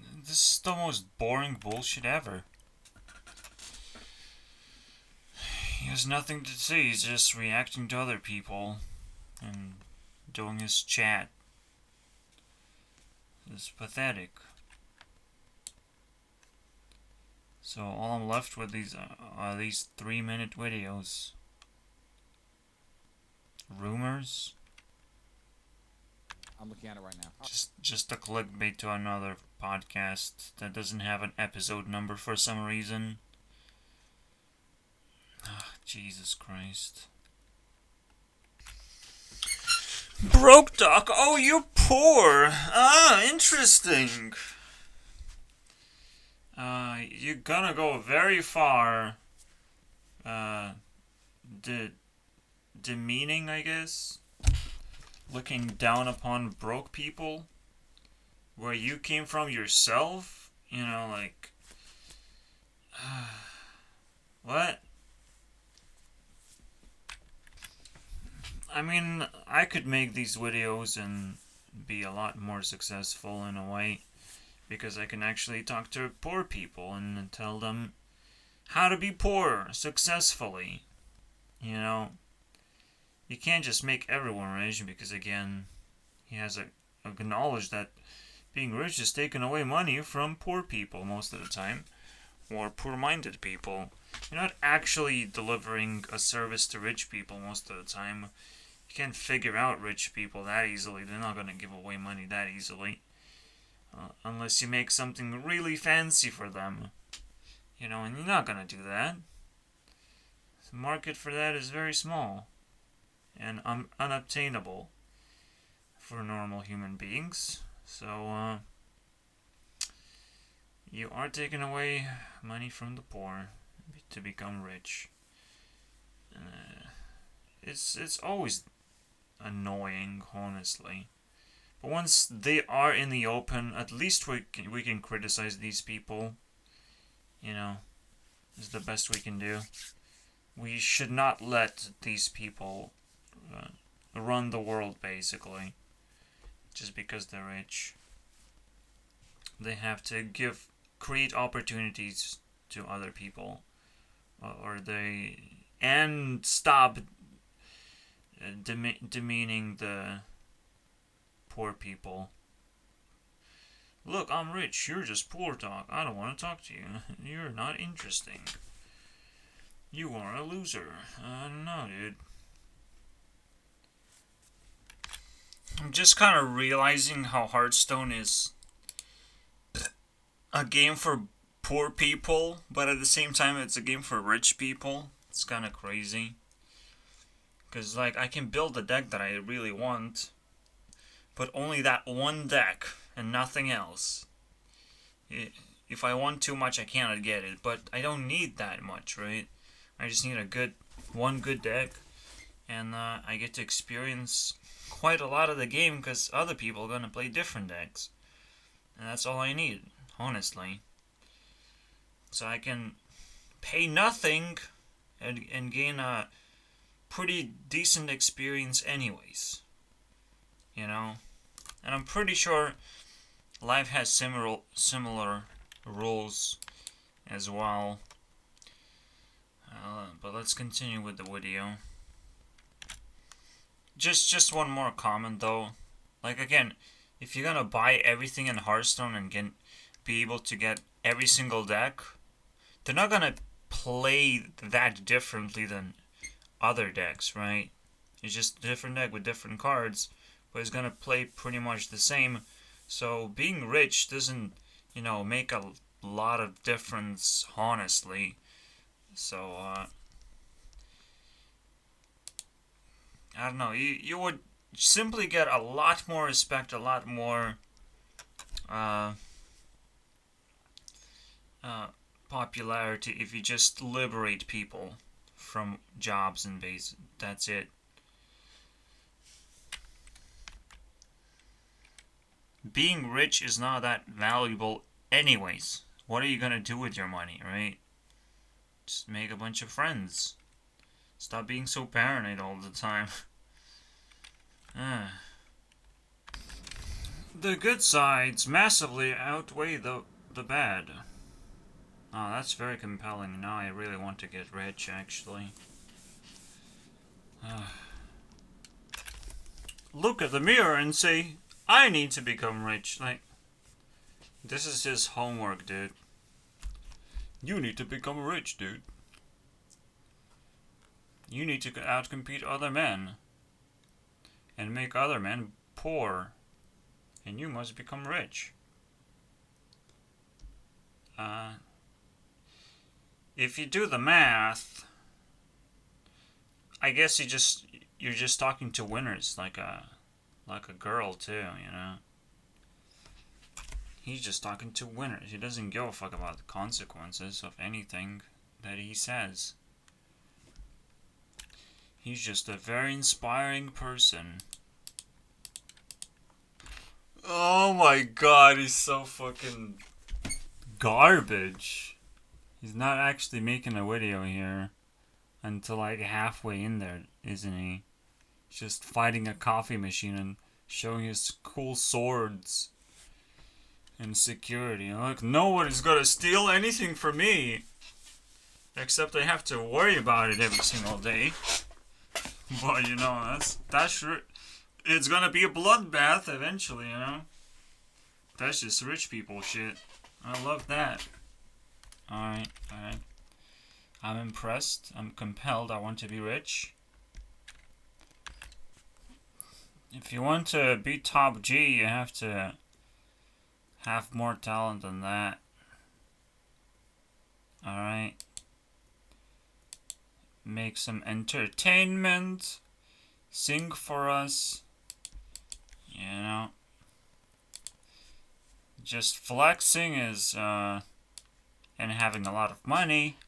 pro. This is the most boring bullshit ever. He has nothing to say, he's just reacting to other people and doing his chat. It's pathetic. So all I'm left with are these 3-minute videos. Rumors? I'm looking at it right now. Just a clickbait to another podcast that doesn't have an episode number for some reason. Ah, Jesus Christ. Broke Doc, oh, you're poor. Ah, interesting. You're gonna go very far. Demeaning, I guess. Looking down upon broke people. Where you came from yourself. You know, like. What? I mean, I could make these videos and be a lot more successful in a way. Because I can actually talk to poor people and tell them how to be poor successfully. You know, you can't just make everyone rich because, again, he has acknowledged that being rich is taking away money from poor people most of the time, or poor-minded people. You're not actually delivering a service to rich people most of the time. You can't figure out rich people that easily. They're not going to give away money that easily. Unless you make something really fancy for them. You know, and you're not going to do that. The market for that is very small. And unobtainable for normal human beings. So, you are taking away money from the poor to become rich. It's always annoying, honestly. But once they are in the open, at least we can criticize these people. You know, is the best we can do. We should not let these people run the world, basically. Just because they're rich. They have to create opportunities to other people. And stop demeaning the poor people. Look, I'm rich. You're just poor, Doc. I don't want to talk to you. You're not interesting. You are a loser. I don't know, dude. I'm just kind of realizing how Hearthstone is a game for poor people, but at the same time it's a game for rich people. It's kind of crazy. Because, like, I can build the deck that I really want, but only that one deck and nothing else. If I want too much, I cannot get it, but I don't need that much, right? I just need one good deck, and I get to experience quite a lot of the game because other people are going to play different decks. And that's all I need, honestly. So I can pay nothing and gain a pretty decent experience anyways. You know? And I'm pretty sure Live has similar rules as well. But let's continue with the video. Just one more comment though. Like, again, if you're gonna buy everything in Hearthstone and be able to get every single deck, they're not gonna play that differently than other decks, right? It's just a different deck with different cards, but it's gonna play pretty much the same. So being rich doesn't, make a lot of difference, honestly. So, I don't know, you would simply get a lot more respect, a lot more popularity if you just liberate people from jobs and base. That's it. Being rich is not that valuable anyways. What are you gonna do with your money, right? Just make a bunch of friends. Stop being so paranoid all the time. The good sides massively outweigh the bad. Oh, that's very compelling. Now I really want to get rich, actually. look at the mirror and say, I need to become rich. Like, this is his homework, dude. You need to become rich, dude. You need to outcompete other men and make other men poor, and you must become rich. If you do the math, I guess you're just talking to winners, like a girl too, you know. He's just talking to winners. He doesn't give a fuck about the consequences of anything that he says. He's just a very inspiring person. Oh my god, he's so fucking garbage. He's not actually making a video here until like halfway in there, isn't he? He's just fighting a coffee machine and showing his cool swords and security. Look, nobody's gonna steal anything from me. Except I have to worry about it every single day. But you know, that's sure. It's gonna be a bloodbath eventually, you know. That's just rich people shit. I love that. Alright. I'm impressed. I'm compelled. I want to be rich. If you want to be top G, you have to have more talent than that. Alright. Make some entertainment. Sing for us. You know. Just flexing is, and having a lot of money,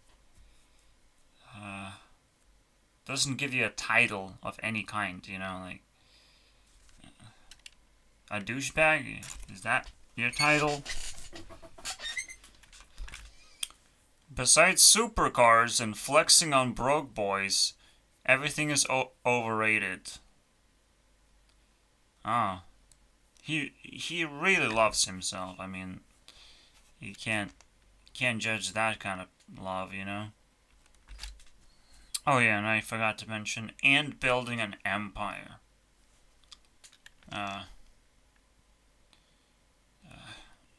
doesn't give you a title of any kind, you know, like, a douchebag, is that your title? Besides supercars and flexing on broke boys, everything is overrated. Oh. He really loves himself. I mean, you can't judge that kind of love, you know? Oh yeah, and I forgot to mention, and building an empire.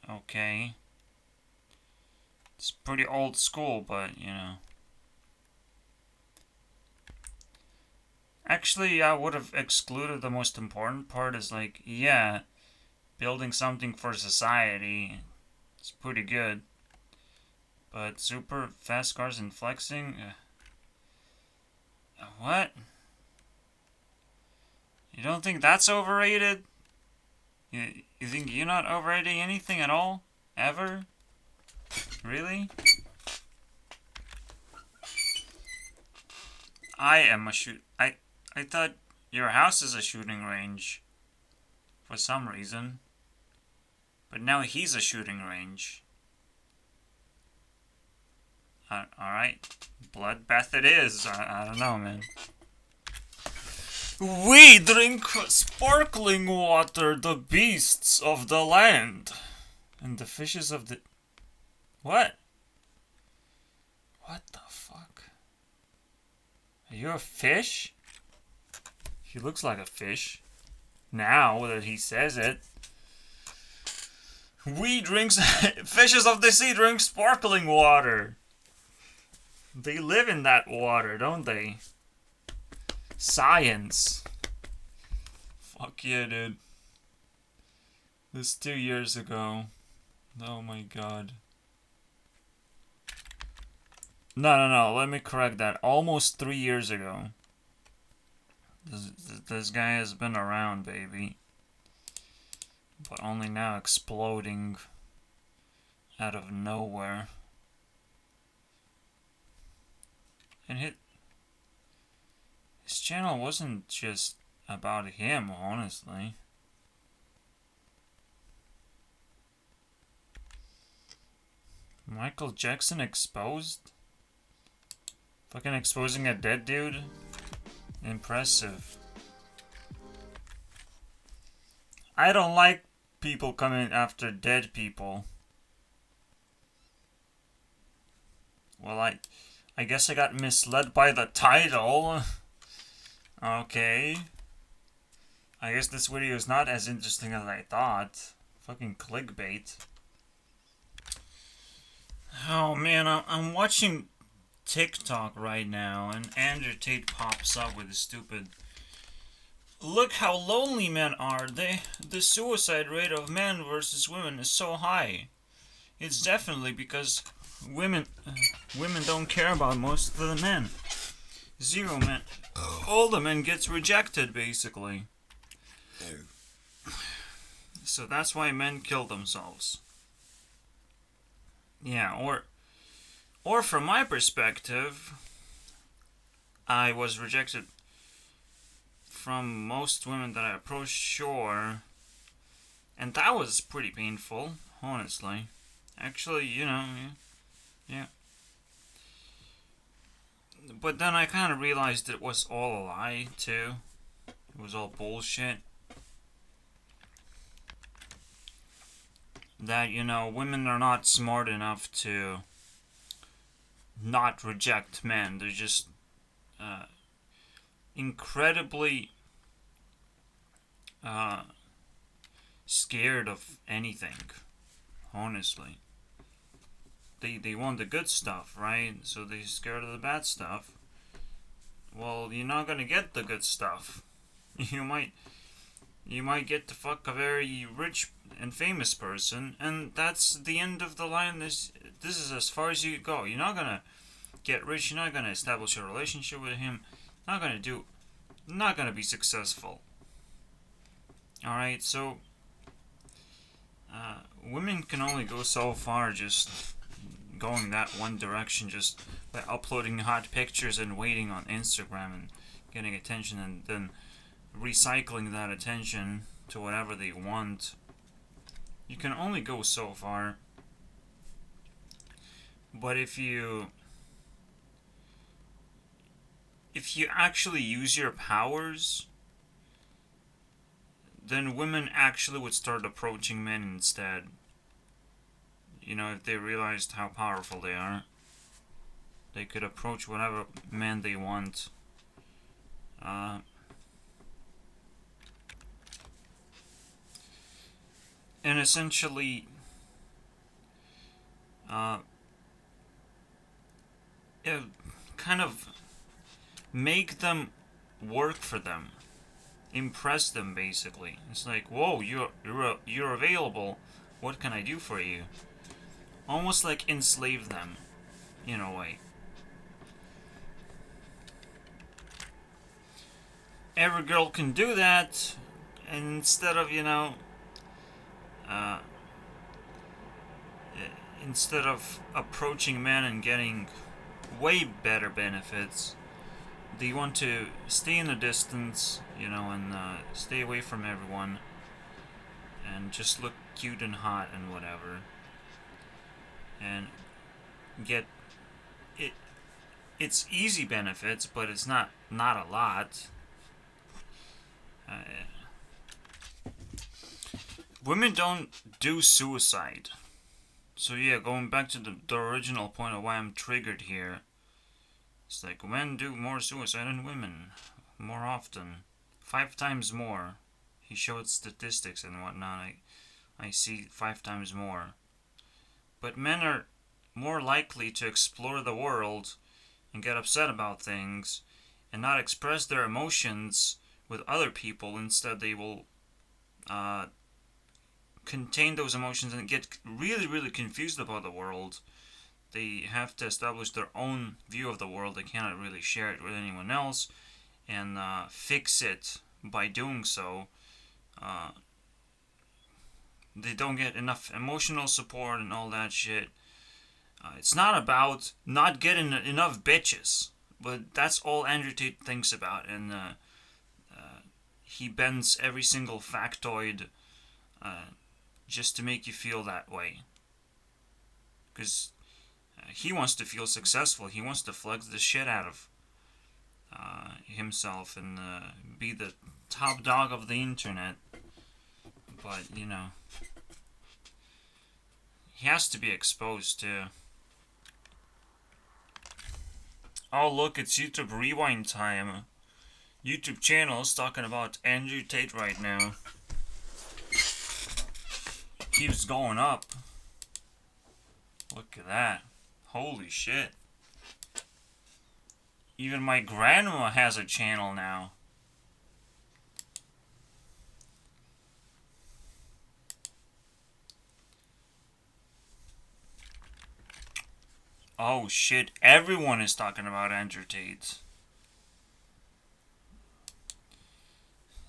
Okay. It's pretty old school, but, you know. Actually, I would have excluded the most important part is like, yeah, building something for society. It's pretty good. But super fast cars and flexing? What? You don't think that's overrated? You think you're not overrating anything at all? Ever? Really? I am a I thought your house is a shooting range. For some reason. But now he's a shooting range. Alright. Bloodbath it is. I don't know, man. We drink sparkling water, the beasts of the land. And the fishes of the... What? What the fuck? Are you a fish? He looks like a fish. Now that he says it. Fishes of the sea drink sparkling water. They live in that water, don't they? Science. Fuck yeah, dude. This 2 years ago. Oh my god. No, let me correct that. Almost 3 years ago. This guy has been around, baby. But only now exploding out of nowhere. And his channel wasn't just about him, honestly. Michael Jackson exposed? Fucking exposing a dead dude? Impressive. I don't like people coming after dead people. Well, I guess I got misled by the title. Okay. I guess this video is not as interesting as I thought. Fucking clickbait. Oh man, I'm watching TikTok right now, and Andrew Tate pops up with his stupid. Look how lonely men are. The suicide rate of men versus women is so high. It's definitely because women don't care about most of the men. Zero men. All the men gets rejected basically. So that's why men kill themselves. Yeah, or from my perspective, I was rejected from most women that I approached, sure. And that was pretty painful, honestly. Actually, you know, yeah. But then I kind of realized it was all a lie, too. It was all bullshit. That, you know, women are not smart enough to not reject men. They're just incredibly scared of anything, honestly. They want the good stuff, right? So they're scared of the bad stuff. Well, you're not gonna get the good stuff. You might get to fuck a very rich and famous person, and that's the end of the line. This is as far as you go. You're not gonna get rich. You're not gonna establish a relationship with him. Not gonna be successful. All right, so women can only go so far just going that one direction, just by uploading hot pictures and waiting on Instagram and getting attention, and then recycling that attention to whatever they want. You can only go so far. But if you actually use your powers, then women actually would start approaching men instead. You know, if they realized how powerful they are, they could approach whatever man they want. And essentially, kind of make them work for them, impress them. Basically, it's like, whoa, you're available. What can I do for you? Almost like enslave them, in a way. Every girl can do that, and instead of, you know, instead of approaching men and getting way better benefits, they want to stay in the distance, you know, and stay away from everyone, and just look cute and hot and whatever, and get it. It's easy benefits, but it's not a lot. Women don't do suicide. So yeah, going back to the original point of why I'm triggered here. It's like men do more suicide than women. More often. 5 times more. He showed statistics and whatnot. I see 5 times more. But men are more likely to explore the world and get upset about things and not express their emotions with other people. Instead, they will contain those emotions and get really, really confused about the world. They have to establish their own view of the world. They cannot really share it with anyone else and fix it by doing so. They don't get enough emotional support and all that shit. It's not about not getting enough bitches, but that's all Andrew Tate thinks about, and he bends every single factoid just to make you feel that way. Because he wants to feel successful. He wants to flex the shit out of himself and be the top dog of the internet. But, you know, he has to be exposed too. Oh look, it's YouTube rewind time. YouTube channel is talking about Andrew Tate right now. Keeps going up. Look at that. Holy shit. Even my grandma has a channel now. Oh shit, everyone is talking about Andrew Tate.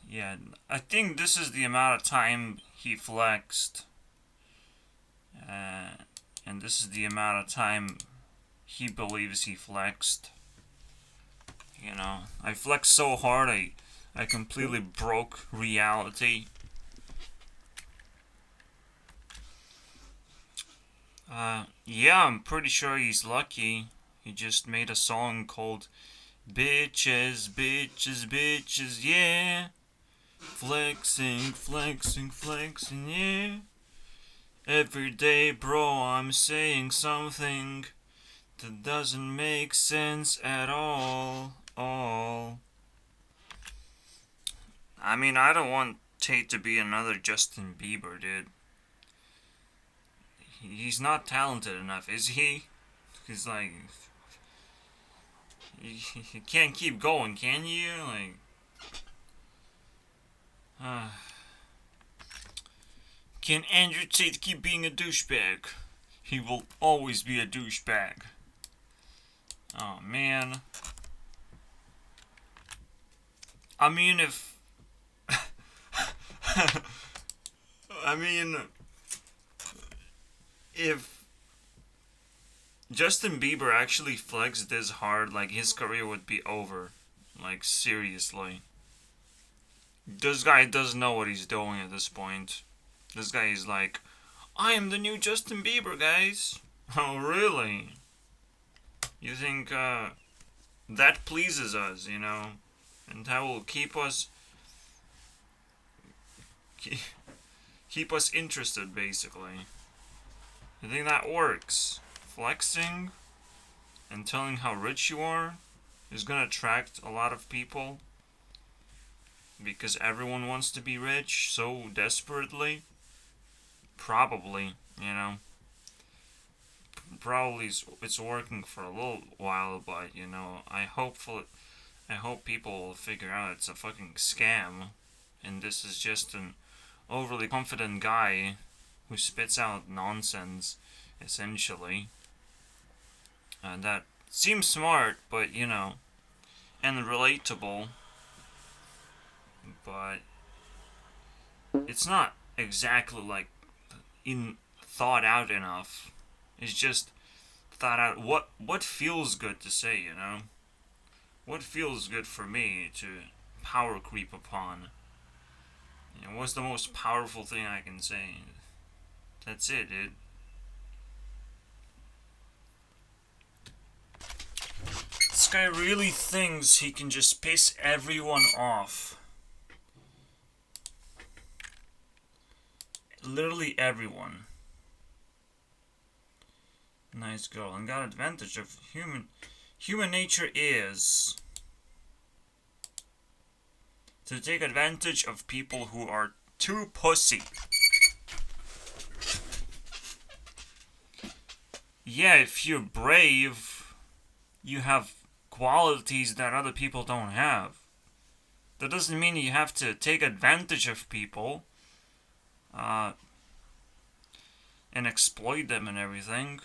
Yeah, I think this is the amount of time he flexed. And this is the amount of time he believes he flexed. You know, I flexed so hard I completely broke reality. Yeah, I'm pretty sure he's lucky. He just made a song called Bitches, Bitches, Bitches, yeah. Flexing, flexing, flexing, yeah. Every day, bro, I'm saying something that doesn't make sense at all. I mean, I don't want Tate to be another Justin Bieber, dude. He's not talented enough, is he? He's like... You can't keep going, can you? Like... Can Andrew Tate keep being a douchebag? He will always be a douchebag. Oh, man. I mean, if... I mean... If Justin Bieber actually flexed this hard, like, his career would be over. Like, seriously. This guy doesn't know what he's doing at this point. This guy is like, I am the new Justin Bieber, guys. Oh, really? You think, that pleases us, you know? And that will keep us... keep us interested, basically. You think that works? Flexing and telling how rich you are is gonna attract a lot of people because everyone wants to be rich so desperately? Probably, you know. Probably it's working for a little while, but you know, I hope people will figure out it's a fucking scam, and this is just an overly confident guy who spits out nonsense, essentially. And that seems smart, but you know, and relatable, but it's not exactly like thought out enough. It's just thought out what feels good to say, you know? What feels good for me to power creep upon? You know, what's the most powerful thing I can say? That's it, dude. This guy really thinks he can just piss everyone off. Literally everyone. Nice girl. And got advantage of human nature is to take advantage of people who are too pussy. Yeah, if you're brave, you have qualities that other people don't have. That doesn't mean you have to take advantage of people and exploit them and everything.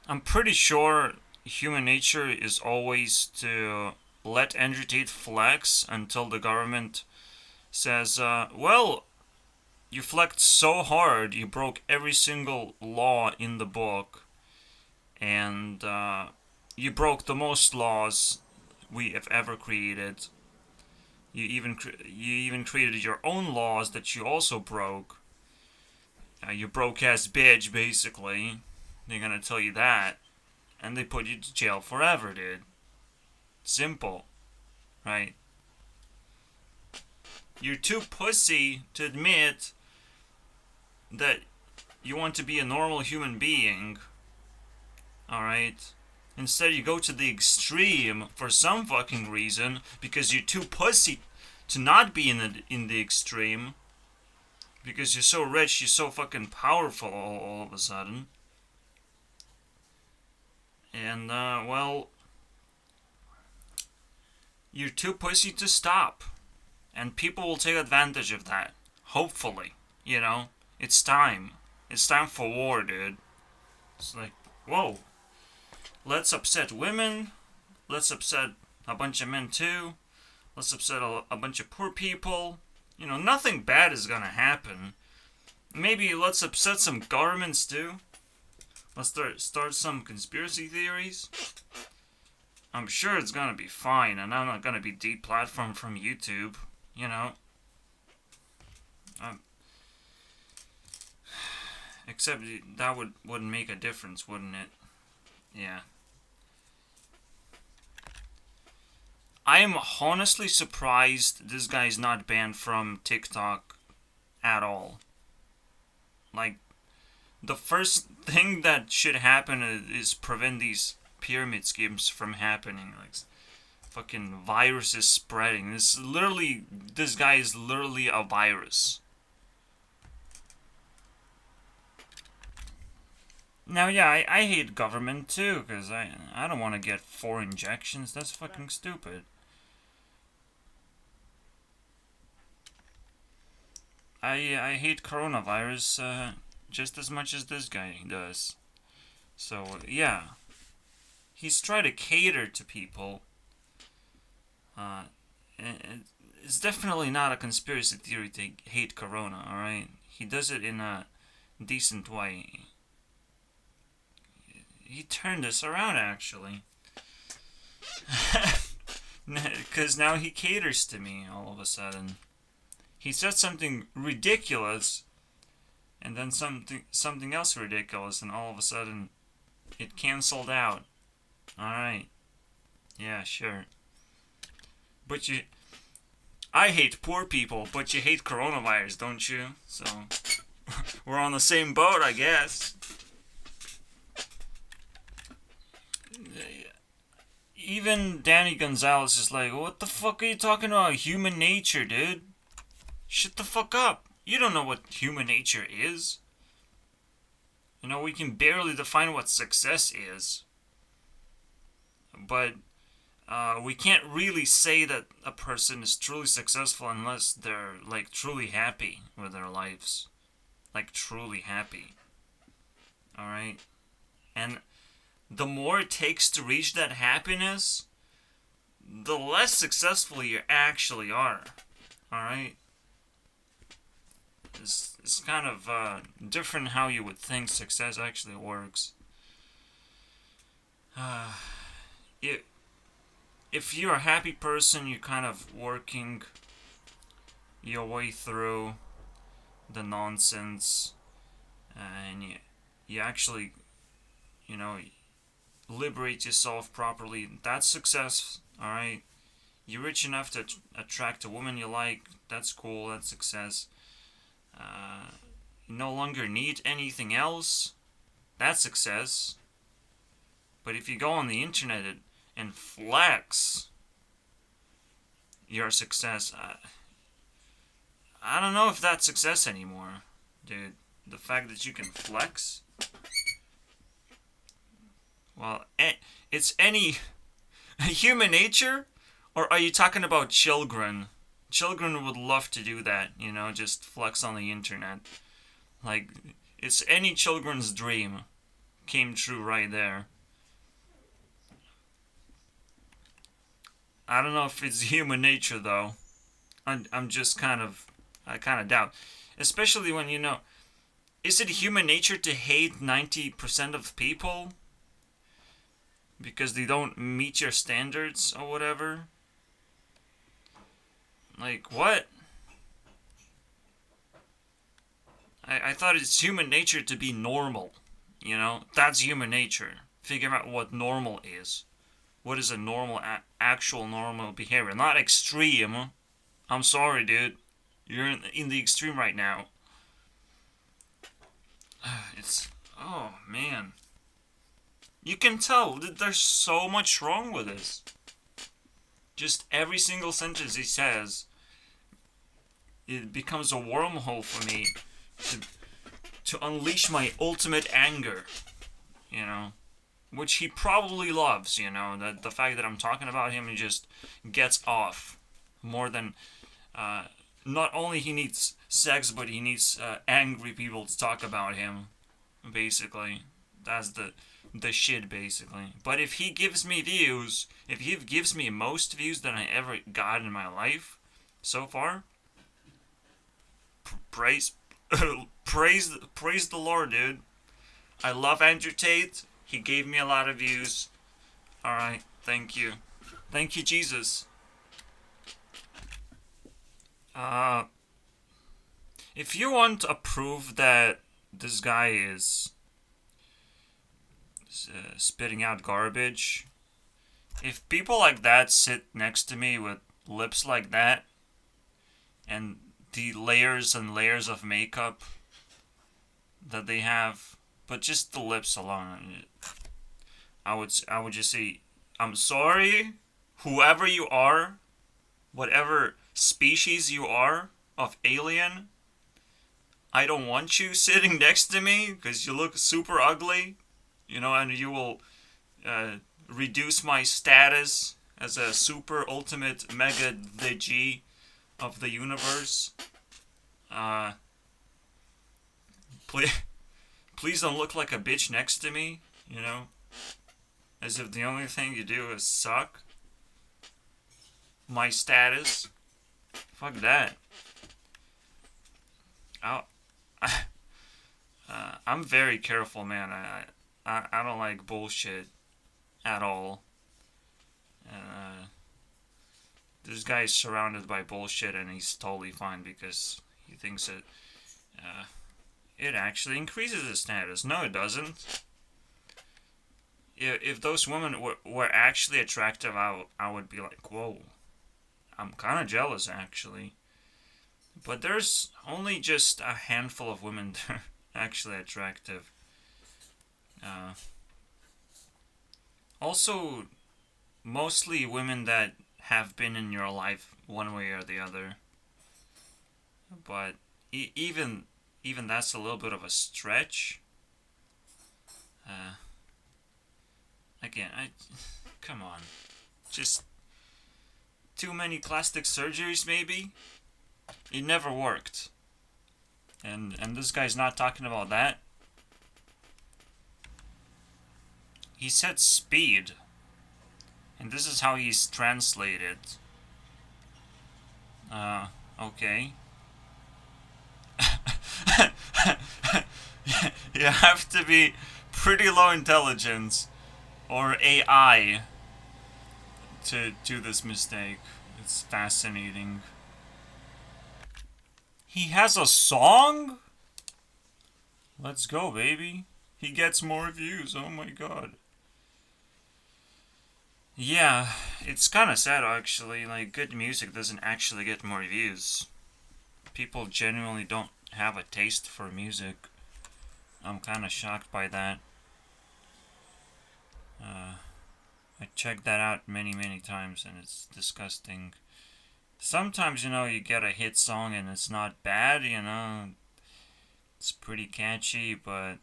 I'm pretty sure human nature is always to let Andrew Tate flex until the government says, well, you flexed so hard, you broke every single law in the book, and you broke the most laws we have ever created. You even created your own laws that you also broke. You broke-ass bitch, basically. They're gonna tell you that, and they put you to jail forever, dude. Simple, right? You're too pussy to admit that you want to be a normal human being, alright? Instead, you go to the extreme for some fucking reason because you're too pussy to not be in the extreme. Because you're so rich, you're so fucking powerful all of a sudden. And, well, you're too pussy to stop. And people will take advantage of that. Hopefully. You know? It's time. It's time for war, dude. It's like, whoa. Let's upset women. Let's upset a bunch of men too. Let's upset a bunch of poor people. You know, nothing bad is gonna happen. Maybe let's upset some governments too. Let's start some conspiracy theories. I'm sure it's gonna be fine, and I'm not gonna be deplatformed from YouTube. You know. Except that wouldn't make a difference, wouldn't it? Yeah. I am honestly surprised this guy's not banned from TikTok at all. Like, the first thing that should happen is prevent these pyramid schemes from happening. Like, fucking viruses spreading. This guy is literally a virus. Now, yeah, I hate government too, because I don't want to get 4 injections. That's fucking stupid. I hate coronavirus just as much as this guy does. So, yeah. He's trying to cater to people. It's definitely not a conspiracy theory to hate corona, alright? He does it in a decent way. He turned this around, actually. Because now he caters to me all of a sudden. He said something ridiculous, and then something else ridiculous, and all of a sudden, it canceled out. Alright. Yeah, sure. But I hate poor people, but you hate coronavirus, don't you? So, we're on the same boat, I guess. Even Danny Gonzalez is like, what the fuck are you talking about? Human nature, dude. Shut the fuck up. You don't know what human nature is. You know, we can barely define what success is. But we can't really say that a person is truly successful unless they're, like, truly happy with their lives. Like, truly happy. Alright? And the more it takes to reach that happiness, the less successful you actually are. Alright? It's kind of different how you would think success actually works. If you're a happy person, you're kind of working your way through the nonsense, and you actually, you know, liberate yourself properly. That's success, alright? You're rich enough to attract a woman you like. That's cool, that's success. You no longer need anything else. That's success. But if you go on the internet and flex your success, I don't know if that's success anymore, dude. The fact that you can flex. Well, it's any human nature, or are you talking about children? Children would love to do that, you know, just flex on the internet. Like, it's any children's dream came true right there. I don't know if it's human nature, though. I'm just I kind of doubt. Especially when, you know, is it human nature to hate 90% of people? Because they don't meet your standards or whatever? Like, what? I thought it's human nature to be normal. You know? That's human nature. Figure out what normal is. What is a normal, actual normal behavior? Not extreme. I'm sorry, dude. You're in the extreme right now. Oh, man. You can tell that there's so much wrong with this. Just every single sentence he says, it becomes a wormhole for me to unleash my ultimate anger, you know, which he probably loves, you know, that the fact that I'm talking about him, he just gets off more than, not only he needs sex, but he needs angry people to talk about him, basically. That's the shit, basically. But if he gives me views, if he gives me most views than I ever got in my life so far, praise the Lord, dude. I love Andrew Tate. He gave me a lot of views. Alright, thank you. Thank you, Jesus. If you want to prove that this guy is spitting out garbage, if people like that sit next to me with lips like that, and the layers and layers of makeup that they have, but just the lips alone, I would just say, I'm sorry, whoever you are, whatever species you are of alien, I don't want you sitting next to me because you look super ugly, you know, and you will reduce my status as a super ultimate mega the G of the universe. Please don't look like a bitch next to me, you know, as if the only thing you do is suck my status. Fuck that. I'm very careful, man. I don't like bullshit at all. This guy is surrounded by bullshit and he's totally fine because he thinks that it actually increases his status. No, it doesn't. If those women were actually attractive, I would be like, whoa. I'm kind of jealous, actually. But there's only just a handful of women that are actually attractive. Also, mostly women that have been in your life one way or the other. But even that's a little bit of a stretch. Again, come on. Just too many plastic surgeries, maybe? It never worked. And this guy's not talking about that. He said speed. And this is how he's translated. Okay. You have to be pretty low intelligence or AI to do this mistake. It's fascinating. He has a song? Let's go, baby. He gets more views. Oh my god. Yeah, it's kind of sad actually. Like, good music doesn't actually get more views. People genuinely don't have a taste for music. I'm kind of shocked by that. I checked that out many times and it's disgusting. Sometimes, you know, you get a hit song and it's not bad, you know. It's pretty catchy, but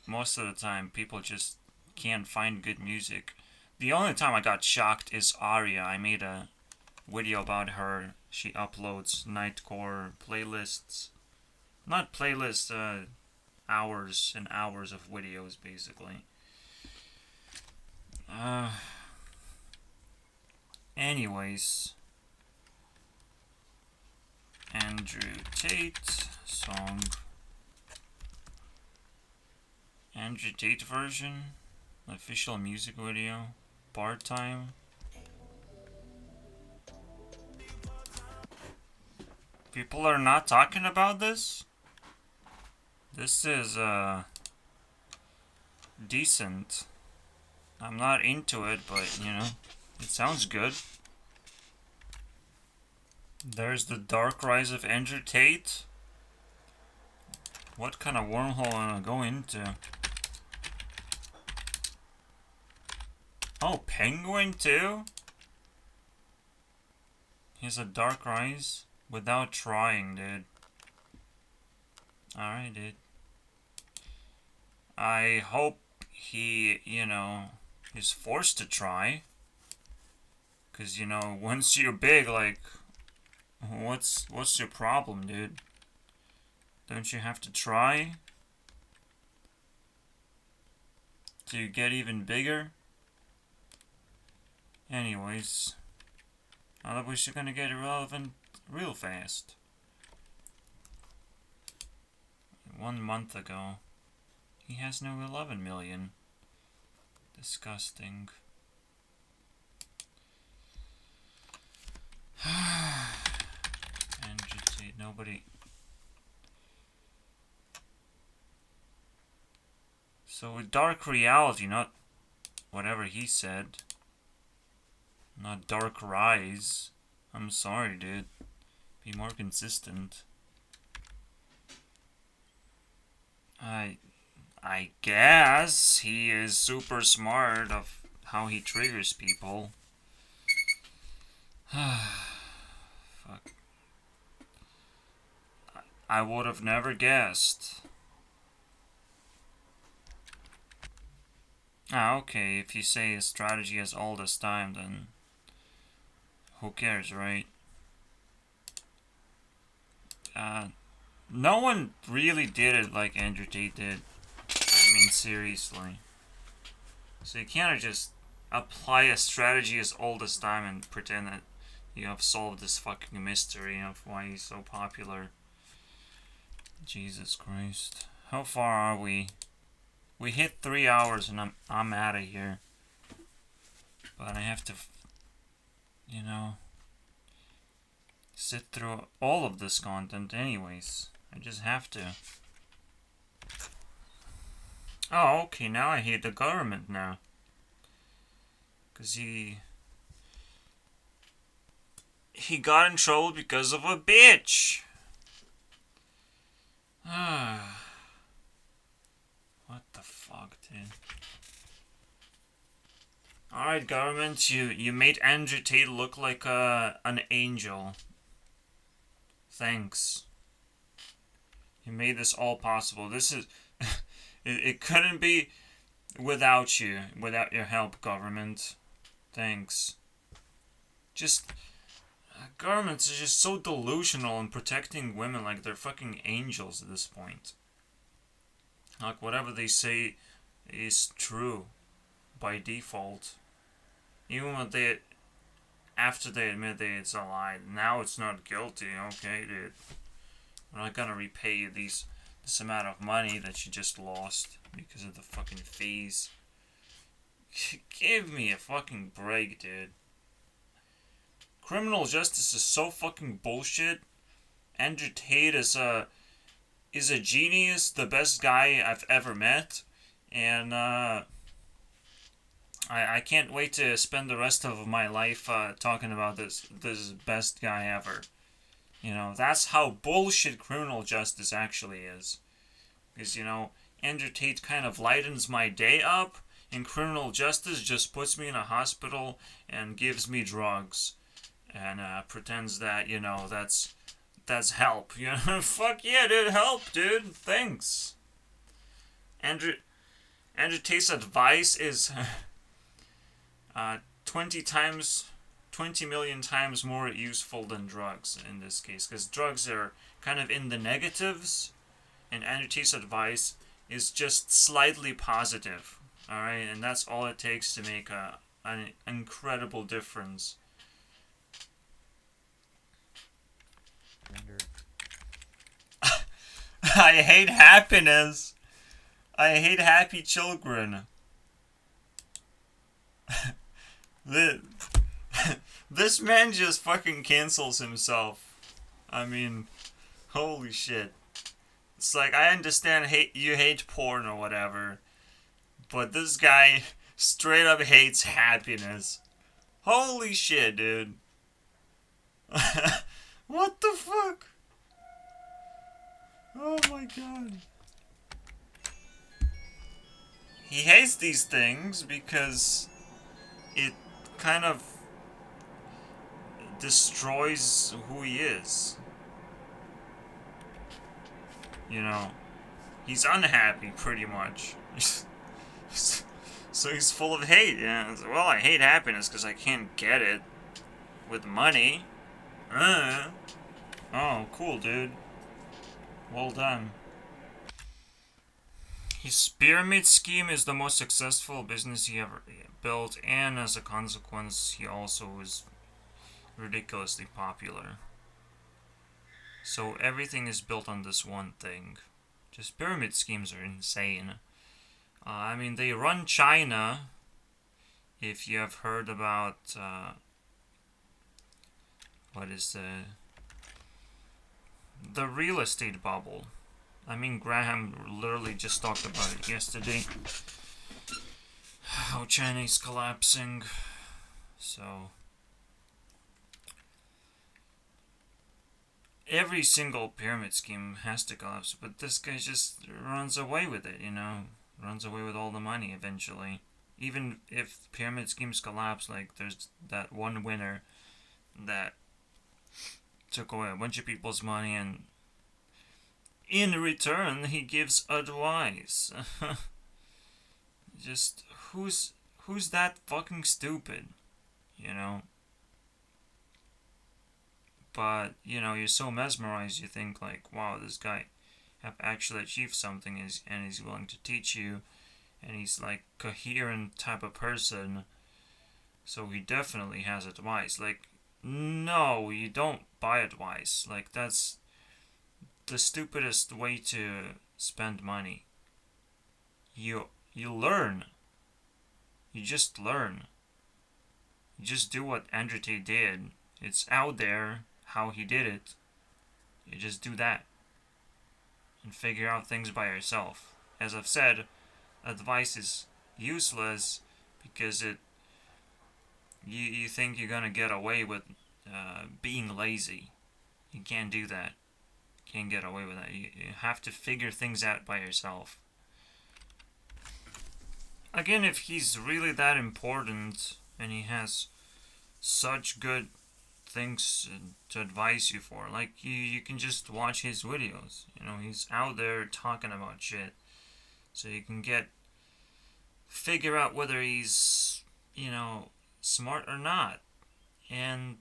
most of the time people just can't find good music. The only time I got shocked is Aria. I made a video about her. She uploads nightcore playlists. Not playlists, hours and hours of videos, basically. Anyways. Andrew Tate song. Andrew Tate version. Official music video. Part-time. People are not talking about this? This is, decent. I'm not into it, but, you know, it sounds good. There's the Dark Rise of Andrew Tate. What kind of wormhole am I going into? Oh, Penguin too? He has a dark eyes without trying, dude. Alright, dude. I hope he, you know, is forced to try. Cause, you know, once you're big, like, what's your problem, dude? Don't you have to try to get even bigger? Anyways, otherwise you're gonna get irrelevant real fast. 1 month ago, he has no 11 million. Disgusting. And nobody. So with Dark Reality, not whatever he said. Not Dark Rise. I'm sorry, dude. Be more consistent. I guess he is super smart of how he triggers people. Fuck. I would have never guessed. Ah, okay, if you say his strategy is all this time, then who cares, right? No one really did it like Andrew Tate did. I mean, seriously. So you can't just apply a strategy as old as time and pretend that you have solved this fucking mystery of why he's so popular. Jesus Christ. How far are we? We hit 3 hours and I'm out of here. But I have to, you know, sit through all of this content anyways. I just have to. Oh, okay, now I hate the government now. Cause he got in trouble because of a bitch. Ah. What the fuck, dude? Alright, government, you made Andrew Tate look like an angel. Thanks. You made this all possible. This is... it couldn't be without you. Without your help, government. Thanks. Just... governments are just so delusional in protecting women like they're fucking angels at this point. Like, whatever they say is true. By default. Even when after they admit that it's a lie, now it's not guilty. Okay, dude. We're not gonna repay you this amount of money that you just lost because of the fucking fees. Give me a fucking break, dude. Criminal justice is so fucking bullshit. Andrew Tate is a genius, the best guy I've ever met, and I can't wait to spend the rest of my life talking about this best guy ever. You know, that's how bullshit criminal justice actually is. Because, you know, Andrew Tate kind of lightens my day up, and criminal justice just puts me in a hospital and gives me drugs. And pretends that, you know, that's help. You know, fuck yeah, dude, help, dude. Thanks. Andrew Tate's advice is 20 million times more useful than drugs in this case, because drugs are kind of in the negatives, and Andrew Tate's advice is just slightly positive. All right, and that's all it takes to make an incredible difference. I hate happiness. I hate happy children. This man just fucking cancels himself. I mean, holy shit. It's like, I understand you hate porn or whatever, but this guy straight up hates happiness. Holy shit, dude. What the fuck? Oh my god. He hates these things because it kind of destroys who he is. You know, he's unhappy pretty much. So he's full of hate. Yeah. Well, I hate happiness because I can't get it with money. Oh, cool, dude. Well done. His pyramid scheme is the most successful business he ever built, and as a consequence, he also was ridiculously popular. So everything is built on this one thing. Just pyramid schemes are insane. I mean, they run China. If you have heard about what is the real estate bubble. I mean, Graham literally just talked about it yesterday. How China is collapsing. So every single pyramid scheme has to collapse, but this guy just runs away with it, you know? Runs away with all the money eventually. Even if pyramid schemes collapse, like there's that one winner that took away a bunch of people's money, and in return he gives advice. Just who's that fucking stupid, you know? But you know, you're so mesmerized, you think like, wow, this guy have actually achieved something, and he's willing to teach you, and he's like coherent type of person, so he definitely has advice. Like, no, you don't buy advice. Like, that's the stupidest way to spend money. You learn. You just learn. You just do what Andrew Tate did. It's out there how he did it. You just do that and figure out things by yourself. As I've said, advice is useless because you think you're gonna get away with being lazy. You can't do that. You can't get away with that. You have to figure things out by yourself. Again, if he's really that important and he has such good things to advise you for, like you can just watch his videos. You know, he's out there talking about shit, so you can figure out whether he's, you know, smart or not. And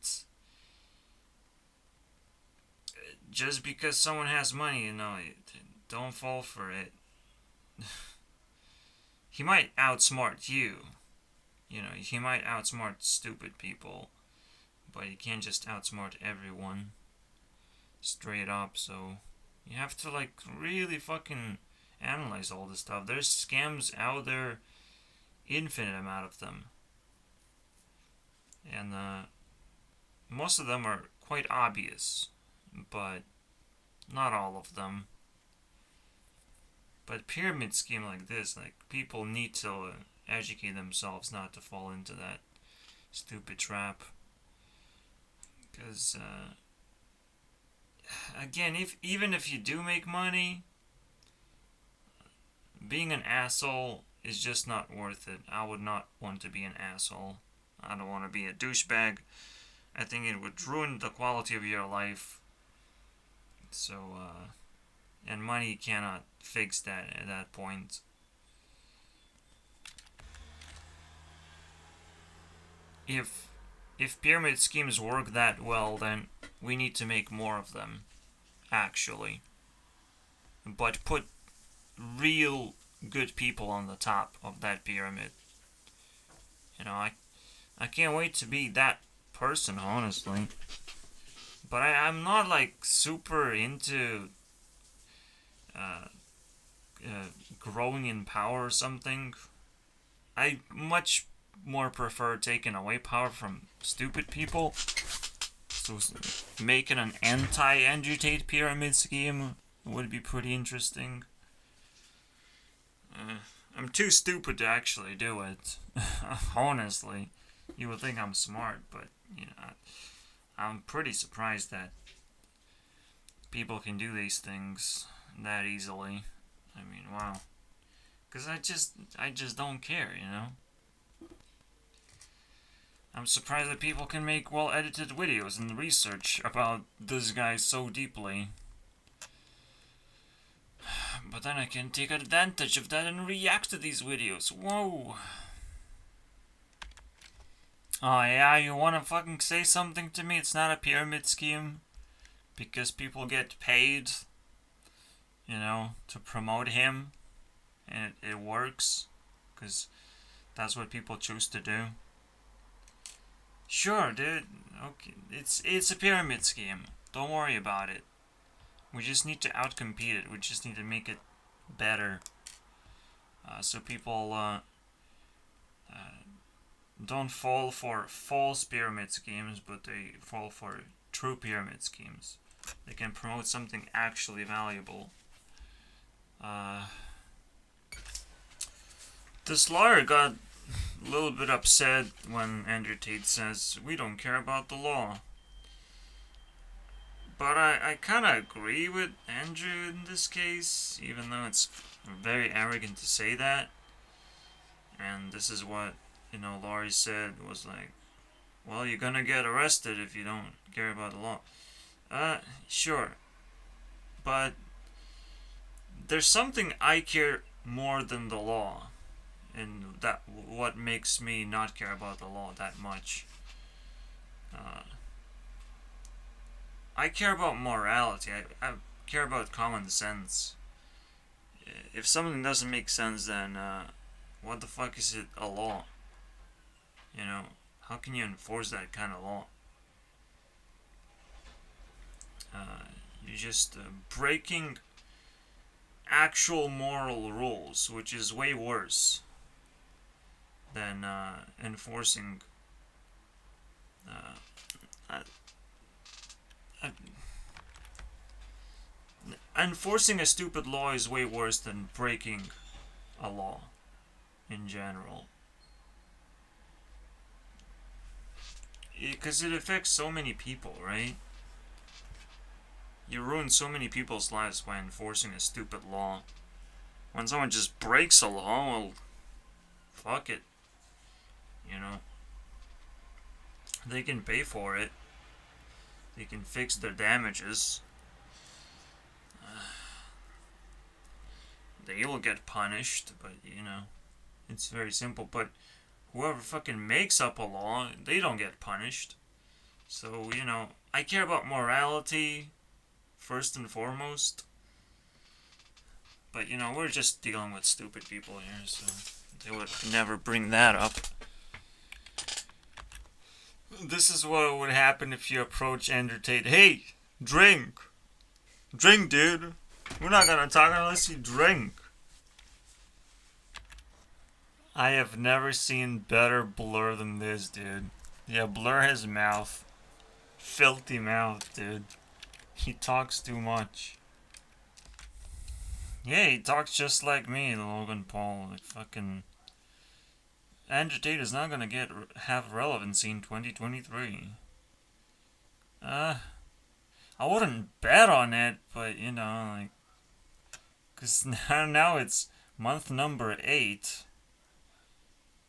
just because someone has money, you know, don't fall for it. He might outsmart you. You know, he might outsmart stupid people, but you can't just outsmart everyone straight up. So you have to like really fucking analyze all this stuff. There's scams out there, infinite amount of them, and most of them are quite obvious, but not all of them. But pyramid scheme like this, like, people need to educate themselves not to fall into that stupid trap. Because again, even if you do make money, being an asshole is just not worth it. I would not want to be an asshole. I don't want to be a douchebag. I think it would ruin the quality of your life. So, and money cannot fix that at that point. If pyramid schemes work that well, then we need to make more of them, actually. But put real good people on the top of that pyramid. You know, I can't wait to be that person, honestly. But I'm not like super into growing in power or something. I much more prefer taking away power from stupid people. So making an anti-Andrew Tate pyramid scheme would be pretty interesting. I'm too stupid to actually do it. Honestly, you would think I'm smart, but you know, I'm pretty surprised that people can do these things that easily. I mean, wow. Because I just don't care, you know? I'm surprised that people can make well-edited videos and research about this guy so deeply. But then I can take advantage of that and react to these videos. Whoa. Oh yeah, you wanna fucking say something to me? It's not a pyramid scheme? Because people get paid, you know, to promote him. And it works. Because that's what people choose to do. Sure, dude. Okay, it's a pyramid scheme. Don't worry about it. We just need to outcompete it. We just need to make it better. So people don't fall for false pyramid schemes, but they fall for true pyramid schemes. They can promote something actually valuable. This lawyer got a little bit upset when Andrew Tate says, we don't care about the law. But I kind of agree with Andrew in this case, even though it's very arrogant to say that. And this is what, you know, Laurie said, was like, well, you're gonna get arrested if you don't care about the law. Sure. But there's something I care more than the law. And that what makes me not care about the law that much. I care about morality. I care about common sense. If something doesn't make sense, then what the fuck is it a law? You know, how can you enforce that kind of law? You're just breaking actual moral rules, which is way worse than enforcing enforcing a stupid law is way worse than breaking a law in general. Because it affects so many people, right? You ruin so many people's lives by enforcing a stupid law. When someone just breaks a law, well, fuck it. You know? They can pay for it. They can fix their damages. They will get punished, but, you know, it's very simple. But whoever fucking makes up a law, they don't get punished. So, you know, I care about morality first and foremost. But, you know, we're just dealing with stupid people here, so they would never bring that up. This is what would happen if you approach Andrew Tate. Hey, drink. Drink, dude. We're not gonna talk unless you drink. I have never seen better Blur than this, dude. Yeah, Blur his mouth. Filthy mouth, dude. He talks too much. Yeah, he talks just like me, Logan Paul. Like fucking... Andrew Tate is not gonna have relevancy in 2023. I wouldn't bet on it, but you know, like... Because now it's month number 8.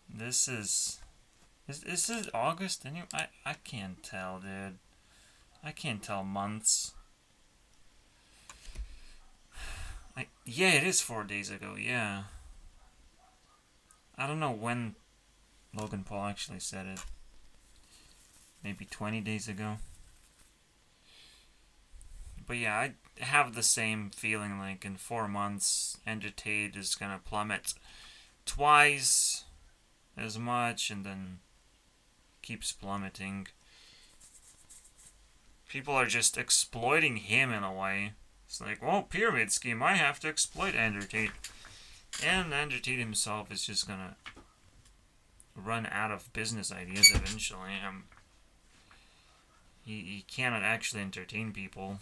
This is it August? Anyway, I can't tell, dude. I can't tell months. Yeah, it is 4 days ago, yeah. I don't know when Logan Paul actually said it. Maybe 20 days ago. But yeah, I have the same feeling, like in 4 months, Andrew Tate is gonna plummet twice as much and then keeps plummeting. People are just exploiting him in a way. It's like, well, pyramid scheme, I have to exploit Andrew Tate. And Andrew Tate himself is just gonna run out of business ideas eventually. He cannot actually entertain people.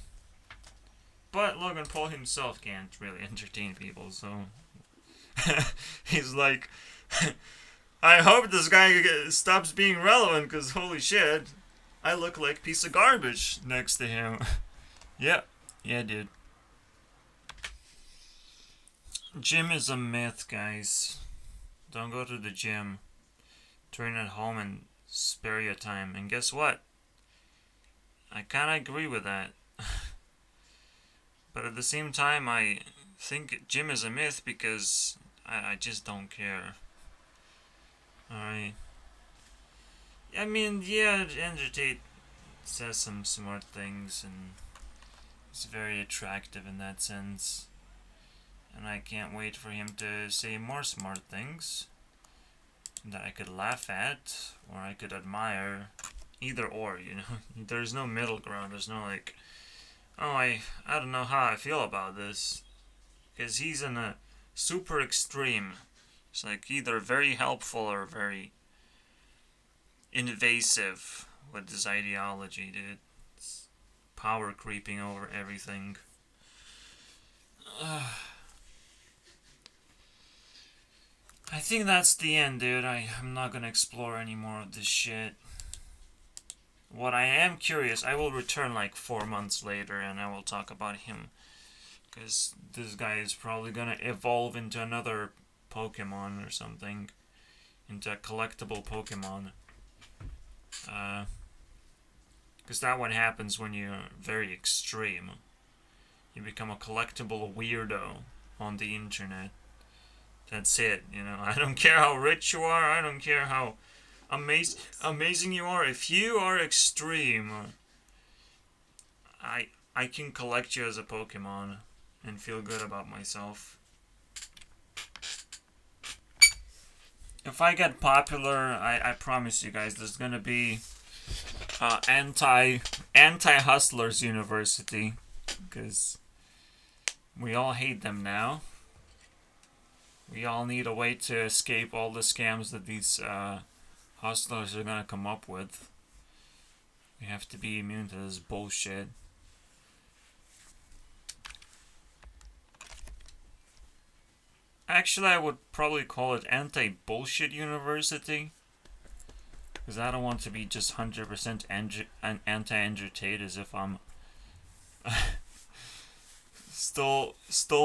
But Logan Paul himself can't really entertain people, so... He's like... I hope this guy stops being relevant, because holy shit, I look like a piece of garbage next to him. Yeah, dude. Gym is a myth, guys. Don't go to the gym. Train at home and spare you time. And guess what? I kind of agree with that. But at the same time, I think gym is a myth because I just don't care. Alright. I mean, yeah, Andrew Tate says some smart things and he's very attractive in that sense. And I can't wait for him to say more smart things that I could laugh at or I could admire. Either or, you know. There's no middle ground. There's no like, oh, I don't know how I feel about this. Because he's in a super extreme. It's like either very helpful or very invasive with his ideology, dude. It's power creeping over everything. I think that's the end, dude. I'm not gonna explore any more of this shit. What I am curious, I will return like 4 months later and I will talk about him. Because this guy is probably gonna evolve into another Pokemon or something. Into a collectible Pokemon. Because that what happens when you're very extreme. You become a collectible weirdo on the internet. That's it, you know. I don't care how rich you are. I don't care how amazing you are. If you are extreme, I can collect you as a Pokemon and feel good about myself. If I get popular, I promise you guys, there's gonna be anti-hustlers university, because we all hate them now. We all need a way to escape all the scams that these hustlers are gonna come up with. We have to be immune to this bullshit. Actually, I would probably call it anti-bullshit university. Because I don't want to be just 100% anti-Andrew Tate, as if I'm still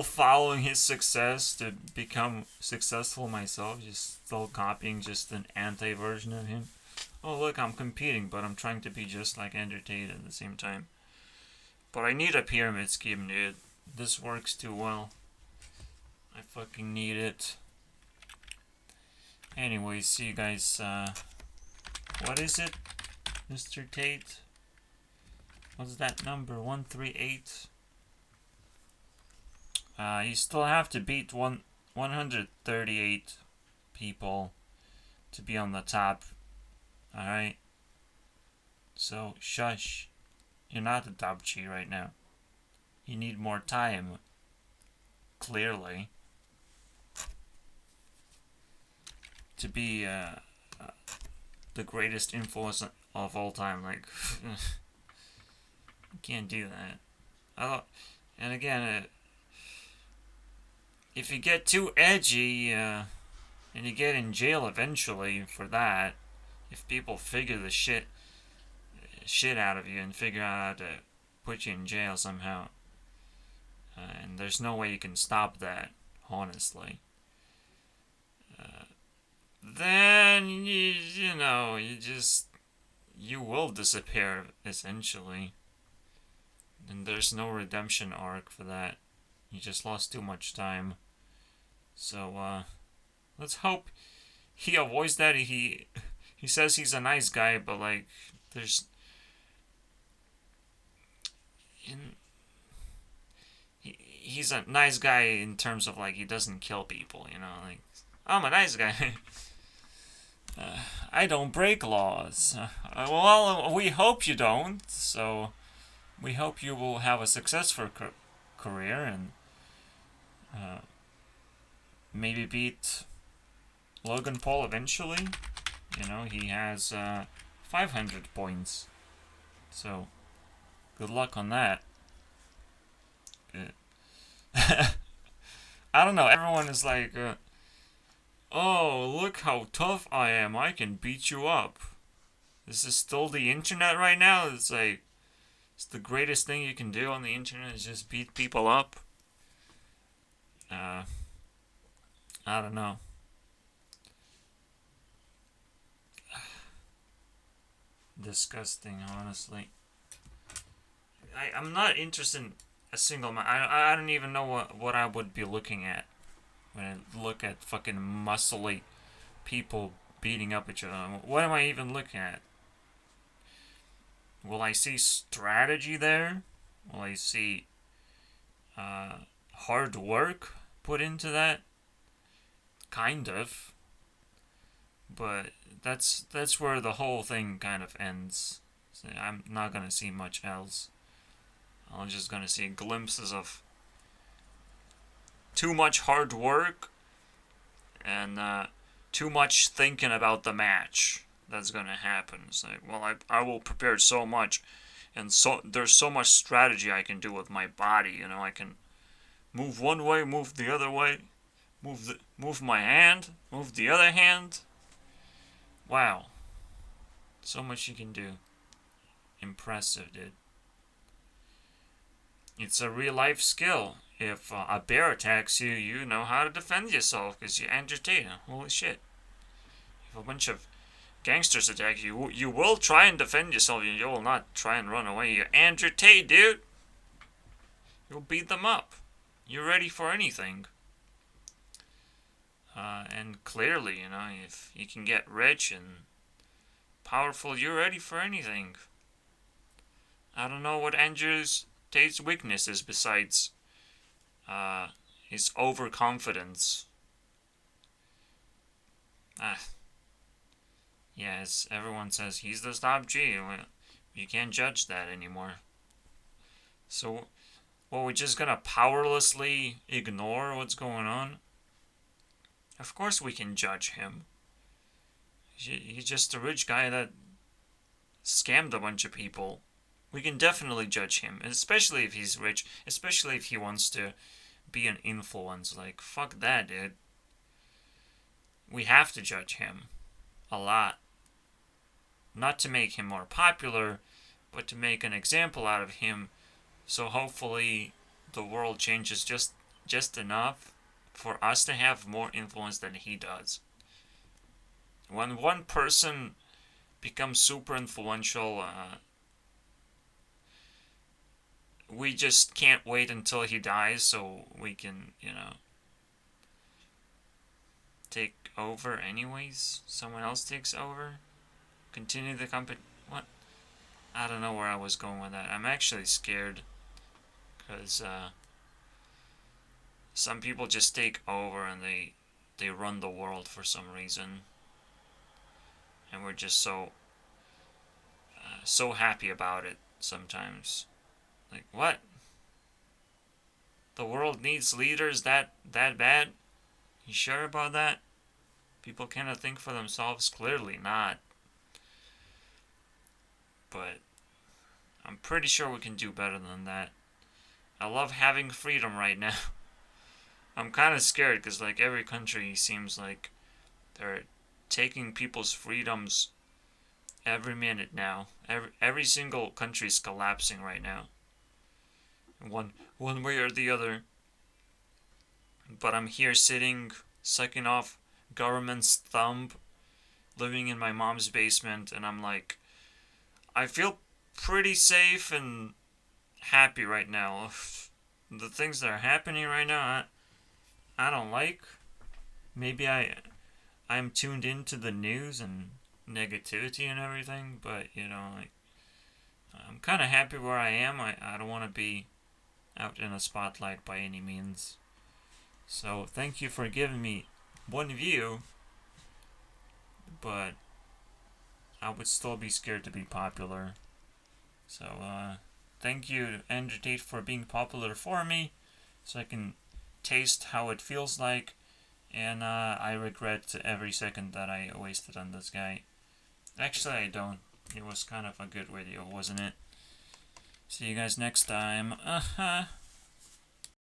following his success to become successful myself, just still copying just an anti-version of him. Oh look, I'm competing, but I'm trying to be just like Andrew Tate at the same time. But I need a pyramid scheme, dude. This works too well. I fucking need it. Anyways, see you guys, what is it, Mr. Tate? What's that number? 138? You still have to beat 138 people to be on the top. Alright? So, shush. You're not the top G right now. You need more time. Clearly. To be, the greatest influence of all time. Like, you can't do that. And again, if you get too edgy, and you get in jail eventually for that, if people figure the shit out of you and figure out how to put you in jail somehow, and there's no way you can stop that, honestly, then you know, you will disappear essentially, and there's no redemption arc for that. You just lost too much time. So let's hope he avoids that. He says he's a nice guy, but like he's a nice guy in terms of like he doesn't kill people, you know, like I'm a nice guy. I don't break laws. Well, we hope you don't. So we hope you will have a successful career and maybe beat Logan Paul eventually. You know, he has 500 points. So good luck on that. I don't know. Everyone is like, oh, look how tough I am. I can beat you up. This is still the internet right now. It's like, it's the greatest thing you can do on the internet is just beat people up. I don't know. disgusting, honestly. I'm not interested in a single man. I don't even know what I would be looking at when I look at fucking muscly people beating up each other. What am I even looking at? Will I see strategy there? Will I see hard work put into that? Kind of. But that's where the whole thing kind of ends. So I'm not gonna see much else. I'm just gonna see glimpses of too much hard work and too much thinking about the match that's gonna happen. It's like, well, I will prepare so much, and so there's so much strategy I can do with my body. You know, I can move one way, move the other way, move my hand, move the other hand. Wow, so much you can do. Impressive, dude. It's a real life skill. If a bear attacks you, you know how to defend yourself because you're Andrew Tate. Holy shit. If a bunch of gangsters attack you, you will try and defend yourself. You will not try and run away. You're Andrew Tate, dude. You'll beat them up. You're ready for anything. And clearly, you know, if you can get rich and powerful, you're ready for anything. I don't know what Andrew's Tate's weakness is besides his overconfidence. Yes, everyone says he's the top G. You can't judge that anymore. So, we're just gonna powerlessly ignore what's going on? Of course we can judge him. He's just a rich guy that scammed a bunch of people. We can definitely judge him, especially if he's rich, especially if he wants to be an influence. Like, fuck that, dude. We have to judge him. A lot. Not to make him more popular, but to make an example out of him, so hopefully the world changes just enough for us to have more influence than he does. When one person becomes super influential, we just can't wait until he dies so we can, you know, take over anyways. Someone else takes over. Continue the company. What? I don't know where I was going with that. I'm actually scared. Because, some people just take over and they run the world for some reason. And we're just so happy about it sometimes. Like, what? The world needs leaders that bad? You sure about that? People cannot think for themselves? Clearly not. But I'm pretty sure we can do better than that. I love having freedom right now. I'm kind of scared because, like, every country seems like they're taking people's freedoms every minute now. Every single country is collapsing right now. One way or the other. But I'm here sitting, sucking off government's thumb, living in my mom's basement, and I'm like, I feel pretty safe and happy right now. The things that are happening right now, I don't like. Maybe I'm tuned into the news and negativity and everything, but, you know, like, I'm kind of happy where I am. I don't want to be out in a spotlight by any means. So thank you for giving me one view, but I would still be scared to be popular. So thank you, Andrew Tate, for being popular for me, so I can taste how it feels like, and I regret every second that I wasted on this guy. Actually, I don't. It was kind of a good video, wasn't it? See you guys next time.